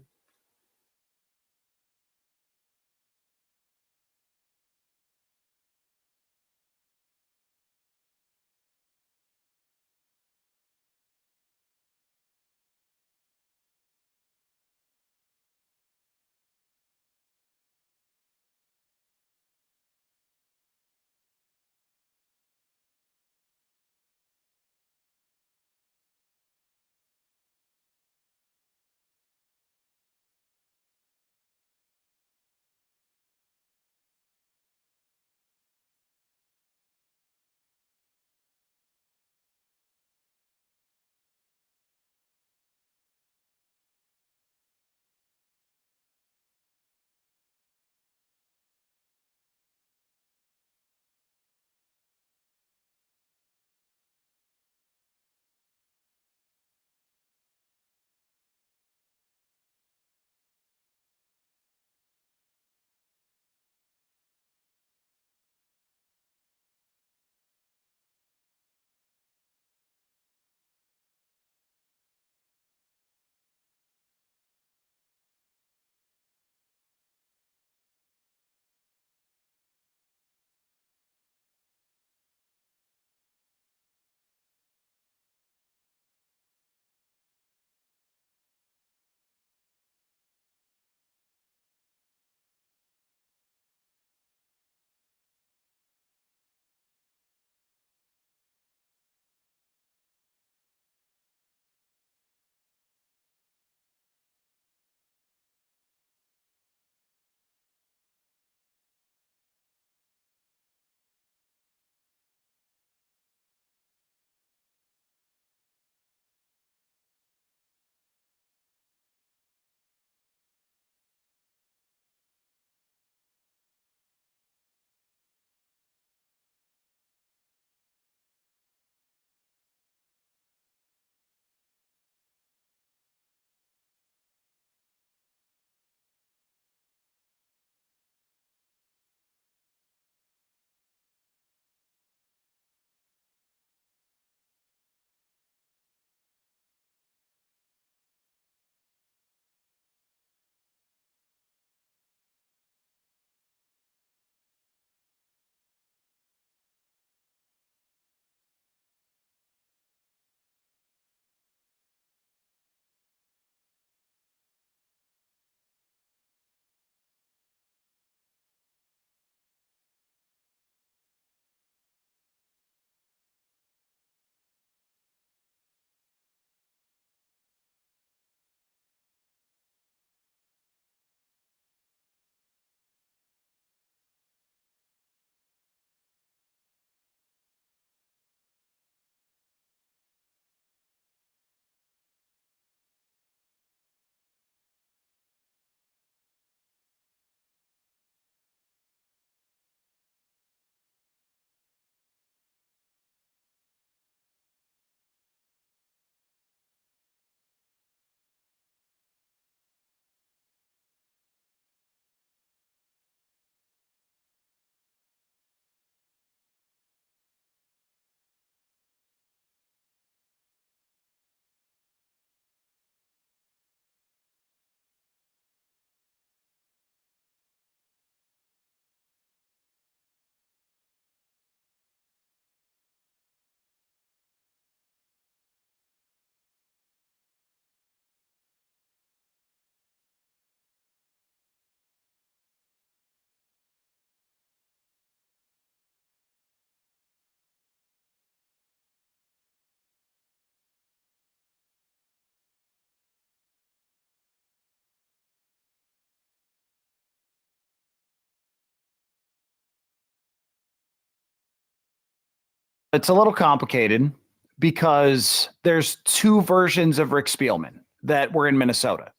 It's a little complicated because there's two versions of Rick Spielman that were in Minnesota.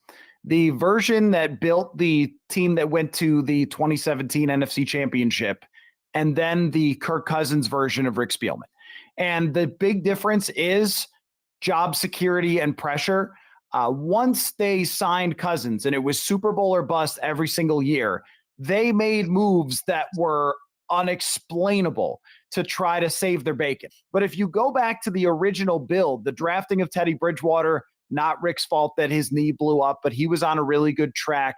The version that built the team that went to the 2017 NFC Championship, and then the Kirk Cousins version of Rick Spielman. And the big difference is job security and pressure. Once they signed Cousins, and it was Super Bowl or bust every single year, they made moves that were unexplainable to try to save their bacon. But if you go back to the original build, the drafting of Teddy Bridgewater, not Rick's fault that his knee blew up, but he was on a really good track.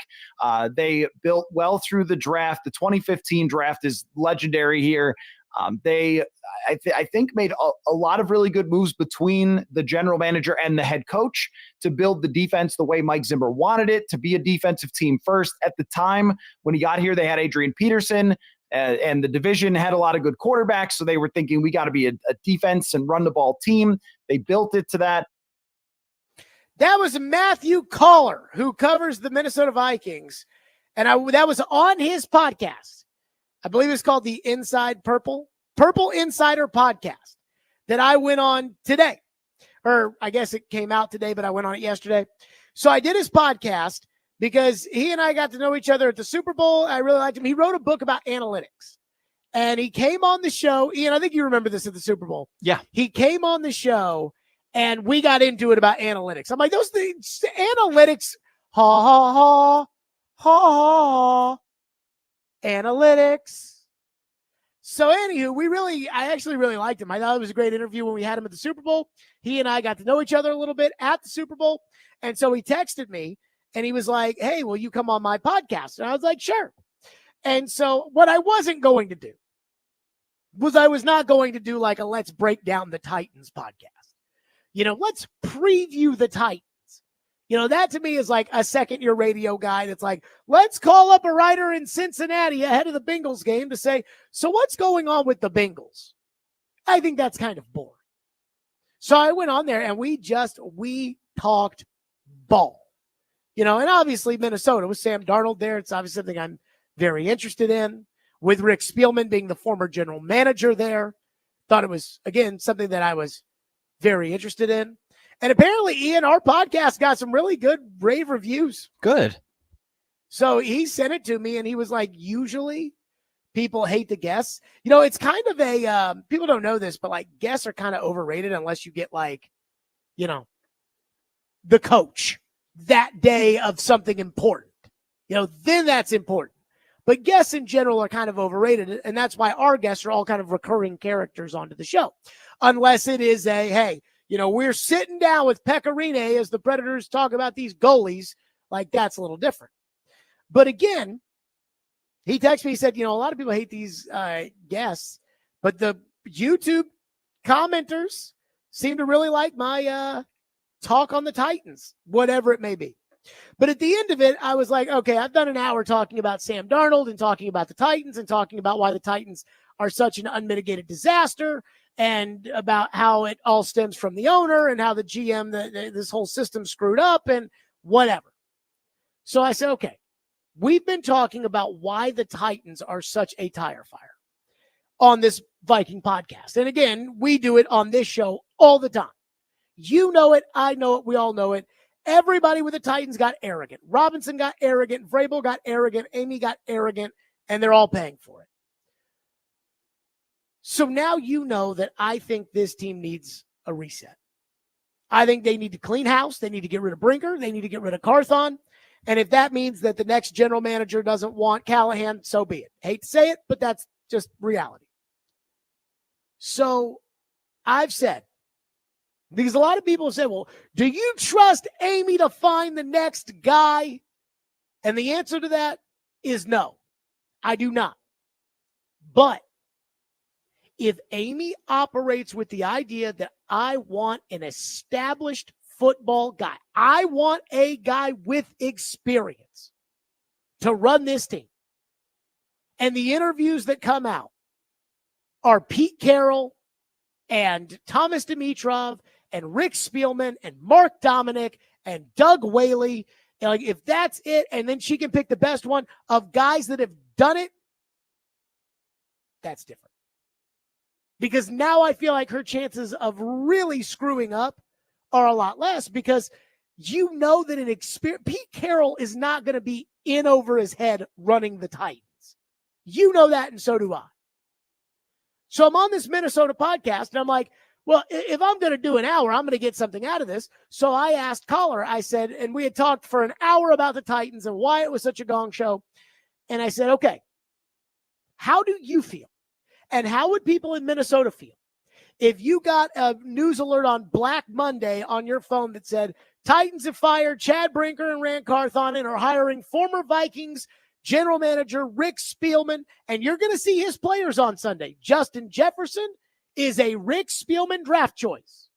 They built well through the draft. The 2015 draft is legendary here. I think, made a lot of really good moves between the general manager and the head coach to build the defense the way Mike Zimmer wanted it, to be a defensive team first. At the time when he got here, they had Adrian Peterson, and the division had a lot of good quarterbacks. So they were thinking, we got to be a defense and run the ball team. They built it to that. That was Matthew Caller, who covers the Minnesota Vikings. And that was on his podcast. I believe it's called the Purple Insider Podcast that I went on today. Or I guess it came out today, but I went on it yesterday. So I did his podcast because he and I got to know each other at the Super Bowl. I really liked him. He wrote a book about analytics. And he came on the show. Ian, I think you remember this at the Super Bowl. Yeah. He came on the show, and we got into it about analytics. I'm like, those things, analytics, ha, ha, ha, ha, ha, analytics. So anywho, I actually really liked him. I thought it was a great interview when we had him at the Super Bowl. He and I got to know each other a little bit at the Super Bowl. And so he texted me, and he was like, hey, will you come on my podcast? And I was like, sure. And so what I wasn't going to do was I was not going to do like a let's break down the Titans podcast. Let's preview the Titans. That to me is like a second-year radio guy that's like, let's call up a writer in Cincinnati ahead of the Bengals game to say, so what's going on with the Bengals? I think that's kind of boring. So I went on there and we talked ball. And obviously Minnesota with Sam Darnold there. It's obviously something I'm very interested in. With Rick Spielman being the former general manager there, thought it was, again, something that I was very interested in. And apparently, Ian, our podcast got some really good rave reviews. Good. So he sent it to me, and he was like, usually people hate the guests. It's kind of a, people don't know this, but like guests are kind of overrated unless you get like, the coach that day of something important. Then that's important. But guests in general are kind of overrated, and that's why our guests are all kind of recurring characters onto the show. Unless it is hey, we're sitting down with Pecorine as the Predators talk about these goalies, like that's a little different. But again, he texted me, he said, a lot of people hate these guests, but the YouTube commenters seem to really like my talk on the Titans, whatever it may be. But at the end of it, I was like, okay, I've done an hour talking about Sam Darnold and talking about the Titans and talking about why the Titans are such an unmitigated disaster and about how it all stems from the owner and how the GM, this whole system screwed up and whatever. So I said, okay, we've been talking about why the Titans are such a tire fire on this Viking podcast. And again, we do it on this show all the time. You know it. I know it. We all know it. Everybody with the Titans got arrogant. Robinson got arrogant. Vrabel got arrogant. Amy got arrogant. And they're all paying for it. So now you know that I think this team needs a reset. I think they need to clean house. They need to get rid of Brinker. They need to get rid of Carthon. And if that means that the next general manager doesn't want Callahan, so be it. Hate to say it, but that's just reality. So I've said, because a lot of people say, well, do you trust Amy to find the next guy? And the answer to that is no, I do not. But if Amy operates with the idea that I want an established football guy, I want a guy with experience to run this team, and the interviews that come out are Pete Carroll and Thomas Dimitrov and Rick Spielman and Mark Dominic and Doug Whaley, and like if that's it, and then she can pick the best one of guys that have done it, that's different. because now I feel like her chances of really screwing up are a lot less, because you know that Pete Carroll is not going to be in over his head running the Titans. You know that, and so do I. So I'm on this Minnesota podcast, and I'm like, well, if I'm going to do an hour, I'm going to get something out of this. So I asked Caller, I said, and we had talked for an hour about the Titans and why it was such a gong show. And I said, okay, how do you feel? And how would people in Minnesota feel if you got a news alert on Black Monday on your phone that said, Titans have fired Chad Brinker and Rand Carthon and are hiring former Vikings general manager Rick Spielman, and you're going to see his players on Sunday. Justin Jefferson is a Rick Spielman draft choice.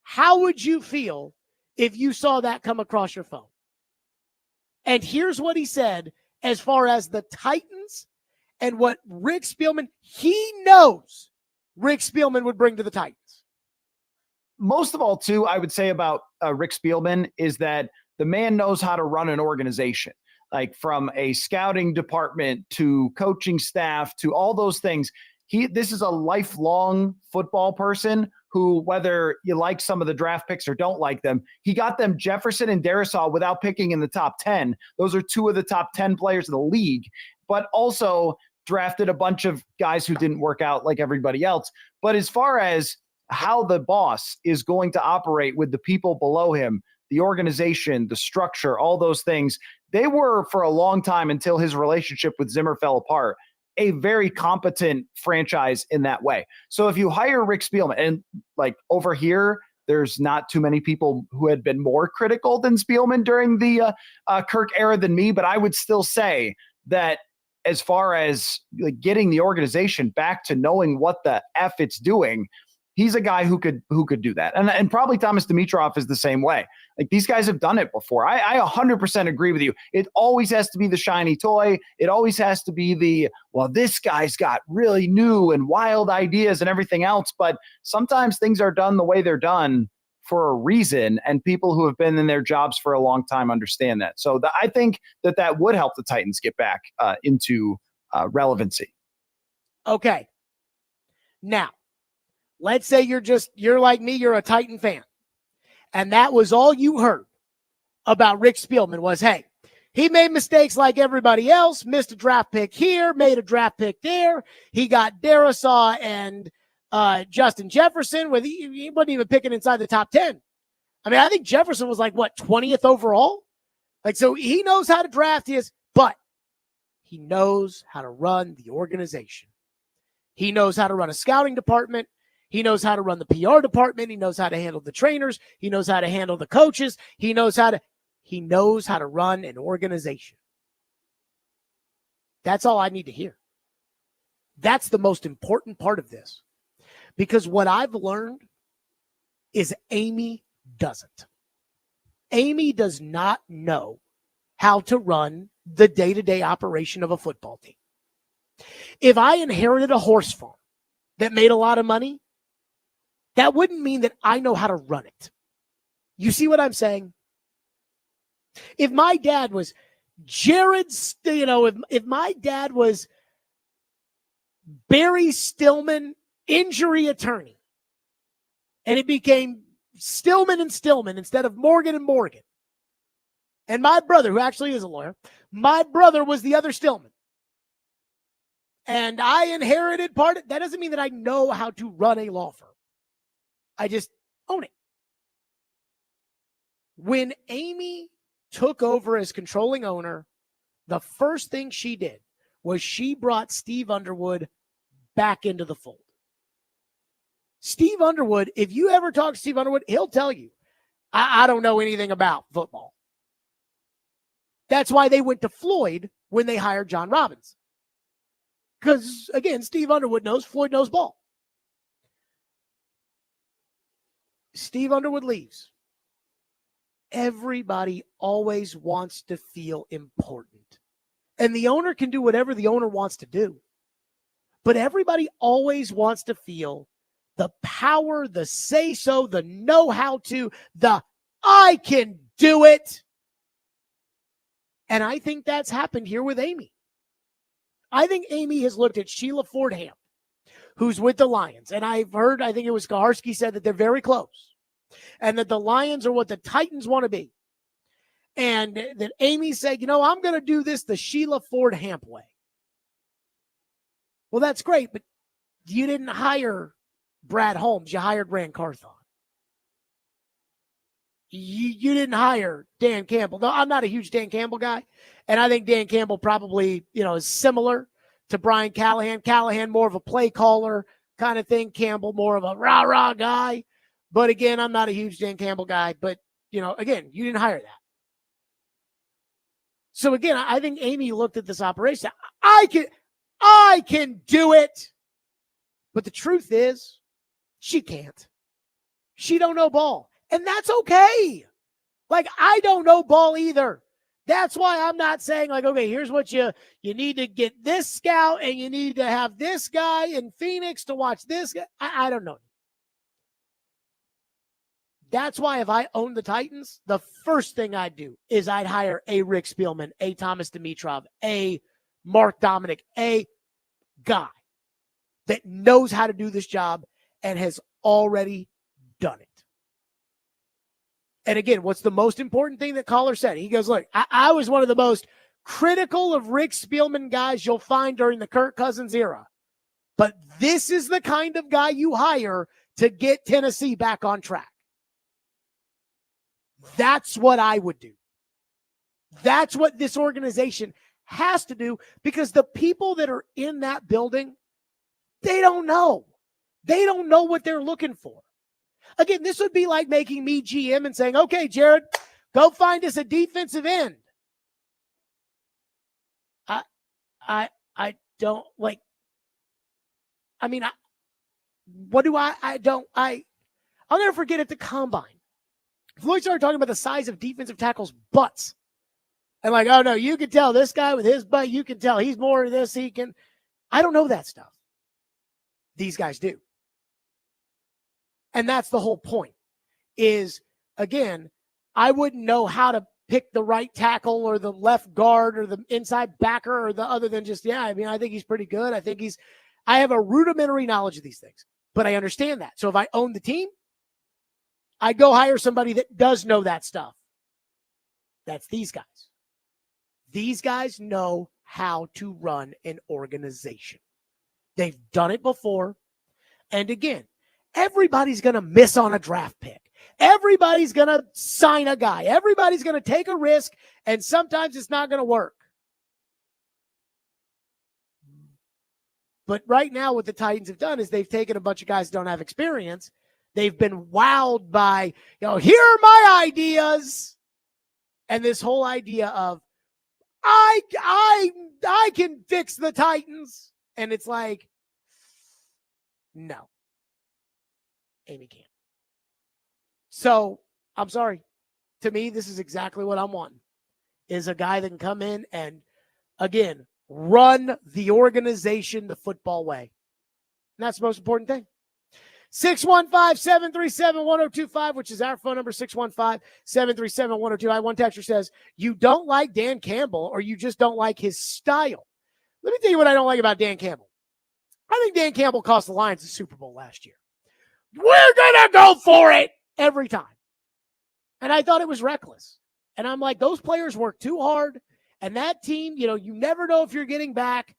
How would you feel if you saw that come across your phone? And here's what he said as far as the Titans and what Rick Spielman, he knows Rick Spielman would bring to the Titans. Most of all, too, I would say about Rick Spielman is that the man knows how to run an organization, like from a scouting department to coaching staff to all those things. This is a lifelong football person who, whether you like some of the draft picks or don't like them, he got them Jefferson and Darisaw without picking in the top 10. Those are two of the top 10 players in the league, but also drafted a bunch of guys who didn't work out like everybody else. But as far as how the boss is going to operate with the people below him, the organization, the structure, all those things, they were for a long time, until his relationship with Zimmer fell apart, a very competent franchise in that way. So if you hire Rick Spielman, and like over here, there's not too many people who had been more critical than Spielman during the Kirk era than me, but I would still say that as far as like getting the organization back to knowing what the F it's doing, he's a guy who could do that. And probably Thomas Dimitroff is the same way. Like, these guys have done it before. I 100% agree with you. It always has to be the shiny toy. It always has to be this guy's got really new and wild ideas and everything else. But sometimes things are done the way they're done for a reason, and people who have been in their jobs for a long time understand that. So I think that would help the Titans get back into relevancy. Okay. Now, let's say you're like me, you're a Titan fan. And that was all you heard about Rick Spielman was, hey, he made mistakes like everybody else, missed a draft pick here, made a draft pick there. He got Darisaw and Justin Jefferson, with he wasn't even picking inside the top 10. I mean, I think Jefferson was like, 20th overall? Like, so he knows how to draft but he knows how to run the organization. He knows how to run a scouting department. He knows how to run the PR department. He knows how to handle the trainers. He knows how to handle the coaches. He knows how to run an organization. That's all I need to hear. That's the most important part of this. Because what I've learned is Amy doesn't. Amy does not know how to run the day-to-day operation of a football team. If I inherited a horse farm that made a lot of money, that wouldn't mean that I know how to run it. You see what I'm saying? If my dad was if my dad was Barry Stillman, injury attorney, and it became Stillman and Stillman instead of Morgan and Morgan, and my brother, who actually is a lawyer, my brother was the other Stillman, and I inherited part of that, doesn't mean that I know how to run a law firm. I just own it. When Amy took over as controlling owner, the first thing she did was she brought Steve Underwood back into the fold. Steve Underwood, if you ever talk to Steve Underwood, he'll tell you, I don't know anything about football. That's why they went to Floyd when they hired John Robbins. Because, again, Steve Underwood knows, Floyd knows ball. Steve Underwood leaves. Everybody always wants to feel important. And the owner can do whatever the owner wants to do. But everybody always wants to feel the power, the say-so, the know-how to, the I can do it. And I think that's happened here with Amy. I think Amy has looked at Sheila Fordham, who's with the Lions. And I've heard, I think it was Kaharski said that they're very close and that the Lions are what the Titans want to be. And that Amy said, I'm going to do this the Sheila Ford Hamp way. Well, that's great, but you didn't hire Brad Holmes. You hired Rand Carthon. You didn't hire Dan Campbell. No, I'm not a huge Dan Campbell guy. And I think Dan Campbell probably, is similar to Brian Callahan. Callahan, more of a play caller kind of thing. Campbell, more of a rah-rah guy. But again, I'm not a huge Dan Campbell guy. But, again, you didn't hire that. So again, I think Amy looked at this operation. I can do it. But the truth is, she can't. She don't know ball. And that's okay. Like, I don't know ball either. That's why I'm not saying, like, okay, here's what you need to get this scout and you need to have this guy in Phoenix to watch this guy. I don't know. That's why if I owned the Titans, the first thing I'd do is I'd hire a Rick Spielman, a Thomas Dimitrov, a Mark Dominic, a guy that knows how to do this job and has already done it. And again, what's the most important thing that Caller said? He goes, look, I was one of the most critical of Rick Spielman guys you'll find during the Kirk Cousins era. But this is the kind of guy you hire to get Tennessee back on track. That's what I would do. That's what this organization has to do, because the people that are in that building, they don't know. They don't know what they're looking for. Again, this would be like making me GM and saying, okay, Jared, go find us a defensive end. I don't like, I mean, what do I'll never forget at the combine. Floyd started talking about the size of defensive tackles' butts. And like, oh no, you can tell this guy with his butt, you can tell he's more of this, I don't know that stuff. These guys do. And that's the whole point is, again, I wouldn't know how to pick the right tackle or the left guard or the inside backer or the other than just, I think he's pretty good. I have a rudimentary knowledge of these things, but I understand that. So if I own the team, I'd go hire somebody that does know that stuff. That's these guys. These guys know how to run an organization. They've done it before. And again, everybody's going to miss on a draft pick. Everybody's going to sign a guy. Everybody's going to take a risk, and sometimes it's not going to work. But right now what the Titans have done is they've taken a bunch of guys who don't have experience. They've been wowed by, here are my ideas. And this whole idea of, I can fix the Titans. And it's like, no. Amy can't. So, I'm sorry. To me, this is exactly what I'm wanting. Is a guy that can come in and, again, run the organization the football way. And that's the most important thing. 615-737-1025, which is our phone number, 615-737-1025. One texter says, you don't like Dan Campbell or you just don't like his style. Let me tell you what I don't like about Dan Campbell. I think Dan Campbell cost the Lions the Super Bowl last year. We're going to go for it every time. And I thought it was reckless. And I'm like, those players work too hard. And that team, you never know if you're getting back.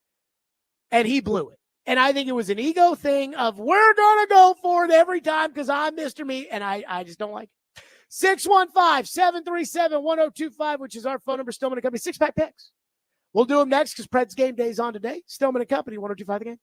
And he blew it. And I think it was an ego thing of we're going to go for it every time because I'm Mr. Me. And I just don't like it. 615-737-1025, which is our phone number. Stillman & Company, 6-pack picks. We'll do them next because Pred's game day is on today. Stillman & Company, 1025 the game.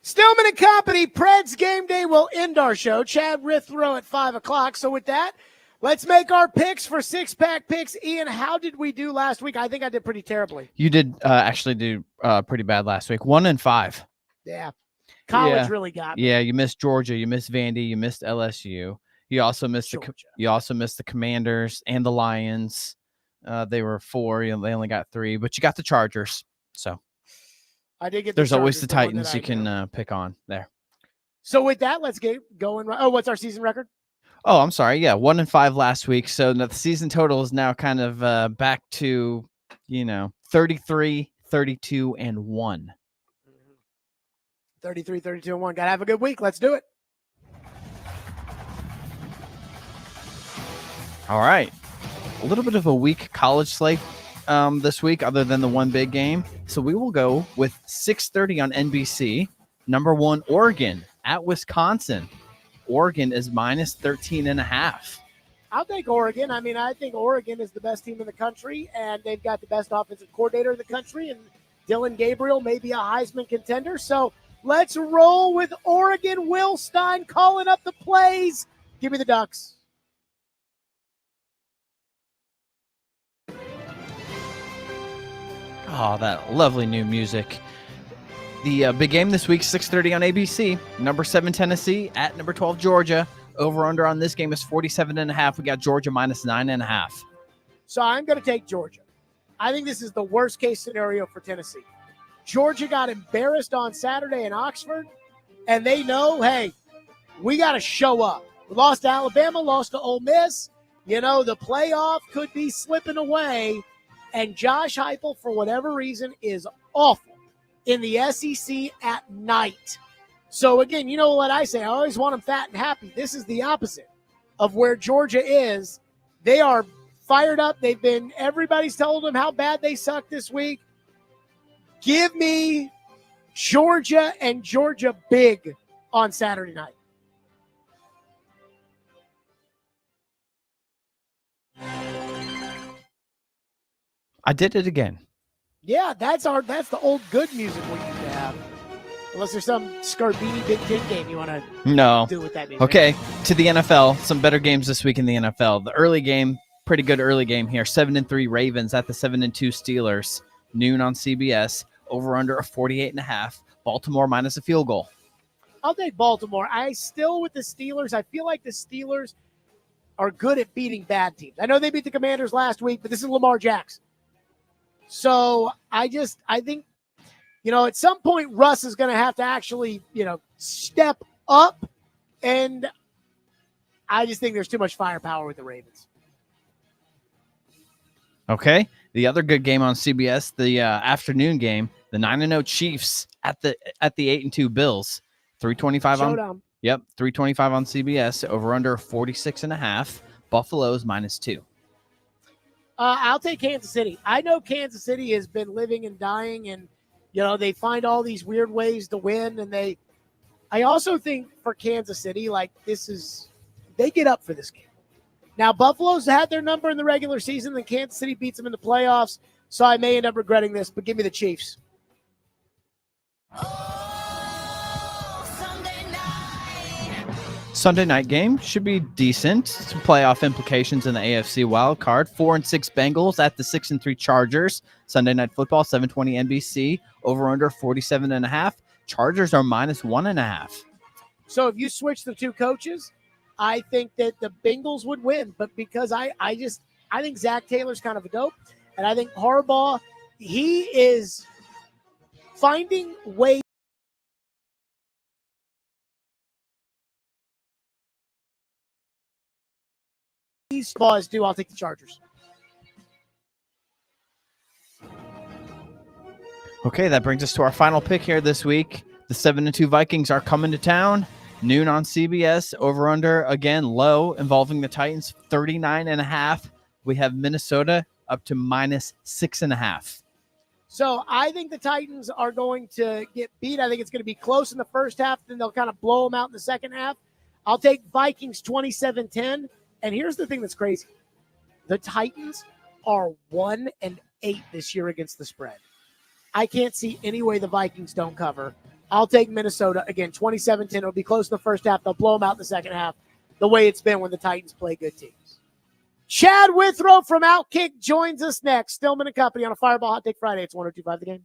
Stillman and Company, Preds Game Day will end our show. Chad Rithrow at 5 o'clock. So with that, let's make our picks for six-pack picks. Ian, how did we do last week? I think I did pretty terribly. You did actually do pretty bad last week. 1-5. Yeah. College Yeah. really got me. Yeah, you missed Georgia, you missed Vandy, you missed LSU. You also missed the Commanders and the Lions. They were 4. They only got 3, but you got the Chargers. So I did get. There's always the Chargers, Titans you can pick on there. So with that, let's get going. Oh, what's our season record? Oh, I'm sorry. Yeah, 1-5 last week. So the season total is now kind of back to 33, 32, and 1. 33, 32, and 1. Gotta have a good week. Let's do it. All right. A little bit of a weak college slate this week, other than the one big game. So we will go with 6:30 on NBC. Number 1, Oregon at Wisconsin. Oregon is minus 13.5. I'll take Oregon. I mean, I think Oregon is the best team in the country, and they've got the best offensive coordinator in the country, and Dylan Gabriel may be a Heisman contender. So let's roll with Oregon. Will Stein calling up the plays. Give me the Ducks. Oh, that lovely new music. The big game this week, 6:30 on ABC. Number 7, Tennessee at number 12, Georgia. Over-under on this game is 47.5. We got Georgia minus 9.5. So I'm going to take Georgia. I think this is the worst-case scenario for Tennessee. Georgia got embarrassed on Saturday in Oxford, and they know, hey, we got to show up. We lost to Alabama, lost to Ole Miss. The playoff could be slipping away, and Josh Heupel, for whatever reason, is awful in the SEC at night. So, again, you know what I say? I always want them fat and happy. This is the opposite of where Georgia is. They are fired up. Everybody's told them how bad they suck this week. Give me Georgia and Georgia big on Saturday night. I did it again. Yeah, that's the old good music we used to have. Unless there's some Scarbini Big Ten game you want to do with that music. Okay, to the NFL. Some better games this week in the NFL. The early game, pretty good early game here. 7-3 Ravens at the 7-2 Steelers. Noon on CBS. Over under a 48.5. Baltimore minus a field goal. I'll take Baltimore. I still with the Steelers. I feel like the Steelers are good at beating bad teams. I know they beat the Commanders last week, but this is Lamar Jackson. So I think, at some point Russ is going to have to actually, step up. And I just think there's too much firepower with the Ravens. Okay. The other good game on CBS, the afternoon game, the 9-0 Chiefs at the 8-2 Bills. 325 on. Showdown. Yep, 325 on CBS. Over under 46.5. Buffalo's minus 2. I'll take Kansas City. I know Kansas City has been living and dying, and they find all these weird ways to win. And I also think for Kansas City, they get up for this game. Now Buffalo's had their number in the regular season, and Kansas City beats them in the playoffs. So I may end up regretting this, but give me the Chiefs. Sunday night game should be decent. Some playoff implications in the AFC wild card. 4-6 Bengals at the 6-3 Chargers. Sunday night football, 7:20 NBC. Over under 47.5. Chargers are minus 1.5. So if you switch the two coaches, I think that the Bengals would win. But because I think Zach Taylor's kind of a dope, and I think Harbaugh, he is finding ways. Balls do. I'll take the Chargers. Okay, that brings us to our final pick here this week. The 7-2 Vikings are coming to town. Noon on CBS. Over under again low, involving the Titans 39.5. We have Minnesota up to minus 6.5. So I think the Titans are going to get beat. I think it's going to be close in the first half, then they'll kind of blow them out in the second half. I'll take Vikings 27-10. And here's the thing that's crazy. The Titans are 1-8 this year against the spread. I can't see any way the Vikings don't cover. I'll take Minnesota. Again, 27-10. It'll be close in the first half. They'll blow them out in the second half, the way it's been when the Titans play good teams. Chad Withrow from Outkick joins us next. Stillman and Company on a Fireball Hot Take Friday. It's 102.5 The Game.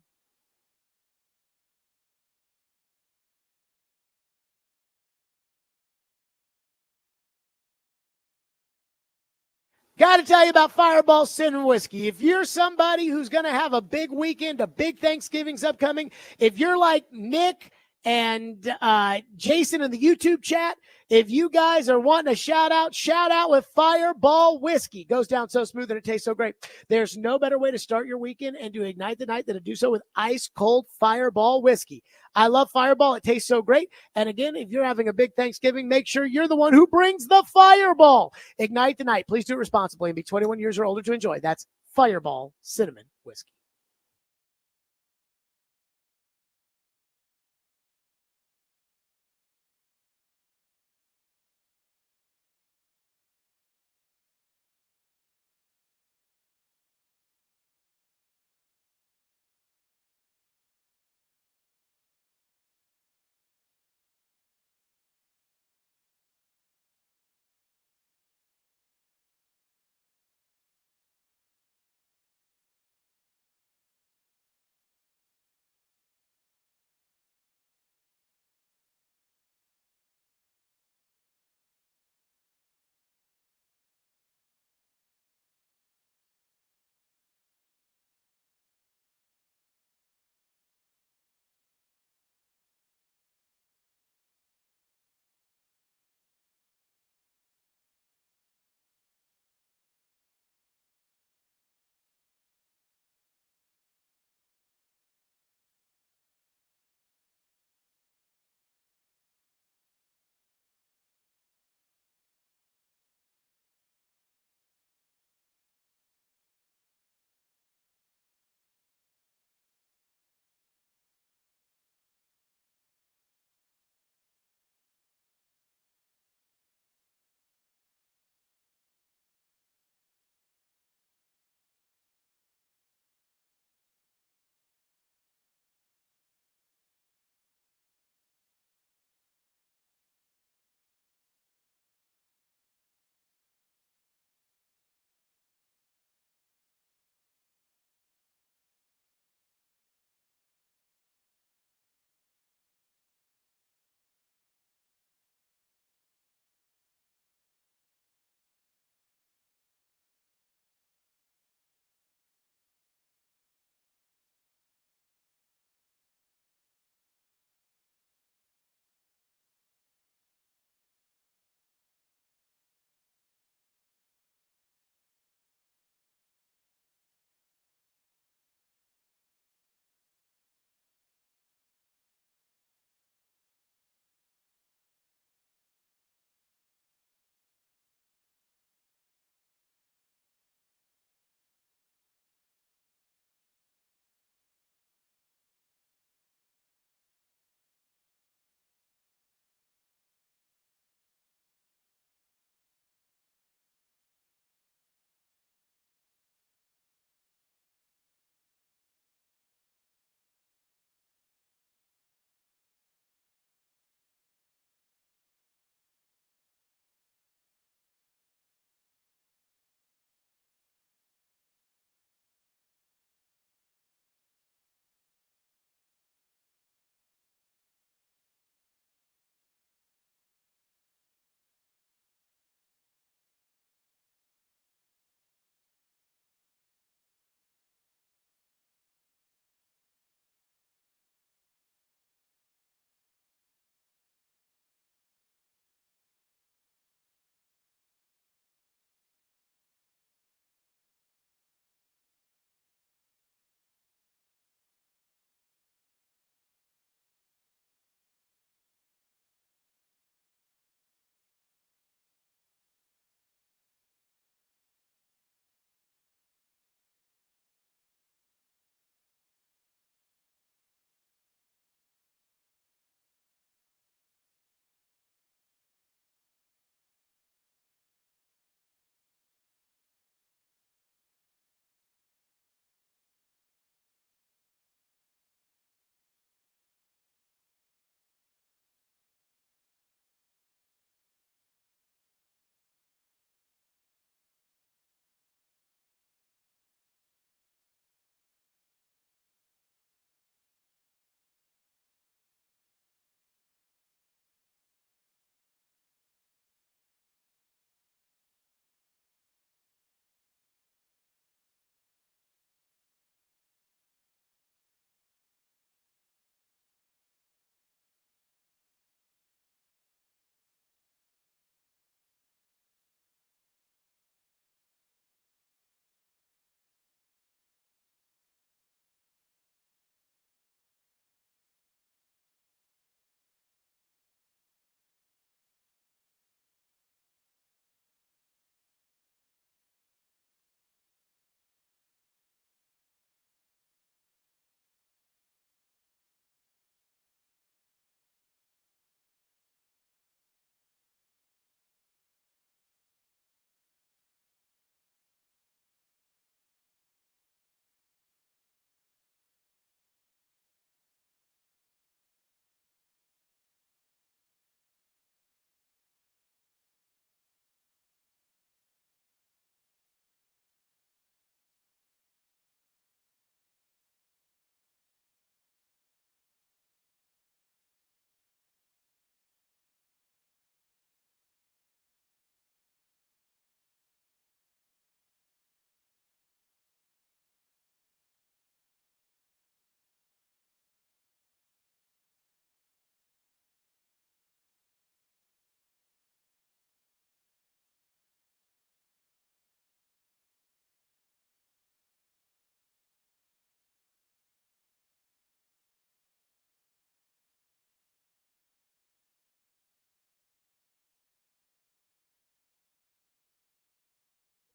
Got to tell you about Fireball Cinnamon Whiskey. If you're somebody who's going to have a big weekend, a big Thanksgiving's upcoming, if you're like Nick and Jason in the YouTube chat, if you guys are wanting a shout out with Fireball Whiskey. Goes down so smooth and it tastes so great. There's no better way to start your weekend and to ignite the night than to do so with ice cold Fireball Whiskey. I love Fireball. It tastes so great. And again, if you're having a big Thanksgiving, make sure you're the one who brings the Fireball. Ignite the night. Please do it responsibly and be 21 years or older to enjoy. That's Fireball Cinnamon Whiskey.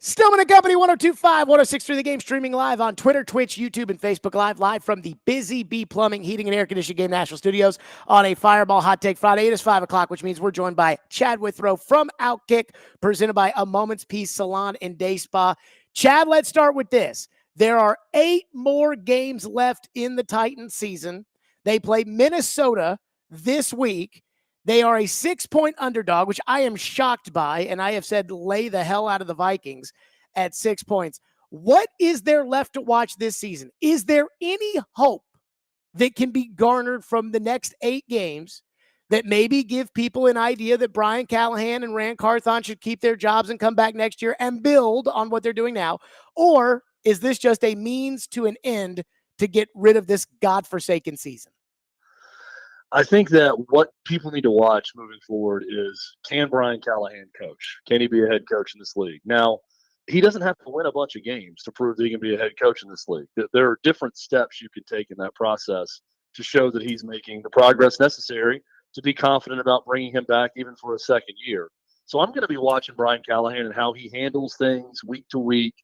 Stillman and Company, 1025, 1063 The Game, streaming live on Twitter, Twitch, YouTube, and Facebook live from the Busy Bee Plumbing, Heating, and Air Conditioning Game National Studios on a Fireball Hot Take Friday. It is 5 o'clock, which means we're joined by Chad Withrow from Outkick, presented by A Moment's Peace Salon and Day Spa. Chad, let's start with this. There are 8 more games left in the Titans season. They play Minnesota this week. They are a 6-point underdog, which I am shocked by, and I have said lay the hell out of the Vikings at 6 points. What is there left to watch this season? Is there any hope that can be garnered from the next 8 games that maybe give people an idea that Brian Callahan and Rand Carthon should keep their jobs and come back next year and build on what they're doing now? Or is this just a means to an end to get rid of this godforsaken season? I think that what people need to watch moving forward is, can Brian Callahan coach? Can he be a head coach in this league? Now, he doesn't have to win a bunch of games to prove that he can be a head coach in this league. There are different steps you can take in that process to show that he's making the progress necessary to be confident about bringing him back even for a second year. So I'm going to be watching Brian Callahan and how he handles things week to week.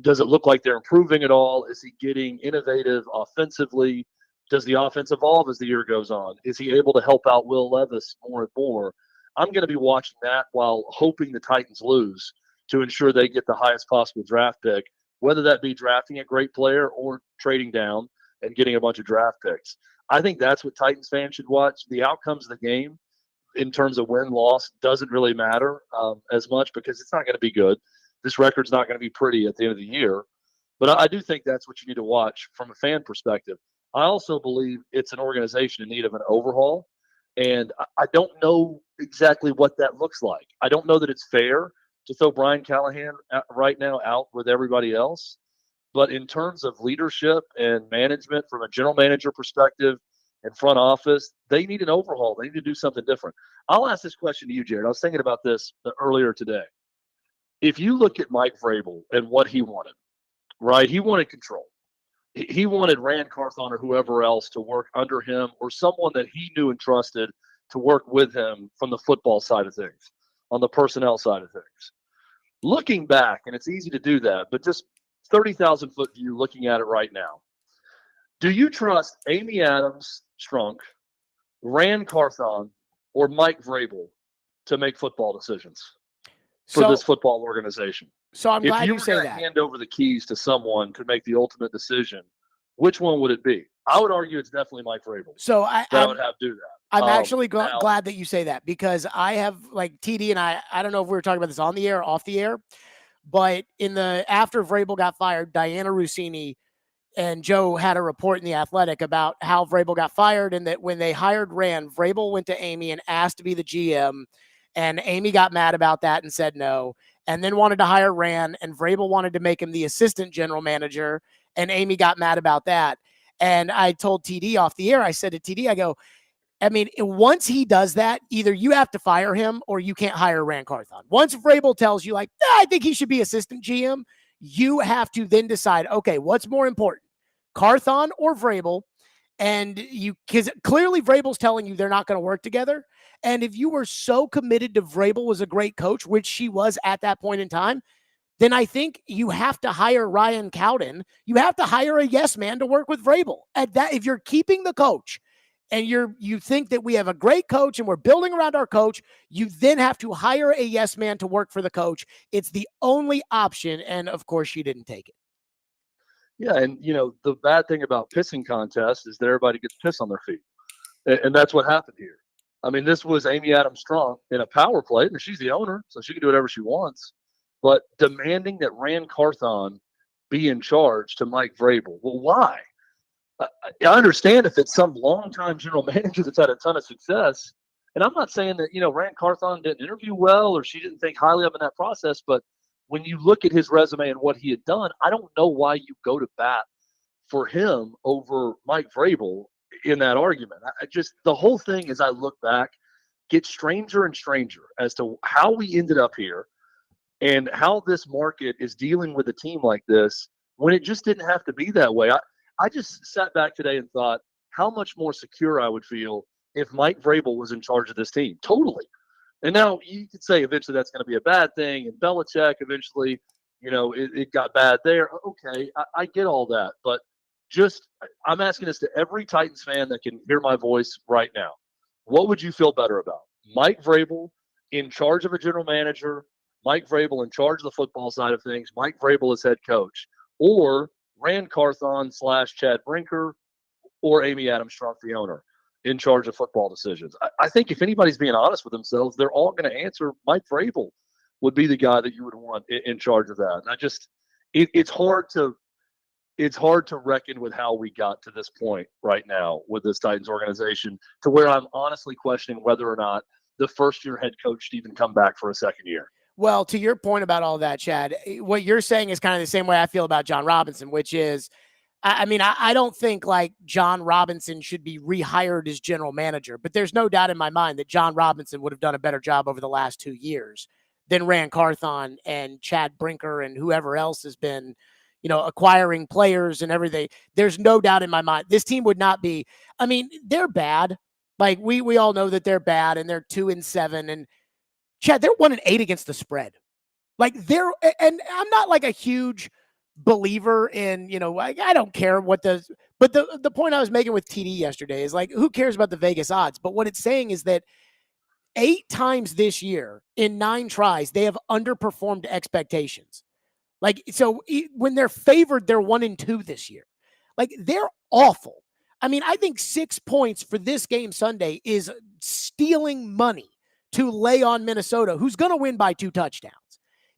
Does it look like they're improving at all? Is he getting innovative offensively? Does the offense evolve as the year goes on? Is he able to help out Will Levis more and more? I'm going to be watching that while hoping the Titans lose to ensure they get the highest possible draft pick, whether that be drafting a great player or trading down and getting a bunch of draft picks. I think that's what Titans fans should watch. The outcomes of the game in terms of win-loss doesn't really matter as much because it's not going to be good. This record's not going to be pretty at the end of the year. But I do think that's what you need to watch from a fan perspective. I also believe it's an organization in need of an overhaul, and I don't know exactly what that looks like. I don't know that it's fair to throw Brian Callahan right now out with everybody else, but in terms of leadership and management from a general manager perspective and front office, they need an overhaul. They need to do something different. I'll ask this question to you, Jared. I was thinking about this earlier today. If you look at Mike Vrabel and what he wanted, right, he wanted control. He wanted Rand Carthon or whoever else to work under him or someone that he knew and trusted to work with him from the football side of things, on the personnel side of things. Looking back, and it's easy to do that, but just 30,000-foot view looking at it right now, do you trust Amy Adams Strunk, Rand Carthon, or Mike Vrabel to make football decisions for this football organization? So I'm glad you say that. If you were going to hand over the keys to someone to make the ultimate decision, which one would it be? I would argue it's definitely Mike Vrabel. So I would have to do that. I'm actually glad that you say that because I have, like, TD and I don't know if we were talking about this on the air or off the air, but after Vrabel got fired, Diana Rossini and Joe had a report in The Athletic about how Vrabel got fired and that when they hired Rand, Vrabel went to Amy and asked to be the GM, and Amy got mad about that and said no, and then wanted to hire Rand, and Vrabel wanted to make him the assistant general manager, and Amy got mad about that. And I told TD off the air, I said to TD, I go, I mean, once he does that, either you have to fire him or you can't hire Rand Carthon. Once Vrabel tells you, like, I think he should be assistant GM, you have to then decide, okay, what's more important, Carthon or Vrabel? And because clearly Vrabel's telling you they're not going to work together. And if you were so committed to Vrabel was a great coach, which she was at that point in time, then I think you have to hire Ryan Cowden. You have to hire a yes man to work with Vrabel. At that, if you're keeping the coach and you think that we have a great coach and we're building around our coach, you then have to hire a yes man to work for the coach. It's the only option. And of course, she didn't take it. Yeah, and the bad thing about pissing contests is that everybody gets pissed on their feet, and that's what happened here. I mean, this was Amy Adams Strunk in a power play, and she's the owner, so she can do whatever she wants. But demanding that Rand Carthon be in charge to Mike Vrabel, well, why? I understand if it's some longtime general manager that's had a ton of success, and I'm not saying that Rand Carthon didn't interview well or she didn't think highly of in that process, but when you look at his resume and what he had done, I don't know why you go to bat for him over Mike Vrabel in that argument. The whole thing, as I look back, gets stranger and stranger as to how we ended up here and how this market is dealing with a team like this when it just didn't have to be that way. I just sat back today and thought how much more secure I would feel if Mike Vrabel was in charge of this team. Totally. And now you could say eventually that's going to be a bad thing, and Belichick eventually. It got bad there. Okay, I get all that, but I'm asking this to every Titans fan that can hear my voice right now. What would you feel better about? Mike Vrabel in charge of a general manager, Mike Vrabel in charge of the football side of things, Mike Vrabel as head coach, or Rand Carthon / Chad Brinker or Amy Adams Strunk, the owner, in charge of football decisions? I think if anybody's being honest with themselves, they're all going to answer Mike Vrabel would be the guy that you would want in charge of that. And it's hard to reckon with how we got to this point right now with this Titans organization, to where I'm honestly questioning whether or not the first-year head coach should even come back for a second year. Well, to your point about all that, Chad, what you're saying is kind of the same way I feel about John Robinson, which is, I don't think like John Robinson should be rehired as general manager, but there's no doubt in my mind that John Robinson would have done a better job over the last 2 years than Rand Carthon and Chad Brinker and whoever else has been, acquiring players and everything. There's no doubt in my mind this team would not be. They're bad. Like we all know that they're bad, and they're 2-7. And Chad, they're 1-8 against the spread. Like and I'm not like a huge believer in, I don't care but the point I was making with TD yesterday is like, who cares about the Vegas odds? But what it's saying is that 8 times this year in 9 tries, they have underperformed expectations. Like, so when they're favored, they're 1-2 this year. Like, they're awful. I think 6 points for this game Sunday is stealing money to lay on Minnesota, who's going to win by 2 touchdowns.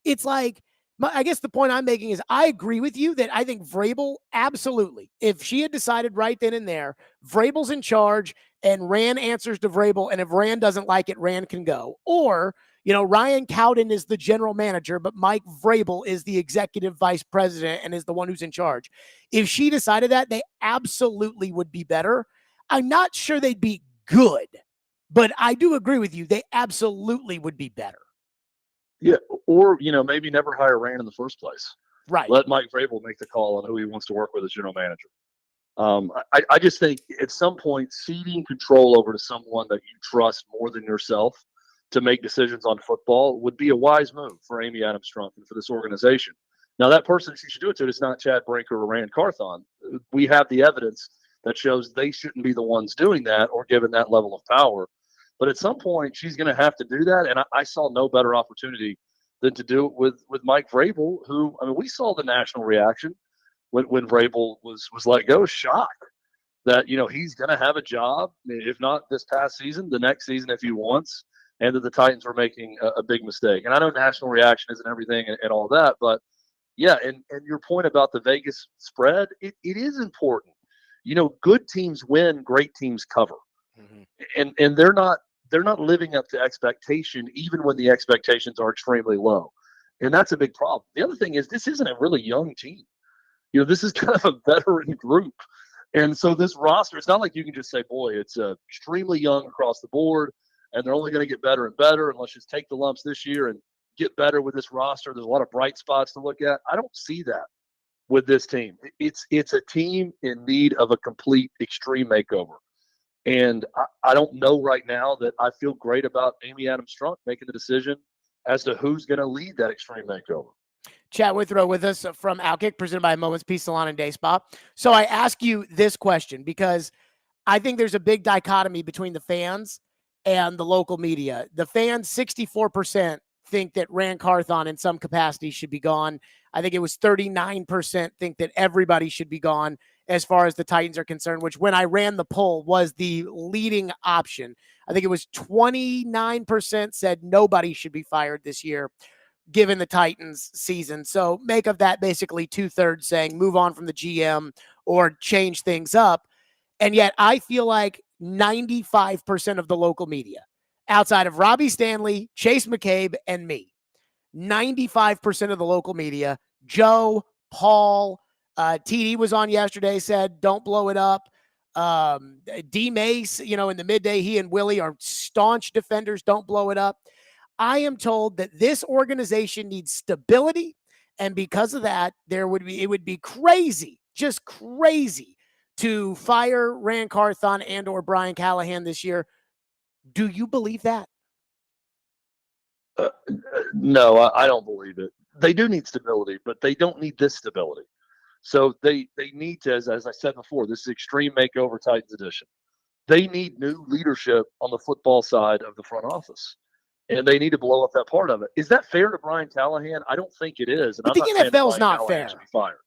It's like, I guess the point I'm making is I agree with you that I think Vrabel, absolutely, if she had decided right then and there, Vrabel's in charge and Rand answers to Vrabel, and if Rand doesn't like it, Rand can go. Or, Ryan Cowden is the general manager, but Mike Vrabel is the executive vice president and is the one who's in charge. If she decided that, they absolutely would be better. I'm not sure they'd be good, but I do agree with you. They absolutely would be better. Yeah, or maybe never hire Rand in the first place. Right. Let Mike Vrabel make the call on who he wants to work with as general manager. I just think at some point ceding control over to someone that you trust more than yourself to make decisions on football would be a wise move for Amy Adams Strunk and for this organization. Now, that person she should do it to is not Chad Brinker or Rand Carthon. We have the evidence that shows they shouldn't be the ones doing that or given that level of power. But at some point, she's going to have to do that, and I saw no better opportunity than to do it with Mike Vrabel, who, we saw the national reaction when Vrabel was let go. Shock that, he's going to have a job, if not this past season, the next season if he wants, and that the Titans were making a big mistake. And I know national reaction isn't everything and all that, but yeah, and your point about the Vegas spread, it is important. Good teams win, great teams cover. Mm-hmm. And they're not living up to expectation, even when the expectations are extremely low. And that's a big problem. The other thing is this isn't a really young team. This is kind of a veteran group. And so this roster, it's not like you can just say, boy, it's extremely young across the board, and they're only going to get better and better, and let's just take the lumps this year and get better with this roster. There's a lot of bright spots to look at. I don't see that with this team. It's a team in need of a complete extreme makeover. And I don't know right now that I feel great about Amy Adams Strunk making the decision as to who's going to lead that extreme makeover. Chad Withrow with us from Outkick, presented by Moments Peace Salon and Day Spa. So I ask you this question because I think there's a big dichotomy between the fans and the local media. The fans, 64% think that Rand Carthon in some capacity should be gone. I think it was 39% think that everybody should be gone as far as the Titans are concerned, which when I ran the poll was the leading option. I think it was 29% said nobody should be fired this year, given the Titans season. So make of that basically 2/3 saying move on from the GM or change things up. And yet I feel like 95% of the local media, outside of Robbie Stanley, Chase McCabe, and me, 95% of the local media, Joe, Paul, TD was on yesterday, said, don't blow it up. D Mace, in the midday, he and Willie are staunch defenders. Don't blow it up. I am told that this organization needs stability. And because of that, it would be crazy, just crazy to fire Rand Carthon and or Brian Callahan this year. Do you believe that? No, I don't believe it. they do need stability, but they don't need this stability. So they need to, as I said before, this is Extreme Makeover Titans edition. They need new leadership on the football side of the front office, and they need to blow up that part of it. Is that fair to Brian Callahan? I don't think it is. And But I'm not the saying that NFL's Brian not Callahan fair. should be fired.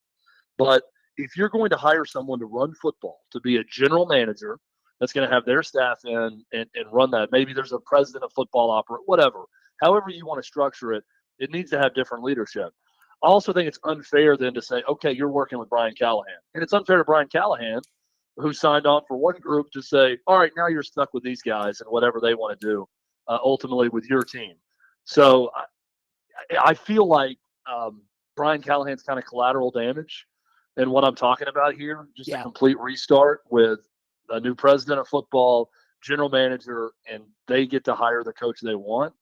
But if you're going to hire someone to run football, to be a general manager that's going to have their staff in and run that, maybe there's a president of football operator, whatever, however you want to structure it, it needs to have different leadership. I also think it's unfair then to say, okay, you're working with Brian Callahan. And it's unfair to Brian Callahan, who signed on for one group, to say, all right, now you're stuck with these guys and whatever they want to do, ultimately with your team. So I feel like Brian Callahan's kind of collateral damage. And what I'm talking about here, just a complete restart with a new president of football, general manager, and they get to hire the coach they want.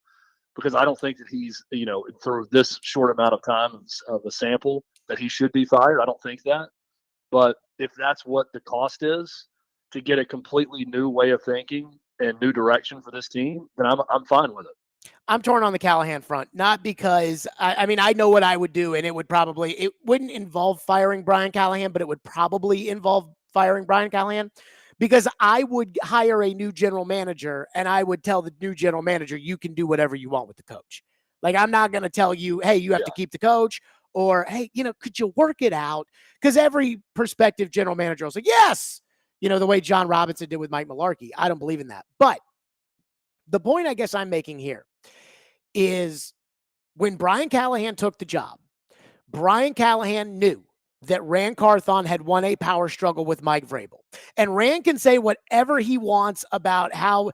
Because I don't think that he's, through this short amount of time of a sample, that he should be fired. I don't think that. But if that's what the cost is to get a completely new way of thinking and new direction for this team, then I'm fine with it. I'm torn on the Callahan front, not because I mean, I know what I would do, and it wouldn't involve firing Brian Callahan, but it would probably involve firing Brian Callahan, because I would hire a new general manager and I would tell the new general manager, you can do whatever you want with the coach. Like, I'm not going to tell you, hey, you have to keep the coach, or, hey, could you work it out? Because every prospective general manager will say, yes, the way John Robinson did with Mike Mularkey. I don't believe in that. But the point I guess I'm making here is when Brian Callahan took the job, Brian Callahan knew that Rand Carthon had won a power struggle with Mike Vrabel. And Rand can say whatever he wants about how,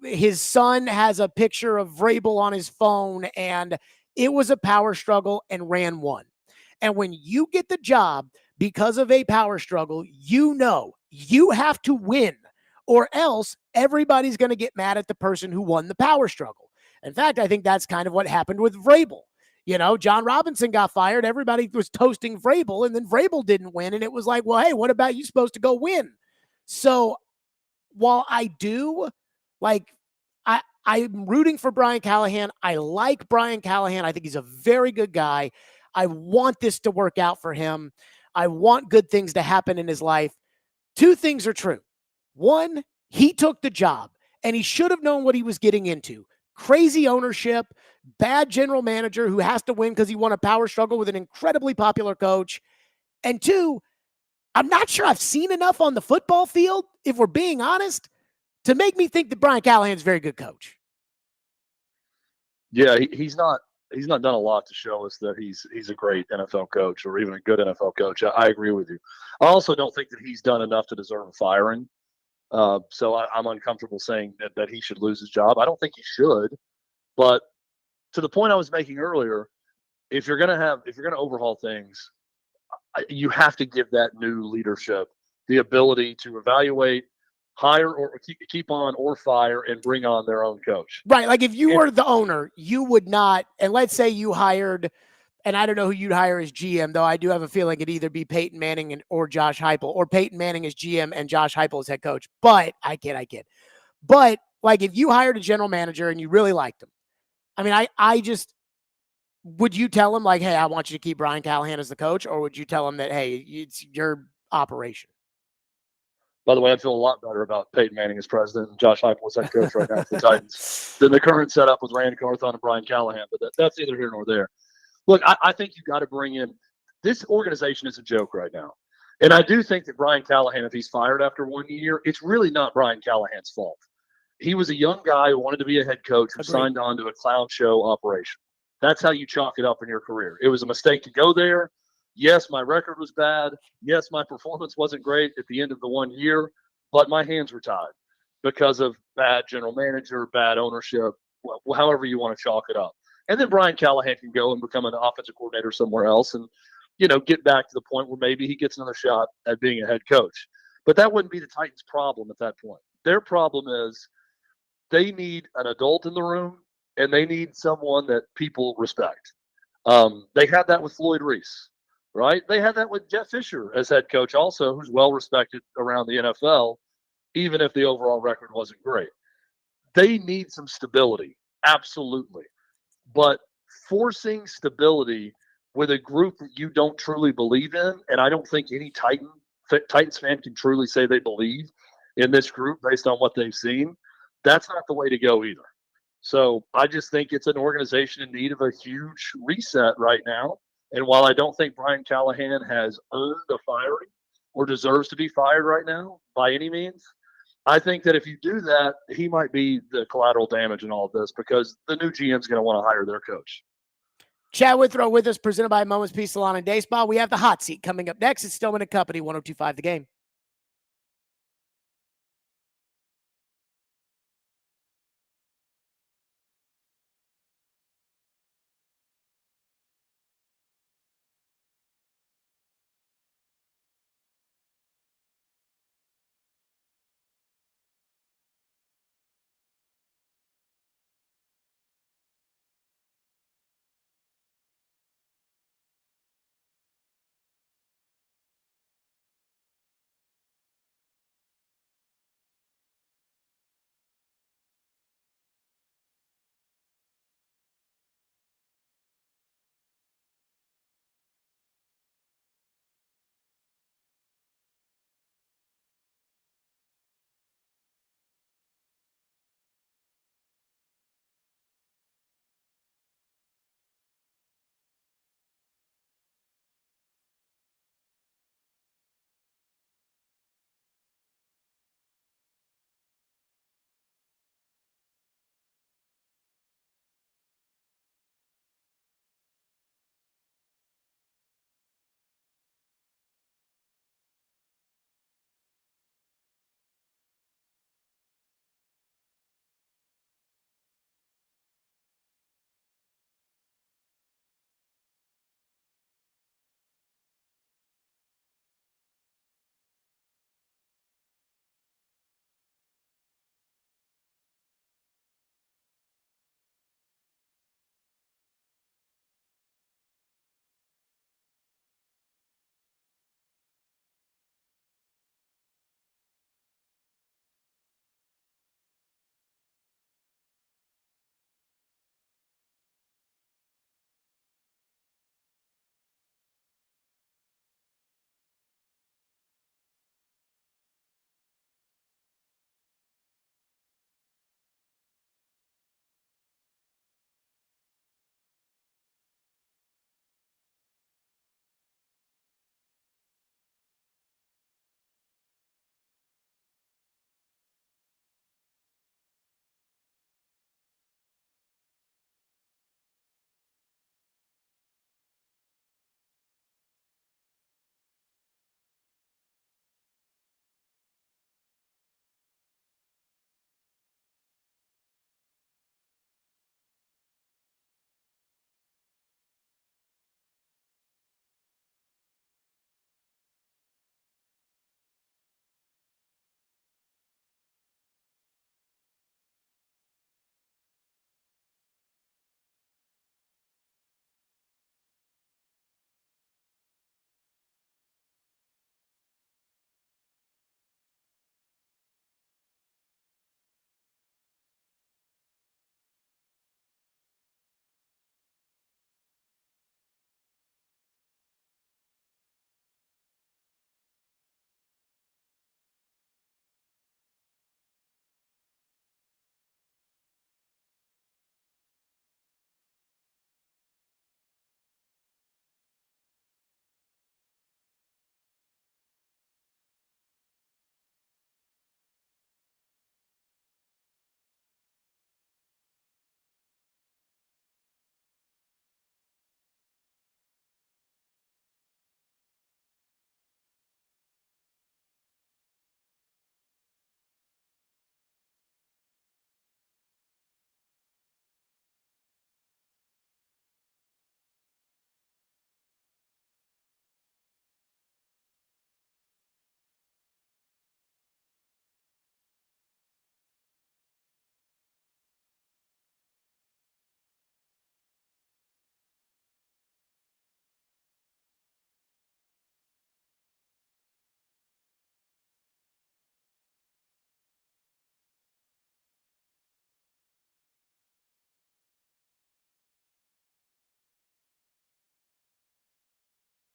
his son has a picture of Vrabel on his phone and it was a power struggle and Rand won. And when you get the job because of a power struggle, you have to win, or else everybody's going to get mad at the person who won the power struggle. In fact, I think that's kind of what happened with Vrabel. John Robinson got fired. Everybody was toasting Vrabel, and then Vrabel didn't win. And it was like, well, hey, what about you supposed to go win? So while I do, I'm rooting for Brian Callahan. I like Brian Callahan. I think he's a very good guy. I want this to work out for him. I want good things to happen in his life. Two things are true. One, he took the job, and he should have known what he was getting into. Crazy ownership, bad general manager who has to win because he won a power struggle with an incredibly popular coach. And two, I'm not sure I've seen enough on the football field, if we're being honest, to make me think that Brian Callahan is a very good coach. Yeah, he's not done a lot to show us that he's a great NFL coach or even a good NFL coach. I agree with you. I also don't think that he's done enough to deserve a firing. So I'm uncomfortable saying that he should lose his job. I don't think he should. But to the point I was making earlier, if you're going to overhaul things, you have to give that new leadership the ability to evaluate, hire or keep on or fire, and bring on their own coach. Right. Like if you were the owner, you would not, and let's say you hired, and I don't know who you'd hire as GM, though I do have a feeling it'd either be Peyton Manning or Josh Heupel, or Peyton Manning as GM and Josh Heupel as head coach. But I kid. But like if you hired a general manager and you really liked him, I mean, I just, would you tell him like, hey, I want you to keep Brian Callahan as the coach, or would you tell him that, hey, it's your operation? By the way, I feel a lot better about Peyton Manning as president and Josh Heupel as head coach right now for the Titans than the current setup with Randy Carthon and Brian Callahan. But that's neither here nor there. Look, I think you've got to bring in – this organization is a joke right now. And I do think that Brian Callahan, if he's fired after 1 year, it's really not Brian Callahan's fault. He was a young guy who wanted to be a head coach who signed on to a clown show operation. That's how you chalk it up in your career. It was a mistake to go there. Yes, my record was bad. Yes, my performance wasn't great at the end of the 1 year, but my hands were tied because of bad general manager, bad ownership, however you want to chalk it up. And then Brian Callahan can go and become an offensive coordinator somewhere else and, get back to the point where maybe he gets another shot at being a head coach. But that wouldn't be the Titans' problem at that point. Their problem is they need an adult in the room, and they need someone that people respect. They had that with Floyd Reese, right? They had that with Jeff Fisher as head coach also, who's well respected around the NFL, even if the overall record wasn't great. They need some stability, absolutely. But forcing stability with a group that you don't truly believe in, and I don't think any Titans fan can truly say they believe in this group based on what they've seen, that's not the way to go either. So I just think it's an organization in need of a huge reset right now. And while I don't think Brian Callahan has earned a firing or deserves to be fired right now by any means, I think that if you do that, he might be the collateral damage in all of this because the new GM is going to want to hire their coach. Chad Withrow with us, presented by Moments Peace Salon and Day Spa. We have the hot seat coming up next. It's Stillman and Company, 102.5 The Game.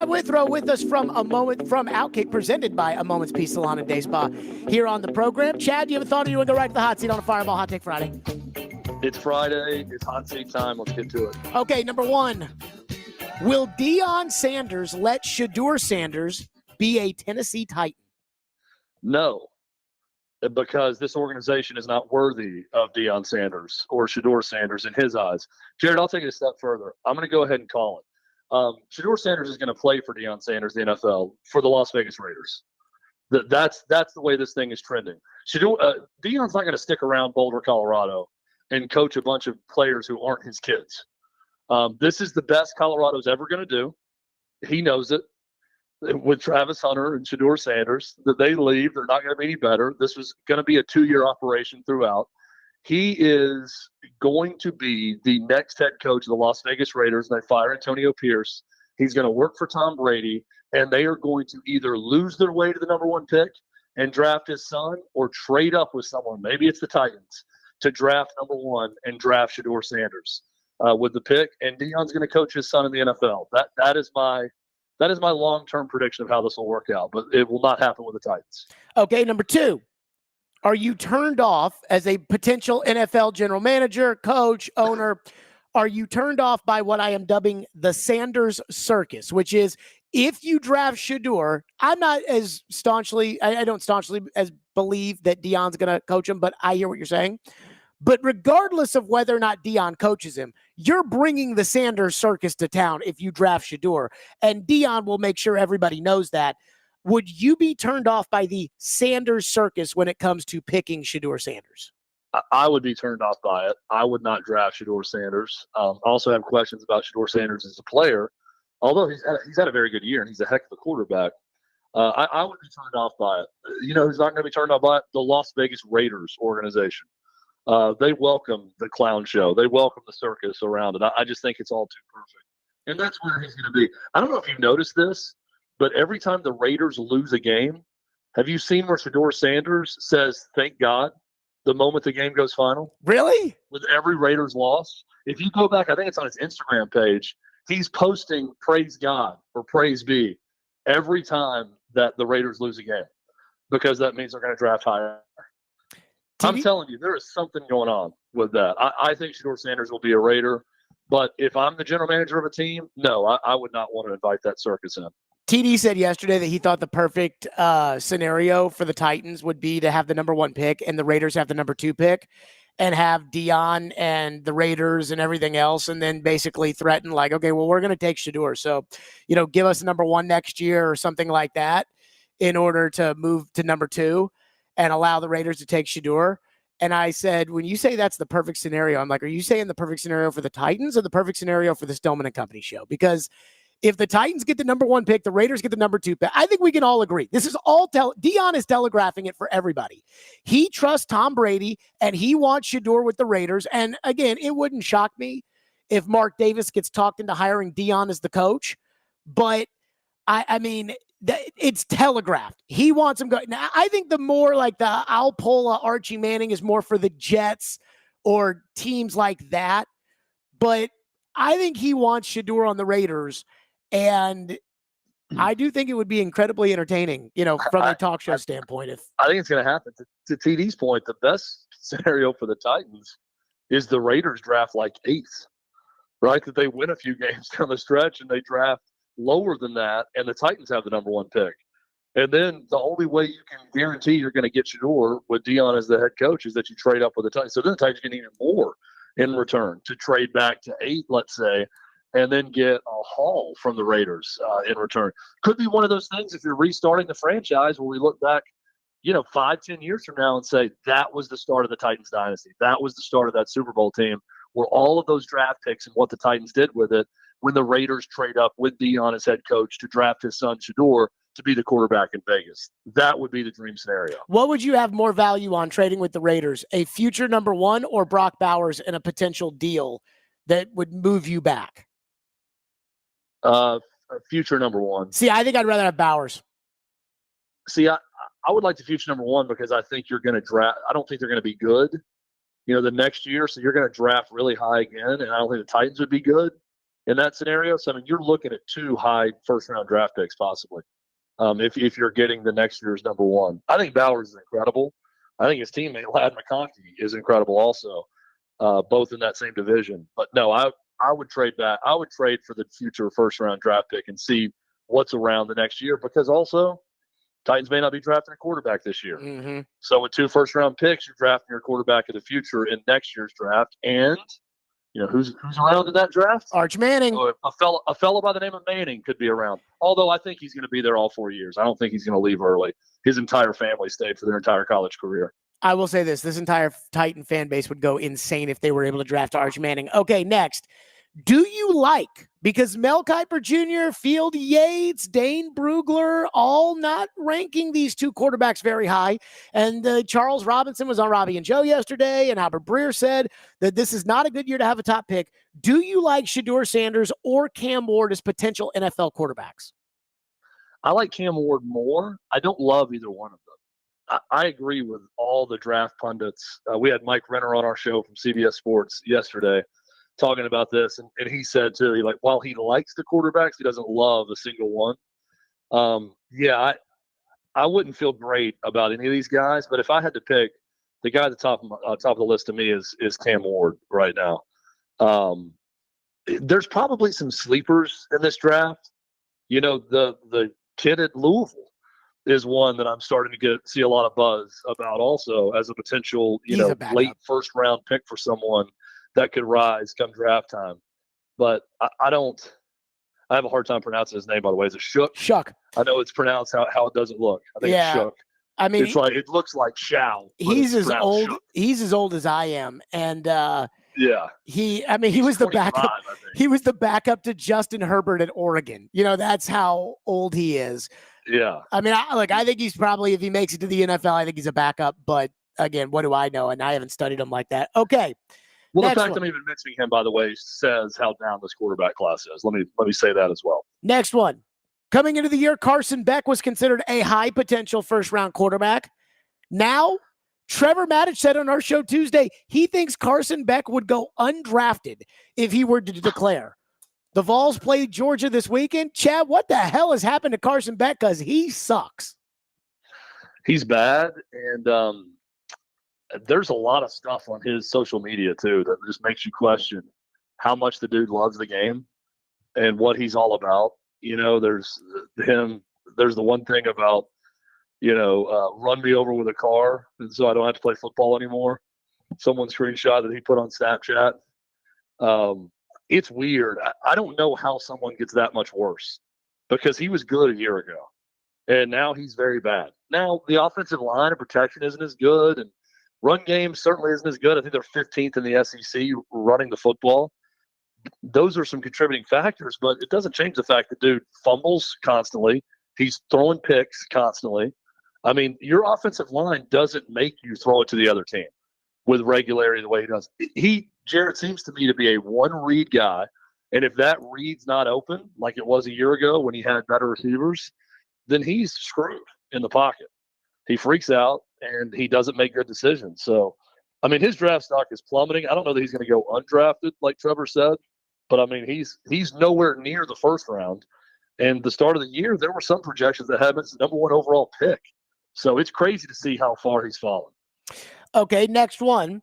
Withrow with us from Outkick, presented by A Moment's Peace Salon and Day Spa here on the program. Chad, do you have a thought, or you want to go right to the hot seat on a Fireball Hot Take Friday? It's Friday. It's hot seat time. Let's get to it. Okay, number one. Will Deion Sanders let Shedeur Sanders be a Tennessee Titan? No, because this organization is not worthy of Deion Sanders or Shedeur Sanders in his eyes. Jared, I'll take it a step further. I'm going to go ahead and call it. Shedeur Sanders is going to play for Deion Sanders, the NFL, for the Las Vegas Raiders. That's the way this thing is trending. Deion's not going to stick around Boulder, Colorado, and coach a bunch of players who aren't his kids. This is the best Colorado's ever going to do. He knows it. With Travis Hunter and Shedeur Sanders, that they leave, they're not going to be any better. This was going to be a 2-year operation throughout. He is going to be the next head coach of the Las Vegas Raiders, and they fire Antonio Pierce. He's going to work for Tom Brady, and they are going to either lose their way to the number 1 pick and draft his son, or trade up with someone, maybe it's the Titans, to draft number 1 and draft Shedeur Sanders with the pick. And Deion's going to coach his son in the NFL. That is my long-term prediction of how this will work out, but it will not happen with the Titans. Okay, number 2. Are you turned off as a potential NFL general manager, coach, owner? Are you turned off by what I am dubbing the Sanders circus, which is if you draft Shedeur, I'm not as staunchly, I don't staunchly as believe that Deion's going to coach him, but I hear what you're saying. But regardless of whether or not Deion coaches him, you're bringing the Sanders circus to town if you draft Shedeur, and Deion will make sure everybody knows that. Would you be turned off by the Sanders circus when it comes to picking Shedeur Sanders? I would be turned off by it. I would not draft Shedeur Sanders. Also have questions about Shedeur Sanders as a player, although he's had a very good year and he's a heck of a quarterback. I would be turned off by it. You know who's not going to be turned off by it? The Las Vegas Raiders organization. They welcome the clown show. They welcome the circus around it. I just think it's all too perfect. And that's where he's going to be. I don't know if you've noticed this, but every time the Raiders lose a game, have you seen where Shedeur Sanders says, "Thank God," the moment the game goes final? Really? With every Raiders loss. If you go back, I think it's on his Instagram page, he's posting "Praise God" or "Praise Be" every time that the Raiders lose a game, because that means they're going to draft higher. I'm telling you, there is something going on with that. I think Shedeur Sanders will be a Raider, but if I'm the general manager of a team, no, I would not want to invite that circus in. TD said yesterday that he thought the perfect scenario for the Titans would be to have the number 1 pick and the Raiders have the number 2 pick and have Deion and the Raiders and everything else, and then basically threaten like, okay, well, we're going to take Shedeur. So, give us number 1 next year or something like that in order to move to number 2 and allow the Raiders to take Shedeur. And I said, when you say that's the perfect scenario, I'm like, are you saying the perfect scenario for the Titans or the perfect scenario for the Stillman and Company show? Because if the Titans get the number 1 pick, the Raiders get the number 2 pick, I think we can all agree. This is all Deion is telegraphing it for everybody. He trusts Tom Brady and he wants Shedeur with the Raiders. And again, it wouldn't shock me if Mark Davis gets talked into hiring Deion as the coach. But I mean, it's telegraphed. He wants him going. Now, I think the more like the Alpola Archie Manning is more for the Jets or teams like that. But I think he wants Shedeur on the Raiders. And I do think it would be incredibly entertaining, from a talk show standpoint. I think it's going to happen. To TD's point, the best scenario for the Titans is the Raiders draft like 8th, right? That they win a few games down the stretch and they draft lower than that, and the Titans have the number 1 pick. And then the only way you can guarantee you're going to get Shedeur with Deion as the head coach is that you trade up with the Titans. So then the Titans get even more in return to trade back to 8, let's say, and then get a haul from the Raiders in return. Could be one of those things if you're restarting the franchise where we look back, 5-10 years from now and say that was the start of the Titans dynasty. That was the start of that Super Bowl team where all of those draft picks and what the Titans did with it when the Raiders trade up with Deion as head coach to draft his son Shedeur to be the quarterback in Vegas. That would be the dream scenario. What would you have more value on trading with the Raiders? A future number 1 or Brock Bowers in a potential deal that would move you back? A future number 1. See, I think I'd rather have Bowers. See, I would like the future number 1 because I think you're going to draft. I don't think they're going to be good, the next year. So you're going to draft really high again, and I don't think the Titans would be good. in that scenario. So, I mean, you're looking at 2 high first-round draft picks possibly if you're getting the next year's number 1. I think Bowers is incredible. I think his teammate, Ladd McConkey, is incredible also, both in that same division. But, no, I would trade back. I would trade for the future first-round draft pick and see what's around the next year, because also Titans may not be drafting a quarterback this year. Mm-hmm. So with 2 first-round picks, you're drafting your quarterback of the future in next year's draft. And you know who's around in that draft? Arch Manning. So a fellow by the name of Manning could be around. Although I think he's going to be there all 4 years. I don't think he's going to leave early. His entire family stayed for their entire college career. I will say this entire Titan fan base would go insane if they were able to draft Arch Manning. Okay, next. Do you like, because Mel Kiper Jr., Field Yates, Dane Brugler, all not ranking these 2 quarterbacks very high. And Charles Robinson was on Robbie and Joe yesterday, and Albert Breer said that this is not a good year to have a top pick. Do you like Shedeur Sanders or Cam Ward as potential NFL quarterbacks? I like Cam Ward more. I don't love either one of them. I agree with all the draft pundits. We had Mike Renner on our show from CBS Sports yesterday talking about this, and he said too, while he likes the quarterbacks, he doesn't love a single one. I wouldn't feel great about any of these guys, but if I had to pick, the guy at the top of the list to me is Cam Ward right now. There's probably some sleepers in this draft. You know, the kid at Louisville is one that I'm starting to see a lot of buzz about also as a potential, late first round pick for someone that could rise come draft time. But I have a hard time pronouncing his name, by the way. Is it Shook? Shuck. I know it's pronounced how it doesn't look. I think it's Shook. I mean, it looks like Shao. He's as old. Shook. He's as old as I am, and he was the backup. He was the backup to Justin Herbert at Oregon. That's how old he is. Yeah. I mean, I think he's probably, if he makes it to the NFL, I think he's a backup. But again, what do I know? And I haven't studied him like that. Okay. Well, the fact I'm even mentioning him, by the way, says how down this quarterback class is. Let me say that as well. Next one. Coming into the year, Carson Beck was considered a high potential first-round quarterback. Now, Trevor Maddich said on our show Tuesday, he thinks Carson Beck would go undrafted if he were to declare. The Vols played Georgia this weekend. Chad, what the hell has happened to Carson Beck? Because he sucks. He's bad, and there's a lot of stuff on his social media, too, that just makes you question how much the dude loves the game and what he's all about. There's the one thing about, run me over with a car, and so I don't have to play football anymore. Someone screenshot that he put on Snapchat. It's weird. I don't know how someone gets that much worse, because he was good a year ago, and now he's very bad. Now, the offensive line and protection isn't as good, and run game certainly isn't as good. I think they're 15th in the SEC running the football. Those are some contributing factors, but it doesn't change the fact that dude fumbles constantly. He's throwing picks constantly. I mean, your offensive line doesn't make you throw it to the other team with regularity the way he does. Jarrett seems to me to be a one-read guy, and if that read's not open, like it was a year ago when he had better receivers, then he's screwed in the pocket. He freaks out, and he doesn't make good decisions. So, I mean, his draft stock is plummeting. I don't know that he's going to go undrafted, like Trevor said, but, I mean, he's nowhere near the first round. And the start of the year, there were some projections that had him as the number 1 overall pick. So it's crazy to see how far he's fallen. Okay, next one.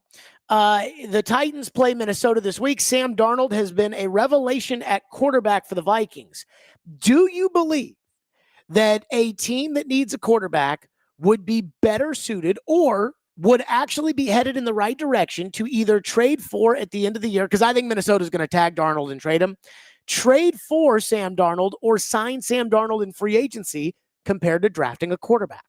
The Titans play Minnesota this week. Sam Darnold has been a revelation at quarterback for the Vikings. Do you believe that a team that needs a quarterback would be better suited or would actually be headed in the right direction to either trade for at the end of the year? Because I think Minnesota is going to tag Darnold and trade him. Trade for Sam Darnold or sign Sam Darnold in free agency compared to drafting a quarterback.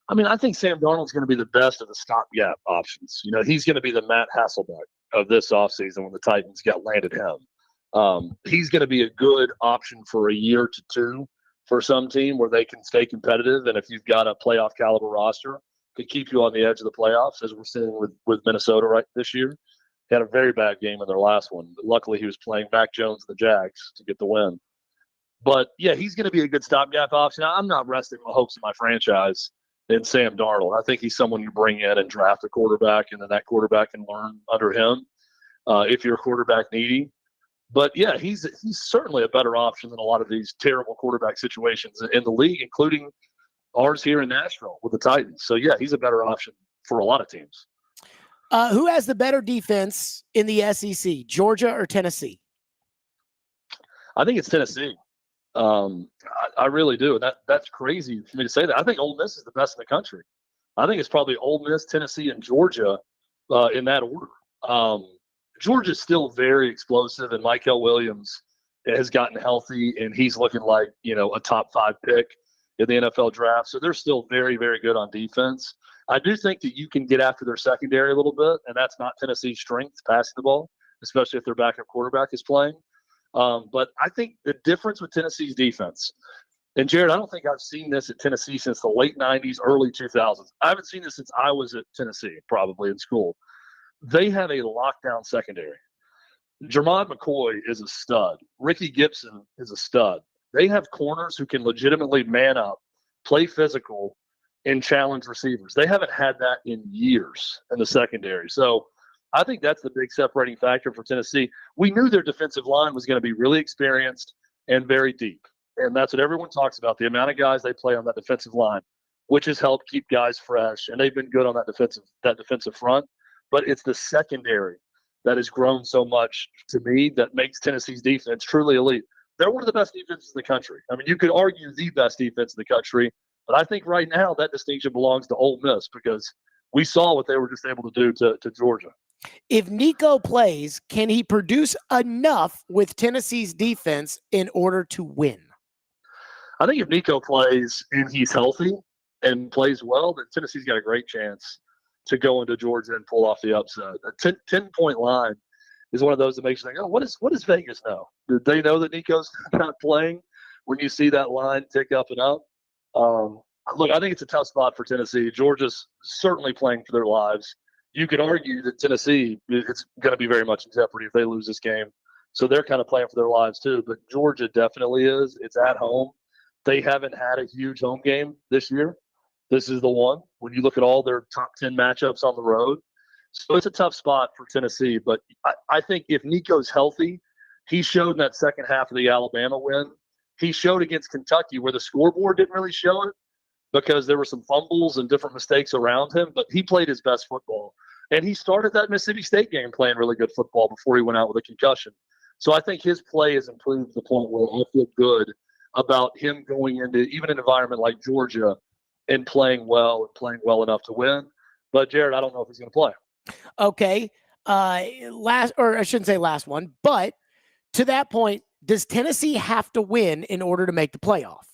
I mean, I think Sam Darnold's going to be the best of the stopgap options. He's going to be the Matt Hasselbeck of this offseason when the Titans landed him. He's going to be a good option for a year to two for some team where they can stay competitive. And if you've got a playoff caliber roster, could keep you on the edge of the playoffs, as we're seeing with Minnesota right this year. He had a very bad game in their last one. Luckily, he was playing Mac Jones and the Jags to get the win. But, yeah, he's going to be a good stopgap option. I'm not resting my hopes in my franchise in Sam Darnold. I think he's someone you bring in and draft a quarterback, and then that quarterback can learn under him if you're quarterback needy. But yeah, he's certainly a better option than a lot of these terrible quarterback situations in the league, including ours here in Nashville with the Titans. So yeah, he's a better option for a lot of teams. Who has the better defense in the SEC, Georgia or Tennessee? I think it's Tennessee. I really do. That's crazy for me to say that. I think Ole Miss is the best in the country. I think it's probably Ole Miss, Tennessee, and Georgia in that order. Georgia's still very explosive, and Michael Williams has gotten healthy, and he's looking like, a top 5 pick in the NFL draft. So they're still very, very good on defense. I do think that you can get after their secondary a little bit, and that's not Tennessee's strength, passing the ball, especially if their backup quarterback is playing. But I think the difference with Tennessee's defense, and Jared, I don't think I've seen this at Tennessee since the late 90s, early 2000s. I haven't seen this since I was at Tennessee, probably in school. They have a lockdown secondary. Jermod McCoy is a stud. Ricky Gibson is a stud. They have corners who can legitimately man up, play physical, and challenge receivers. They haven't had that in years in the secondary. So I think that's the big separating factor for Tennessee. We knew their defensive line was going to be really experienced and very deep. And that's what everyone talks about, the amount of guys they play on that defensive line, which has helped keep guys fresh. And they've been good on that defensive front. But it's the secondary that has grown so much to me that makes Tennessee's defense truly elite. They're one of the best defenses in the country. I mean, you could argue the best defense in the country, but I think right now that distinction belongs to Ole Miss because we saw what they were just able to do to Georgia. If Nico plays, can he produce enough with Tennessee's defense in order to win? I think if Nico plays and he's healthy and plays well, then Tennessee's got a great chance to go into Georgia and pull off the upset. A 10-point line is one of those that makes you think, oh, what does Vegas know? Did they know that Nico's not playing when you see that line tick up and up? Look, I think it's a tough spot for Tennessee. Georgia's certainly playing for their lives. You could argue that Tennessee, it's going to be very much in jeopardy if they lose this game. So they're kind of playing for their lives too. But Georgia definitely is. It's at home. They haven't had a huge home game this year. This is the one when you look at all their top 10 matchups on the road. So it's a tough spot for Tennessee. But I think if Nico's healthy, he showed in that second half of the Alabama win. He showed against Kentucky where the scoreboard didn't really show it because there were some fumbles and different mistakes around him. But he played his best football. And he started that Mississippi State game playing really good football before he went out with a concussion. So I think his play has improved to the point where I feel good about him going into even an environment like Georgia and playing well enough to win. But Jared, I don't know if he's going to play. Okay. I shouldn't say last one, but to that point, does Tennessee have to win in order to make the playoff?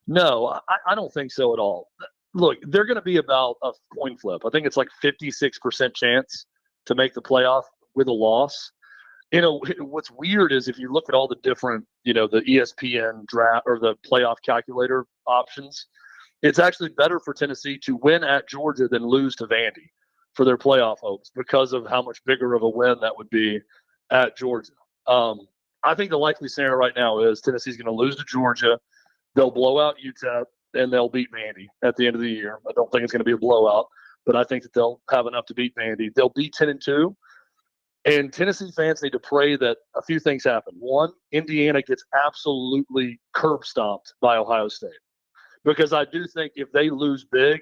No, I don't think so at all. Look, they're going to be about a coin flip. I think it's like 56% chance to make the playoff with a loss. What's weird is if you look at all the different, the ESPN draft or the playoff calculator options, it's actually better for Tennessee to win at Georgia than lose to Vandy for their playoff hopes because of how much bigger of a win that would be at Georgia. I think the likely scenario right now is Tennessee's going to lose to Georgia. They'll blow out UTEP, and they'll beat Vandy at the end of the year. I don't think it's going to be a blowout, but I think that they'll have enough to beat Vandy. They'll be 10-2. And Tennessee fans need to pray that a few things happen. One, Indiana gets absolutely curb stomped by Ohio State. Because I do think if they lose big,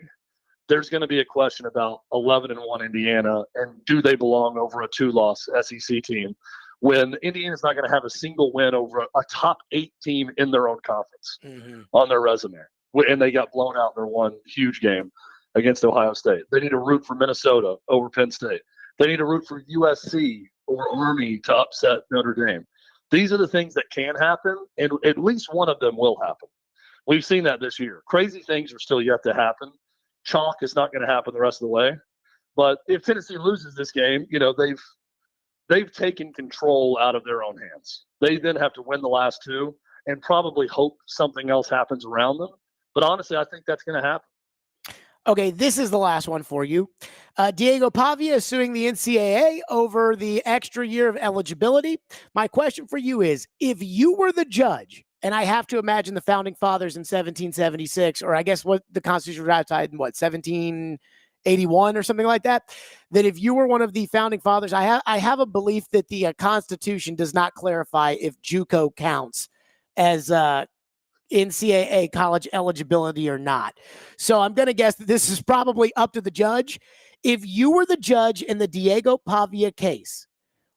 there's going to be a question about 11-1 Indiana and do they belong over a 2-loss SEC team when Indiana's not going to have a single win over a top 8 team in their own conference on their resume. And they got blown out in their one huge game against Ohio State. They need to root for Minnesota over Penn State. They need to root for USC or Army to upset Notre Dame. These are the things that can happen, and at least one of them will happen. We've seen that this year. Crazy things are still yet to happen. Chalk is not going to happen the rest of the way. But if Tennessee loses this game, they've taken control out of their own hands. They then have to win the last 2 and probably hope something else happens around them. But honestly, I think that's going to happen. Okay, this is the last one for you. Diego Pavia is suing the NCAA over the extra year of eligibility. My question for you is, if you were the judge, and I have to imagine the founding fathers in 1776, or I guess what the Constitution was ratified in 17 81 or something like that, that if you were one of the founding fathers, I have a belief that the Constitution does not clarify if JUCO counts as NCAA college eligibility or not. So I'm going to guess that this is probably up to the judge. If you were the judge in the Diego Pavia case,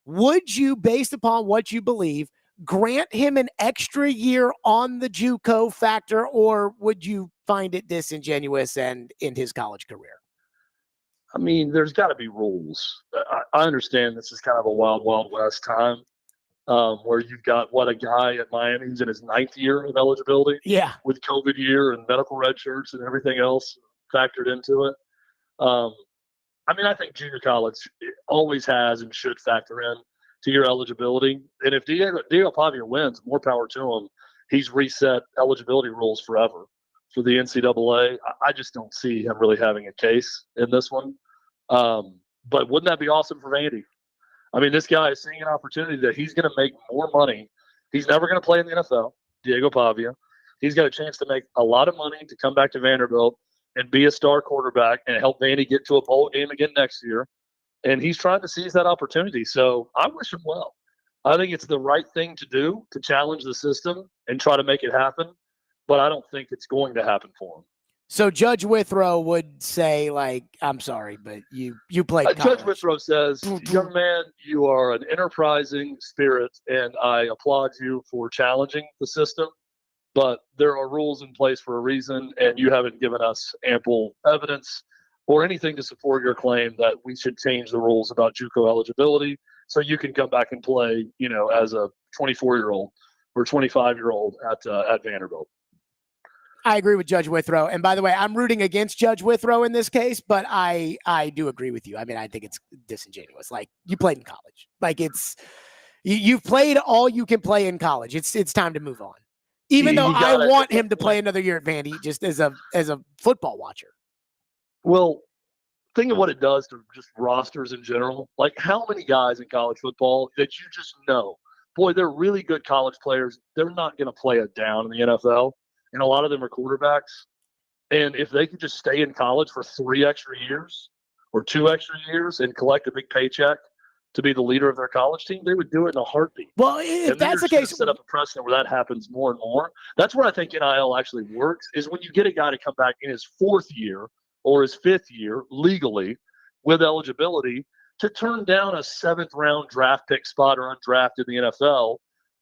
would you, based upon what you believe, grant him an extra year on the JUCO factor, or would you find it disingenuous and end his college career? I mean, there's got to be rules. I understand this is kind of a wild, wild west time where you've got a guy at Miami who's in his 9th year of eligibility. Yeah. With COVID year and medical red shirts and everything else factored into it. I mean, I think junior college always has and should factor in to your eligibility. And if Diego Pavia wins, more power to him. He's reset eligibility rules forever for the NCAA. I just don't see him really having a case in this one. But wouldn't that be awesome for Vandy? I mean, this guy is seeing an opportunity that he's going to make more money. He's never going to play in the NFL, Diego Pavia. He's got a chance to make a lot of money to come back to Vanderbilt and be a star quarterback and help Vandy get to a bowl game again next year. And he's trying to seize that opportunity. So I wish him well. I think it's the right thing to do to challenge the system and try to make it happen. But I don't think it's going to happen for him. So Judge Withrow would say, like, I'm sorry, but you played college. Judge Withrow says, young man, you are an enterprising spirit, and I applaud you for challenging the system. But there are rules in place for a reason, and you haven't given us ample evidence or anything to support your claim that we should change the rules about JUCO eligibility so you can come back and play, as a 24-year-old or 25-year-old at Vanderbilt. I agree with Judge Withrow. And by the way, I'm rooting against Judge Withrow in this case, but I do agree with you. I mean, I think it's disingenuous. Like, you played in college. Like, you've played all you can play in college. It's time to move on. Even though I want him to play another year at Vandy, just as a football watcher. Well, think of what it does to just rosters in general. Like, how many guys in college football that you just know, boy, they're really good college players. They're not going to play it down in the NFL. And a lot of them are quarterbacks. And if they could just stay in college for 3 extra years or 2 extra years and collect a big paycheck to be the leader of their college team, they would do it in a heartbeat. Well, if that's the case, set up a precedent where that happens more and more. That's where I think NIL actually works, is when you get a guy to come back in his 4th year or his 5th year legally with eligibility to turn down a 7th round draft pick spot or undrafted in the NFL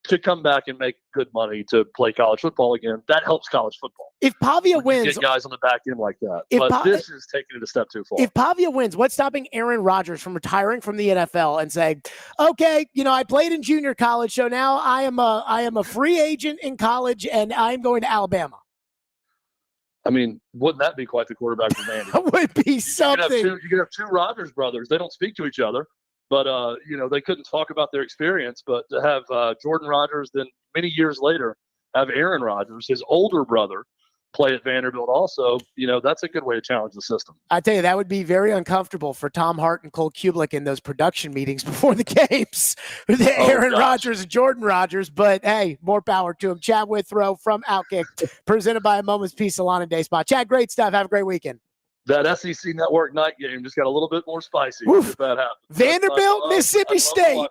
to come back and make good money to play college football again. That helps college football. If Pavia wins, get guys on the back end like that. But this is taking it a step too far. If Pavia wins, what's stopping Aaron Rodgers from retiring from the NFL and saying, okay, I played in junior college, so now I am a free agent in college and I'm going to Alabama? I mean, wouldn't that be quite the quarterback for Vandy? That would be something. You could have 2 Rodgers brothers. They don't speak to each other, but they couldn't talk about their experience. But to have Jordan Rodgers, then many years later have Aaron Rodgers, his older brother, play at Vanderbilt also, that's a good way to challenge the system. I tell you, that would be very uncomfortable for Tom Hart and Cole Kublik in those production meetings before the games with Aaron Rodgers and Jordan Rodgers. But hey, more power to him. Chad Withrow from Outkick, presented by A Moment's Peace Salon and Day Spa. Chad, great stuff. Have a great weekend. That SEC Network night game just got a little bit more spicy if that happens. Vanderbilt, Mississippi State.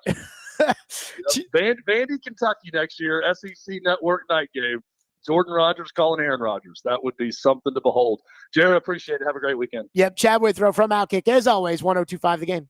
Vandy, Kentucky next year, SEC Network night game. Jordan Rodgers calling Aaron Rodgers. That would be something to behold. Jared, appreciate it. Have a great weekend. Yep, Chad Withrow from Outkick. As always, 102.5 The Game.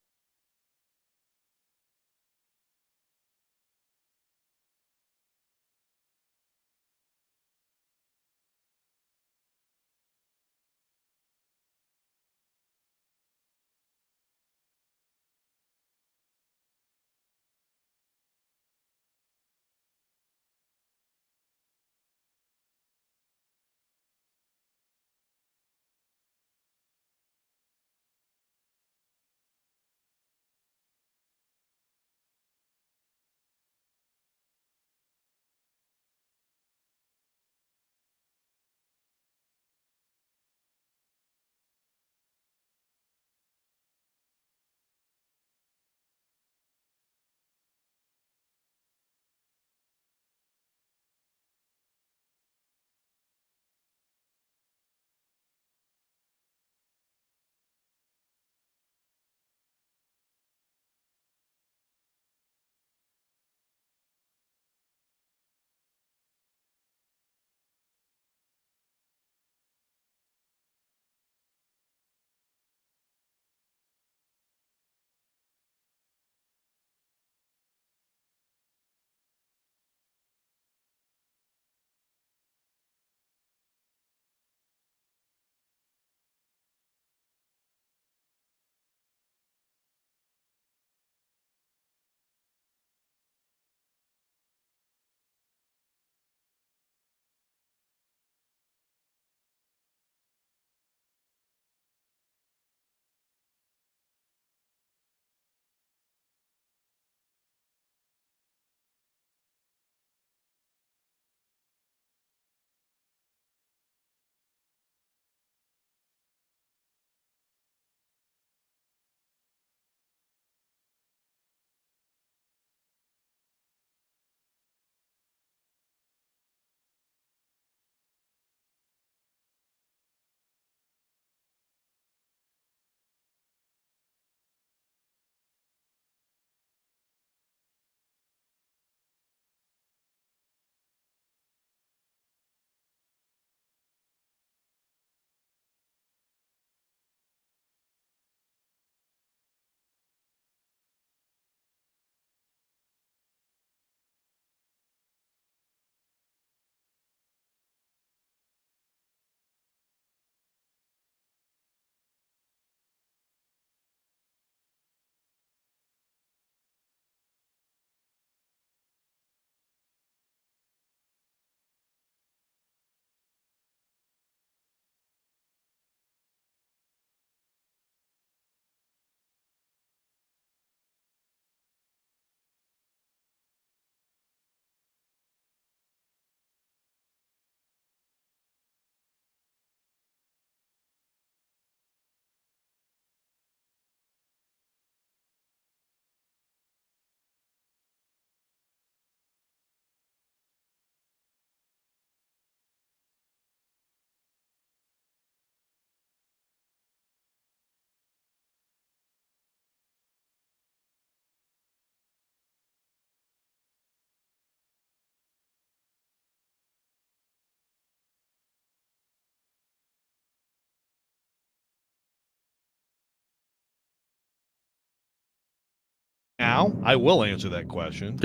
now, I will answer that question.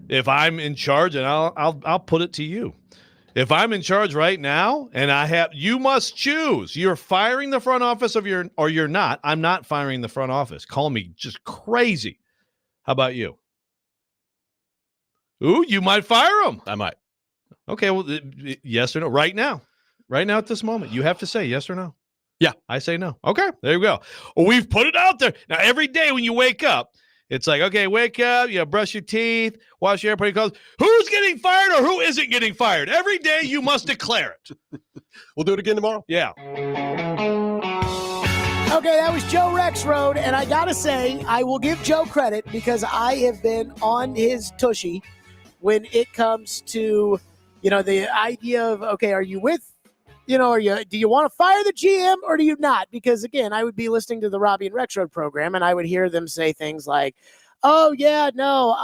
If I'm in charge, and I'll put it to you. If I'm in charge right now, and you must choose. You're firing the front office or you're not. I'm not firing the front office. Call me just crazy. How about you? Ooh, you might fire him. I might. Okay, well, yes or no? Right now at this moment, you have to say yes or no. Yeah, I say no. Okay, there you go. Well, we've put it out there. Now, every day when you wake up, it's like, okay, wake up, brush your teeth, wash your hair, put your clothes. Who's getting fired or who isn't getting fired? Every day you must declare it. We'll do it again tomorrow. Yeah. Okay, that was Joe Rexrode, and I got to say, I will give Joe credit because I have been on his tushy when it comes to, the idea of, okay, are you with, do you want to fire the GM or do you not? Because, again, I would be listening to the Robbie and Rexrode program, and I would hear them say things like, oh, yeah, no,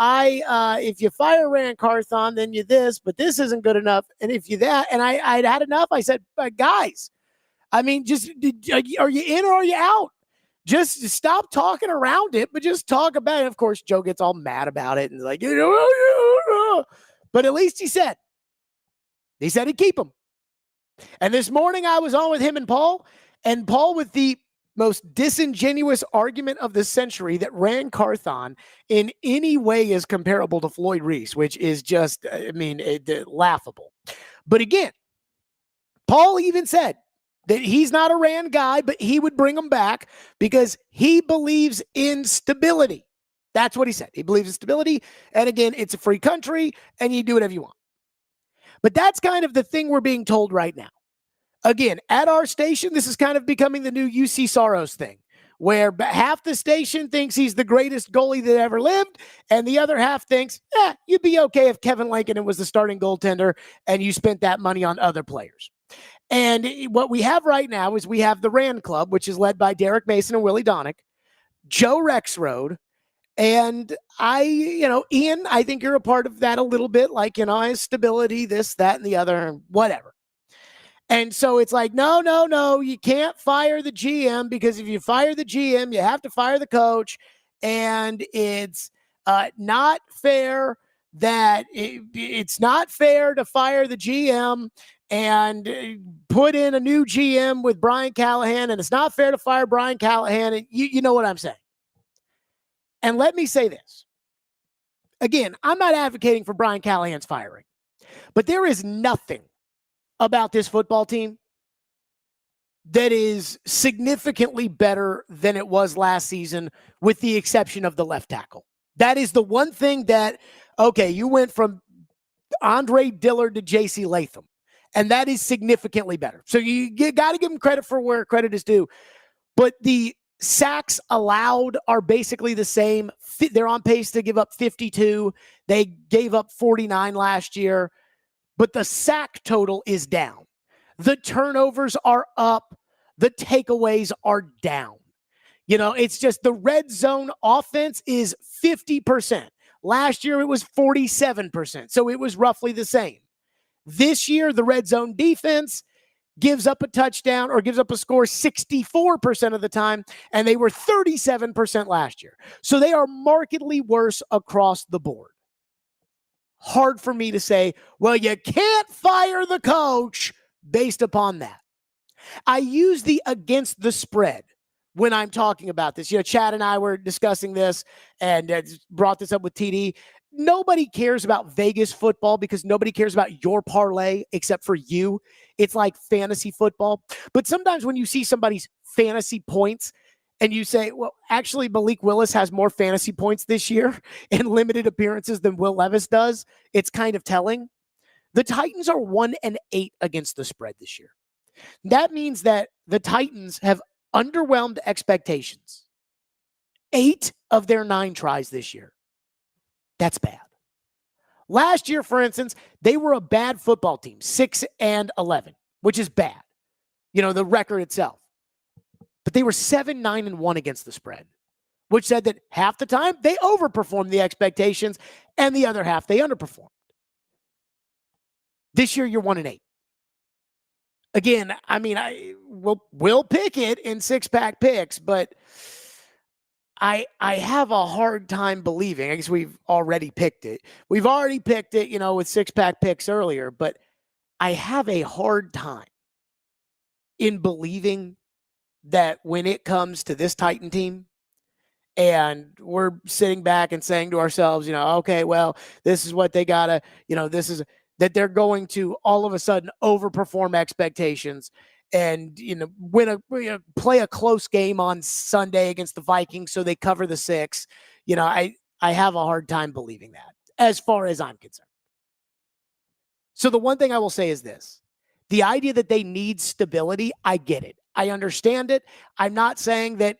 if you fire Rand Carthon, then you this, but this isn't good enough. And if you that, and I'd had enough. I said, guys, I mean, are you in or are you out? Just stop talking around it, but just talk about it. Of course, Joe gets all mad about it and like, but at least he said he'd keep him. And this morning I was on with him and Paul with the most disingenuous argument of the century that Rand Carthon in any way is comparable to Floyd Reese, which is just, laughable. But again, Paul even said that he's not a Rand guy, but he would bring him back because he believes in stability. That's what he said. He believes in stability. And again, it's a free country and you do whatever you want. But that's kind of the thing we're being told right now. Again, at our station, this is kind of becoming the new UC Soros thing, where half the station thinks he's the greatest goalie that ever lived, and the other half thinks, you'd be okay if Kevin Lankinen was the starting goaltender and you spent that money on other players. And what we have right now is we have the Rand Club, which is led by Derek Mason and Willie Donick, Joe Rexrode, and Ian, I think you're a part of that a little bit, like, stability, this, that, and the other, whatever. And so it's like, no, you can't fire the GM because if you fire the GM, you have to fire the coach. And it's not fair it's not fair to fire the GM and put in a new GM with Brian Callahan. And it's not fair to fire Brian Callahan. And you know what I'm saying. And let me say this. Again, I'm not advocating for Brian Callahan's firing, but there is nothing about this football team that is significantly better than it was last season, with the exception of the left tackle. That is the one thing that, okay, you went from Andre Dillard to J.C. Latham, and that is significantly better. So you got to give them credit for where credit is due. But the sacks allowed are basically the same. They're on pace to give up 52. They gave up 49 last year. But the sack total is down. The turnovers are up. The takeaways are down. It's just the red zone offense is 50%. Last year, it was 47%. So it was roughly the same. This year, the red zone defense gives up a touchdown or gives up a score 64% of the time, and they were 37% last year. So they are markedly worse across the board. Hard for me to say, well, you can't fire the coach based upon that. I use the against the spread when I'm talking about this. Chad and I were discussing this and brought this up with TD. Nobody cares about Vegas football because nobody cares about your parlay except for you. It's like fantasy football. But sometimes when you see somebody's fantasy points, and you say, well, actually, Malik Willis has more fantasy points this year in limited appearances than Will Levis does, it's kind of telling. The Titans are 1-8 against the spread this year. That means that the Titans have underwhelmed expectations. 8 of their 9 tries this year. That's bad. Last year, for instance, they were a bad football team, 6-11, which is bad. The record itself. But they were 7-9-1 against the spread, which said that half the time they overperformed the expectations and the other half they underperformed. This year, you're 1-8. Again, we'll pick it in 6-pack picks, but I have a hard time believing. I guess we've already picked it. We've already picked it, with 6-pack picks earlier, but I have a hard time in believing that when it comes to this Titan team, and we're sitting back and saying to ourselves, okay, well, this is what they gotta, this is that they're going to all of a sudden overperform expectations and play a close game on Sunday against the Vikings so they cover the 6. I have a hard time believing that as far as I'm concerned. So the one thing I will say is this. The idea that they need stability, I get it. I understand it. I'm not saying that,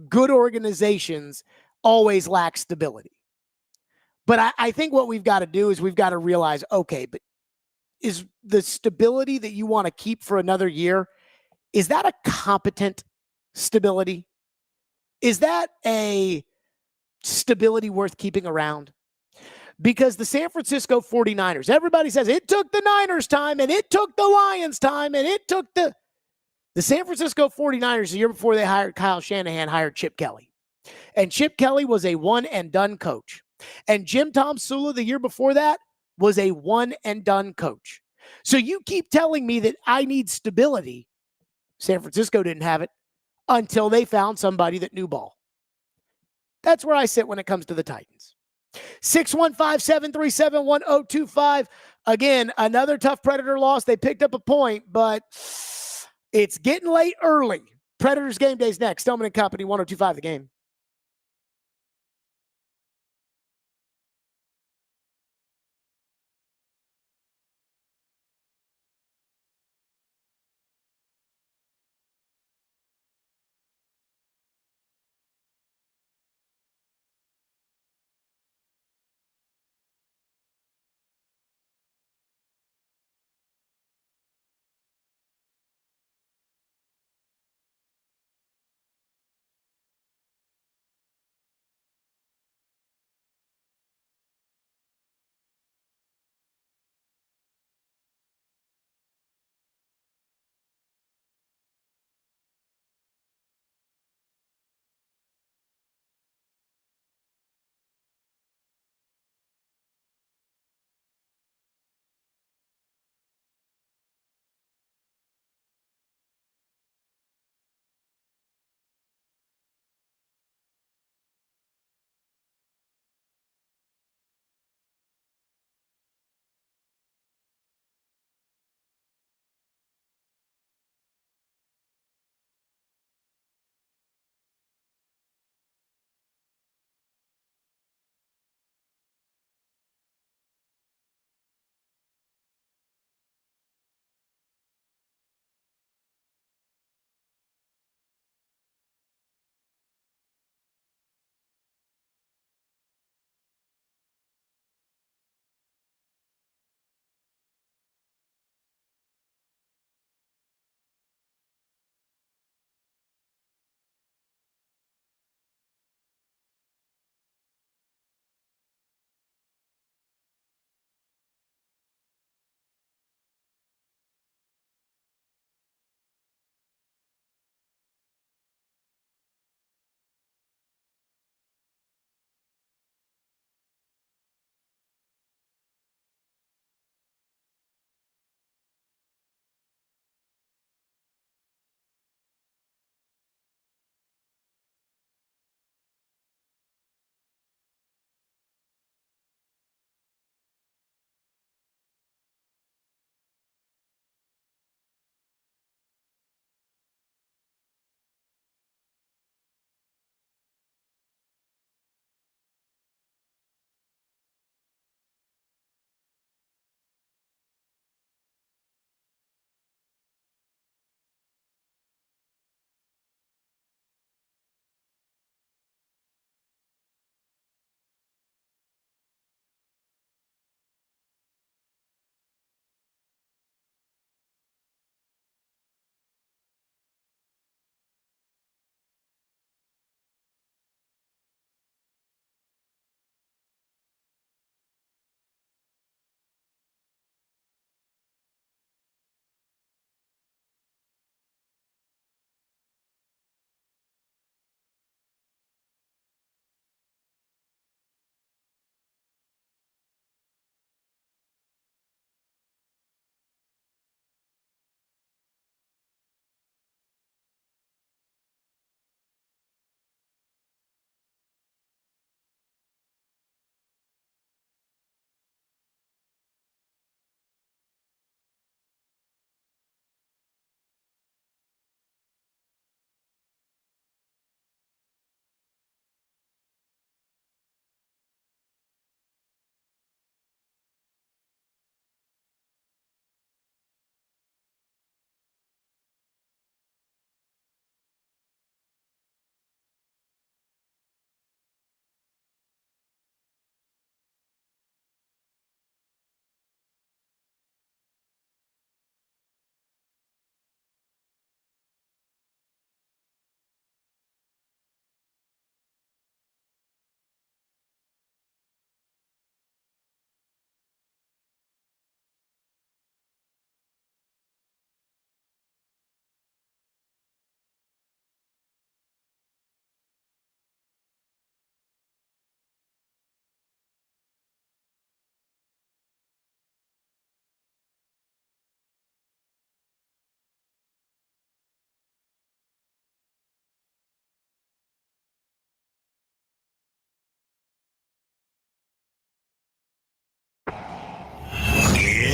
good organizations always lack stability. But I think what we've got to do is we've got to realize, okay, but is the stability that you want to keep for another year, is that a competent stability? Is that a stability worth keeping around? Because the San Francisco 49ers, everybody says it took the Niners time and it took the Lions time and it took the San Francisco 49ers the year before they hired Kyle Shanahan, hired Chip Kelly. And Chip Kelly was a one-and-done coach. And Jim Tom Sula the year before that was a one-and-done coach. So you keep telling me that I need stability. San Francisco didn't have it until they found somebody that knew ball. That's where I sit when it comes to the Titans. 615-737-1025. Again, another tough Predator loss. They picked up a point, but it's getting late early. Predators game day's next. Stillman and Company, 102.5 The Game.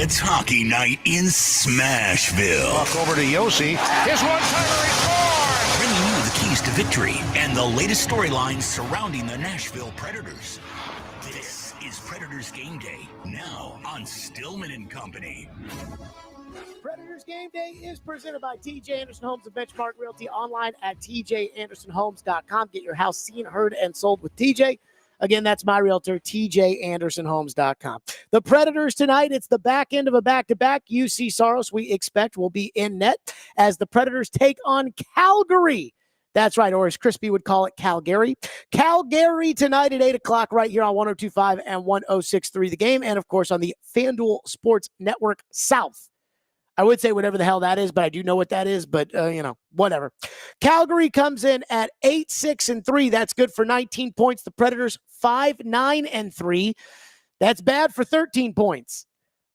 It's hockey night in Smashville. Walk over to Yossi. His one-timer, he scores! Bringing you the keys to victory and the latest storylines surrounding the Nashville Predators. This is Predators Game Day, now on Stillman and Company. Predators Game Day is presented by TJ Anderson Homes and Benchmark Realty, online at tjandersonhomes.com. Get your house seen, heard, and sold with TJ. Again, that's my realtor, tjandersonhomes.com. The Predators tonight, it's the back end of a back-to-back. UC Saros, we expect, will be in net as the Predators take on Calgary. That's right, or as Crispy would call it, Calgary. Calgary tonight at 8 o'clock right here on 102.5 and 106.3 The Game, and, of course, on the FanDuel Sports Network South. I would say whatever the hell that is, but I do know what that is, but, whatever. Calgary comes in at 8-6-3. That's good for 19 points. The Predators 5-9-3. That's bad for 13 points.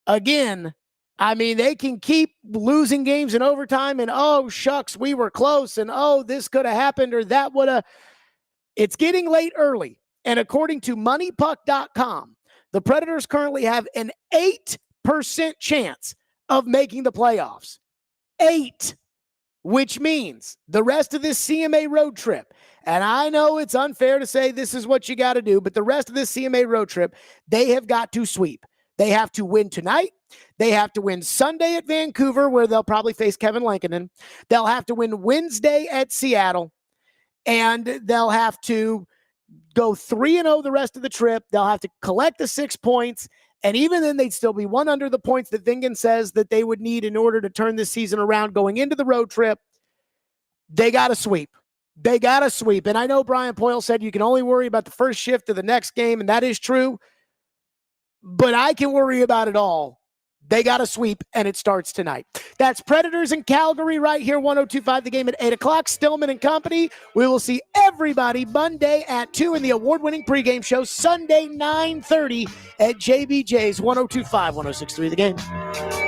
Again, I mean, they can keep losing games in overtime and, oh, shucks, we were close, and, oh, this could have happened or that would have. It's getting late early, and according to MoneyPuck.com, the Predators currently have an 8% chance of making the playoffs. 8, which means the rest of this CMA road trip, and I know it's unfair to say this is what you got to do, but the rest of this CMA road trip, they have got to sweep. They have to win tonight. They have to win Sunday at Vancouver, where they'll probably face Kevin Lankinen. They'll have to win Wednesday at Seattle, and they'll have to go 3-0 the rest of the trip. They'll have to collect the 6 points, and even then, they'd still be one under the points that Vingan says that they would need in order to turn this season around going into the road trip. They got to sweep. They got to sweep. And I know Brian Poyle said you can only worry about the first shift of the next game, and that is true. But I can worry about it all. They got to sweep, and it starts tonight. That's Predators in Calgary right here, 102.5 The Game at 8 o'clock. Stillman and Company. We will see everybody Monday at 2 in the award-winning pregame show, Sunday 9:30 at JBJ's 102.5, 106.3 The Game.